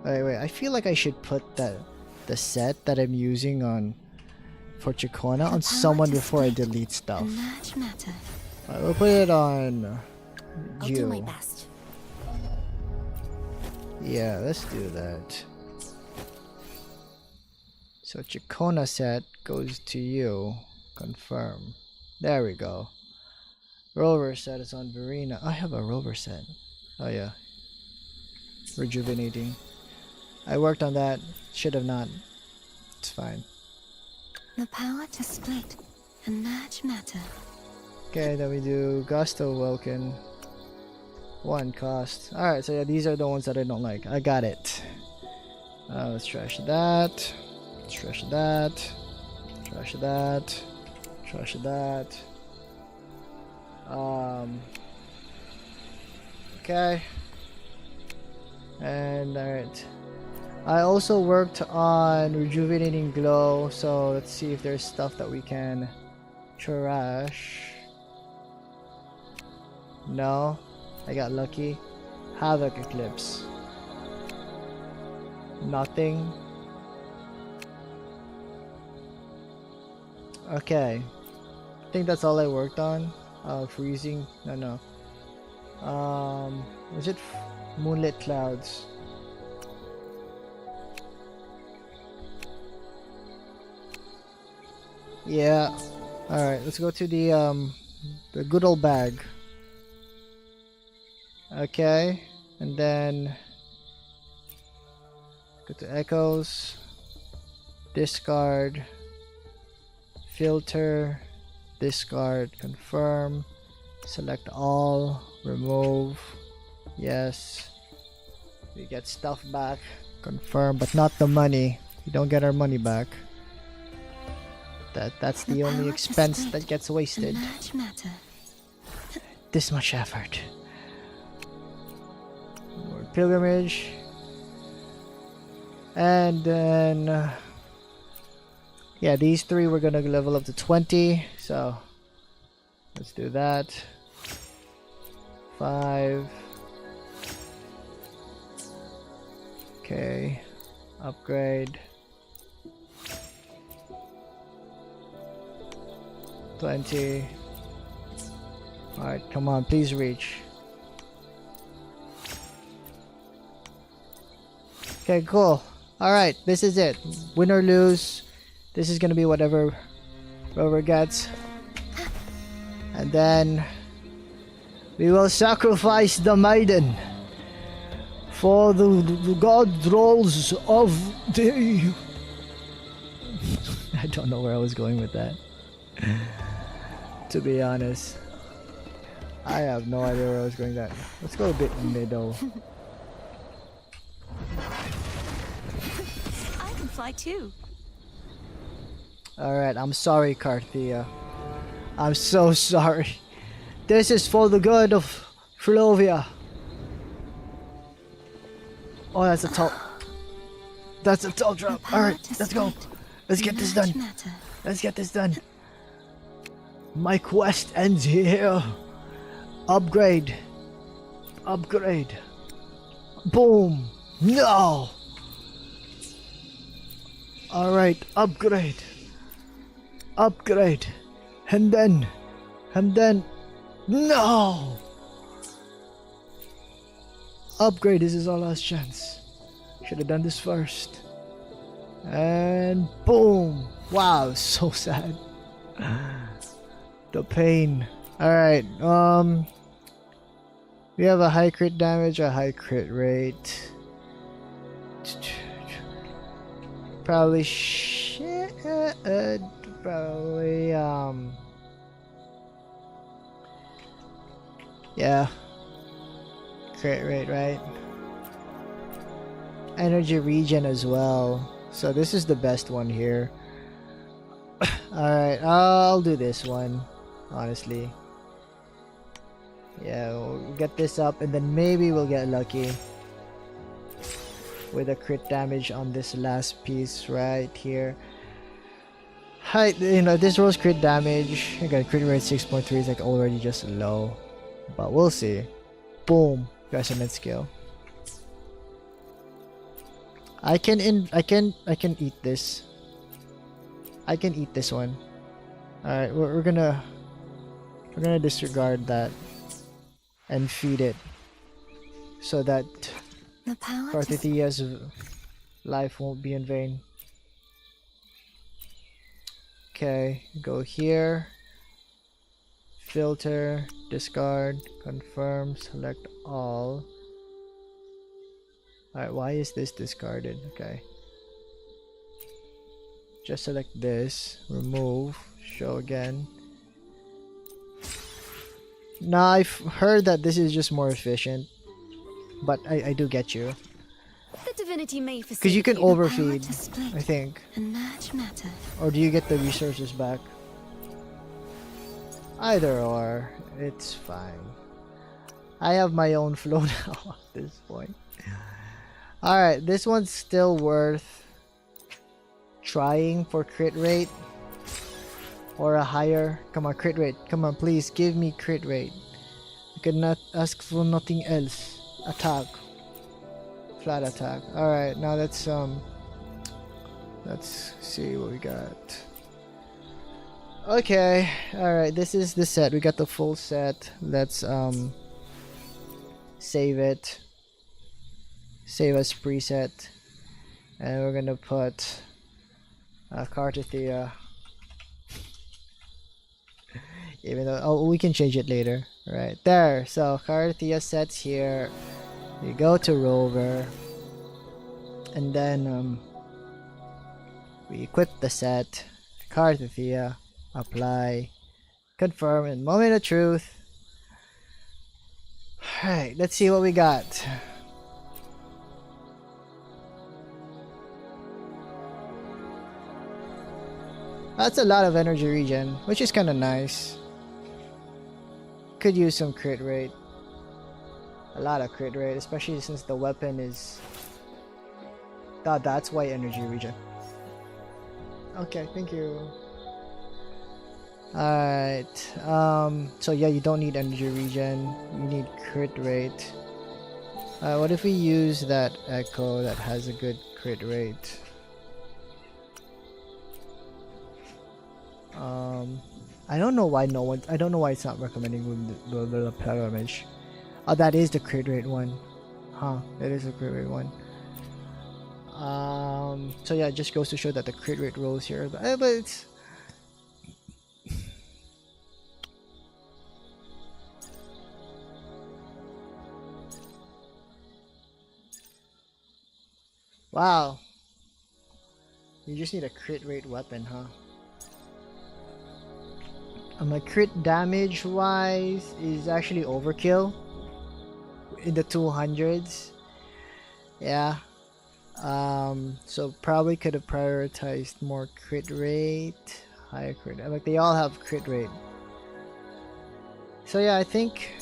Wait, I feel like I should put the set that I'm using on for 𝒮𝓃𝓚 on someone before I delete stuff. Alright, we'll put it on I'll do my best. Yeah, let's do that. So 𝒮𝓃𝓚 set goes to you. Confirm. There we go. Rover set is on Verena. I have a rover set. Oh yeah. Rejuvenating. I worked on that. Should have not. It's fine. The power to split and merge matter. Okay, then we do 𝒂𝓶𝓶. One cost. Alright, so yeah, these are the ones that I don't like. I got it. Let's trash that. Let's trash that. Trash that. Trash that. Okay. And alright. I also worked on rejuvenating glow, so let's see if there's stuff that we can trash. No, I got lucky. Havoc Eclipse. Nothing. Okay. I think that's all I worked on. Freezing. No. Was it Moonlit Clouds? Yeah. Alright, let's go to the good old bag. Okay. And then go to echoes. Discard. Filter. Discard. Confirm. Select all. Remove. Yes. We get stuff back. Confirm, but not the money. We don't get our money back. That's the only expense that gets wasted. This much effort. More pilgrimage. And then yeah, these three we're gonna level up to 20, so let's do that. 5. Okay, upgrade. 20. Alright, come on, please reach. Okay, cool. Alright, this is it. Win or lose, this is gonna be whatever whoever gets. And then we will sacrifice the maiden for the god rolls of the... I don't know where I was going with that. To be honest, I have no idea where I was going with that. Let's go a bit middle. I can fly too. Alright, I'm sorry, Cartethyia. I'm so sorry. This is for the good of Flovia. Oh, that's a tall... That's a tall drop. Alright, let's go. Let's get this done. Let's get this done. My quest ends here. Upgrade. Upgrade. Boom. No. Alright, upgrade. Upgrade. And then. No. Upgrade. This is our last chance. Should have done this first. And boom. Wow, so sad. The pain. Alright, we have a high crit damage, a high crit rate. Probably yeah. Crit rate, right? Energy regen as well. So this is the best one here. Alright, I'll do this one. Honestly, yeah, we'll get this up and then maybe we'll get lucky with a crit damage on this last piece right here. Hi, you know, this rolls crit damage. Again, crit rate 6.3 is like already just low, but we'll see. Boom, got some skill. I can eat this. I can eat this one. Alright, we're gonna disregard that and feed it so that Cartethia's life won't be in vain. Okay, go here, filter, discard, confirm, select all. Alright, why is this discarded? Okay, just select this, remove, show again. Now I've heard that this is just more efficient, but I do get you. The divinity may Because you can overfeed, I think. Or do you get the resources back? Either or, it's fine. I have my own flow now at this point. Alright, this one's still worth trying for crit rate. Or a higher. Come on, crit rate. Come on, please give me crit rate. You cannot ask for nothing else. Attack. Flat attack. Alright, now let's see what we got. Okay, alright, this is the set. We got the full set. Let's save it. Save as preset. And we're gonna put Cartethyia. Even though we can change it later. Right there. So Cartethyia sets here. You go to rover, and then we equip the set. Cartethyia, apply, confirm, and moment of truth. Alright, let's see what we got. That's a lot of energy regen, which is kind of nice. Could use some crit rate. A lot of crit rate, especially since the weapon is That's why energy regen. Okay, thank you. Alright. So yeah, you don't need energy regen. You need crit rate. What if we use that echo that has a good crit rate? I don't know why I don't know why it's not recommending the damage. Oh, that is the crit rate one. Huh, that is the crit rate one. So yeah, it just goes to show that the crit rate rolls here, but it's wow. You just need a crit rate weapon, huh? My crit damage wise is actually overkill in the 200s. Yeah. So probably could have prioritized more crit rate, higher crit. Like they all have crit rate. So yeah, I think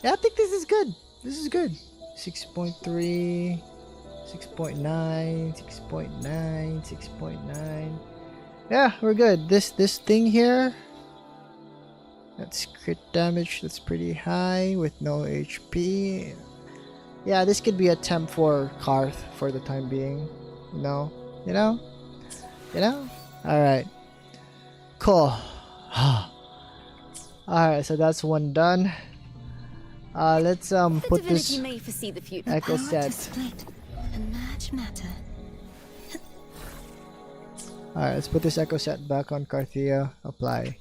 this is good. This is good. 6.3, 6.9, 6.9, 6.9. Yeah, we're good. This thing here, that's crit damage. That's pretty high with no HP. Yeah, this could be a temp for Karth for the time being. You know. All right. Cool. All right, so that's one done. Let's put this may foresee the future. echo Power to set. split and merge matter. Alright, let's put this echo set back on Cartethyia. Apply.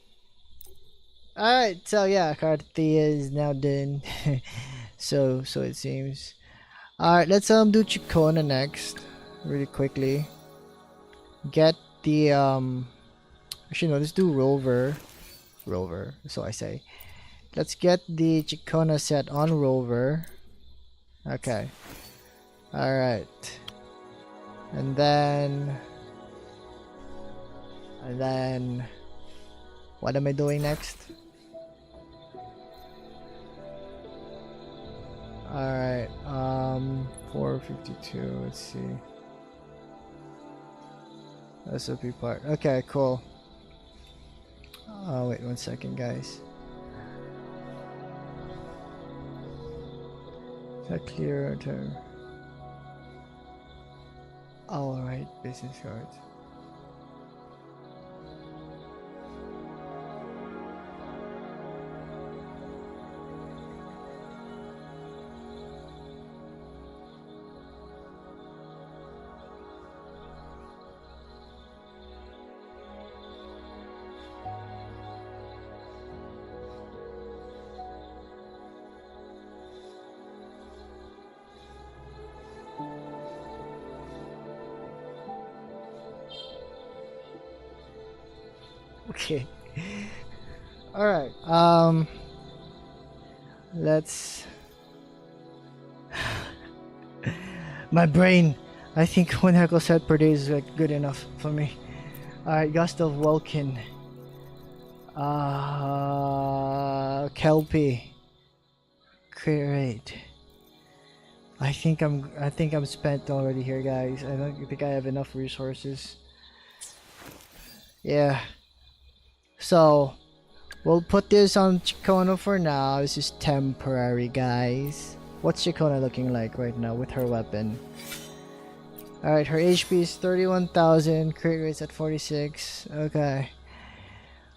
Alright, so yeah, Cartethyia is now done. so it seems. Alright, let's do 𝒮𝓃𝓀 next. Really quickly. Get the actually no, let's do Rover. So I say. Let's get the 𝒮𝓃𝓀 set on Rover. Okay. Alright. And then what am I doing next? Alright, 452, let's see. SOP part. Okay, cool. Oh, wait 1 second, guys. Is that clear? Alright, business cards. Okay. Alright. Let's my brain. I think one heckle set per day is like good enough for me. Alright, Gust of Welkin. Kelpie. Crit rate. I think I'm spent already here, guys. I don't think I have enough resources. Yeah. So we'll put this on 𝒮𝓃𝓀 for now. This is temporary, guys. What's 𝒮𝓃𝓀 looking like right now with her weapon? Alright, her HP is 31,000. Crit rate's at 46. Okay.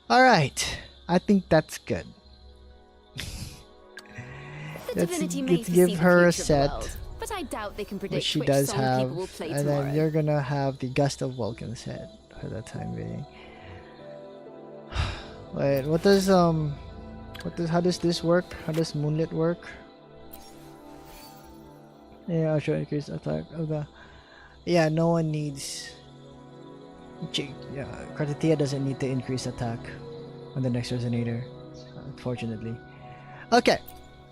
Alright. I think that's good. let's give her a set. But I doubt they can predict which she which does song have. people will play And tomorrow. then you're gonna have the Gust of Welkin set for that time being. Wait, how does this work? How does Moonlit work? Yeah, I'll show increase attack of the. Yeah, no one needs. Yeah, Cartethyia doesn't need to increase attack on the next resonator, unfortunately. Okay,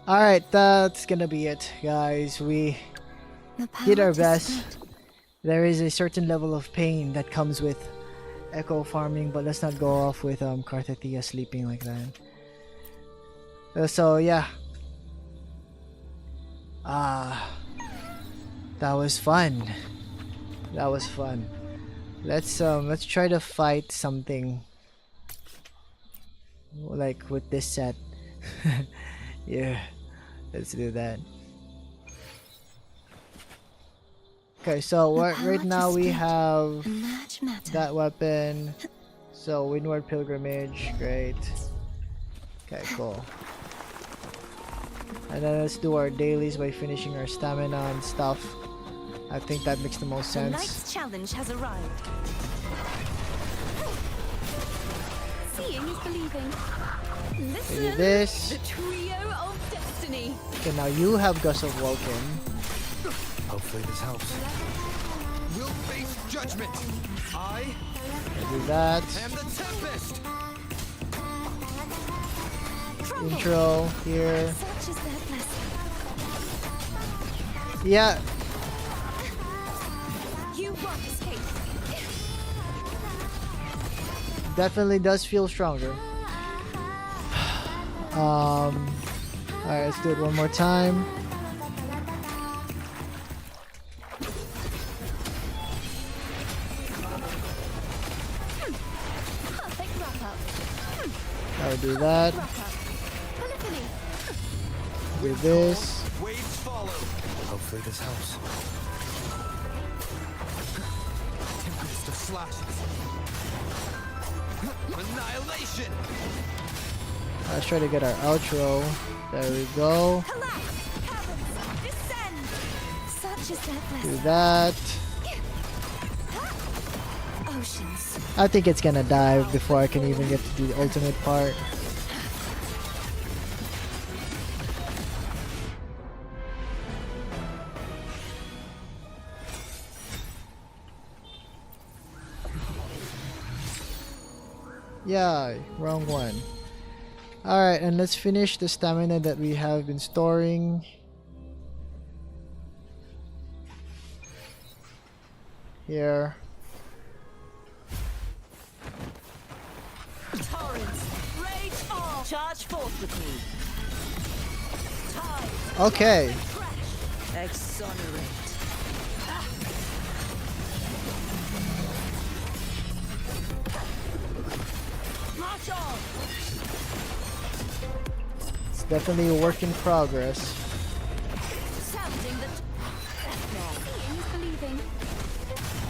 all right, that's gonna be it, guys. We did our best. There is a certain level of pain that comes with echo farming, but let's not go off with Cartethyia sleeping like that. So yeah, That was fun. That was fun. Let's try to fight something like with this set. Yeah, let's do that. Okay, so right now we have that weapon. So Windward Pilgrimage, great. Okay, cool. And then let's do our dailies by finishing our stamina and stuff. I think that makes the most The sense. next challenge has arrived. Seeing is believing. Listen, Do this. the trio of destiny. Okay, now you have Gust of Woken. Hopefully this helps. We'll face judgment. I Do that. am the Tempest. Intro here. Such is their blessing. Yeah, You won't escape. definitely does feel stronger. Alright, let's do it one more time. Perfect wrap-up. I'll do that. Wrap-up. Polyphony. Do this. Waves follow. Hopefully this helps. Tempest of slashes. Annihilation. Let's try to get our outro. There we go. Collapse. Heavens. Descend. Such is their Do blessing. that. Oceans. I think it's gonna dive before I can even get to the ultimate part. Yeah, wrong one. Alright, and let's finish the stamina that we have been storing. Here. Torrents. Rage on. Charge forth with me. Tide. Okay. Crash. Exonerate. March on. It's definitely a work in progress. Sounding the seeing is believing.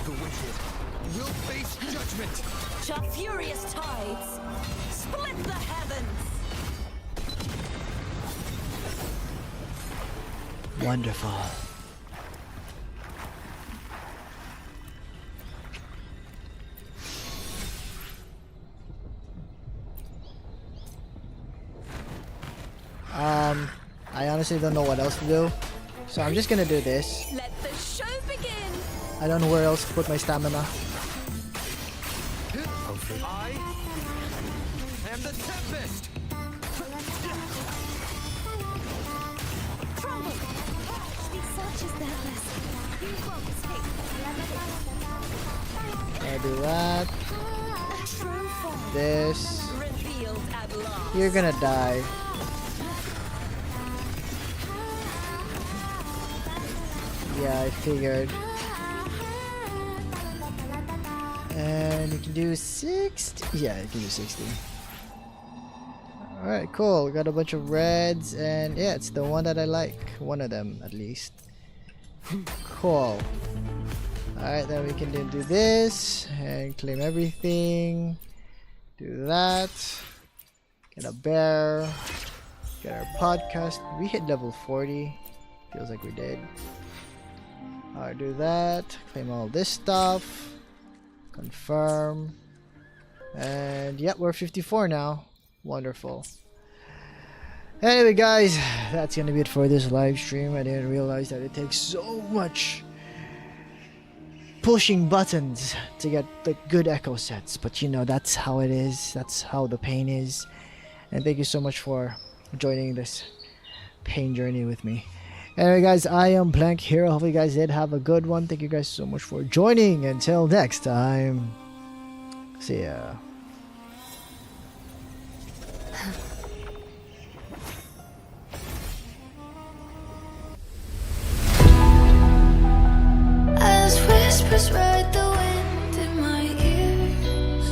The wicked will face judgment. Shall furious tides split the heavens. Wonderful. I honestly don't know what else to do. So I'm just gonna do this. Let the show begin. I don't know where else to put my stamina. Hopefully. I am the Tempest. Trumble. Such is their blessing. You won't escape. I do that. True form This. revealed at last. You're gonna die. Yeah, I figured. And you can do 60. Yeah, you can do 60. Alright, cool. We got a bunch of reds, and yeah, it's the one that I like. One of them, at least. Cool. Alright, then we can then do this, and claim everything. Do that. Get a bear. Get our podcast. We hit level 40. Feels like we did. Alright, do that. Claim all this stuff. Confirm. And yep, we're 54 now. Wonderful. Anyway, guys, that's gonna be it for this live stream. I didn't realize that it takes so much pushing buttons to get the good echo sets, but you know, that's how it is. That's how the pain is. And thank you so much for joining this pain journey with me. Anyway, guys, I am Blank Hero. Hopefully you guys did have a good one. Thank you guys so much for joining. Until next time, see ya. whispers ride the wind in my ears.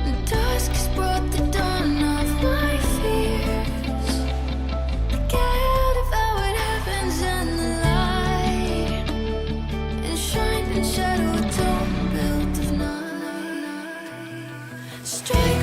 The dusk has brought the dawn of my fears. Get about what happens in the light, and shine and shadow a dome built of night. Strike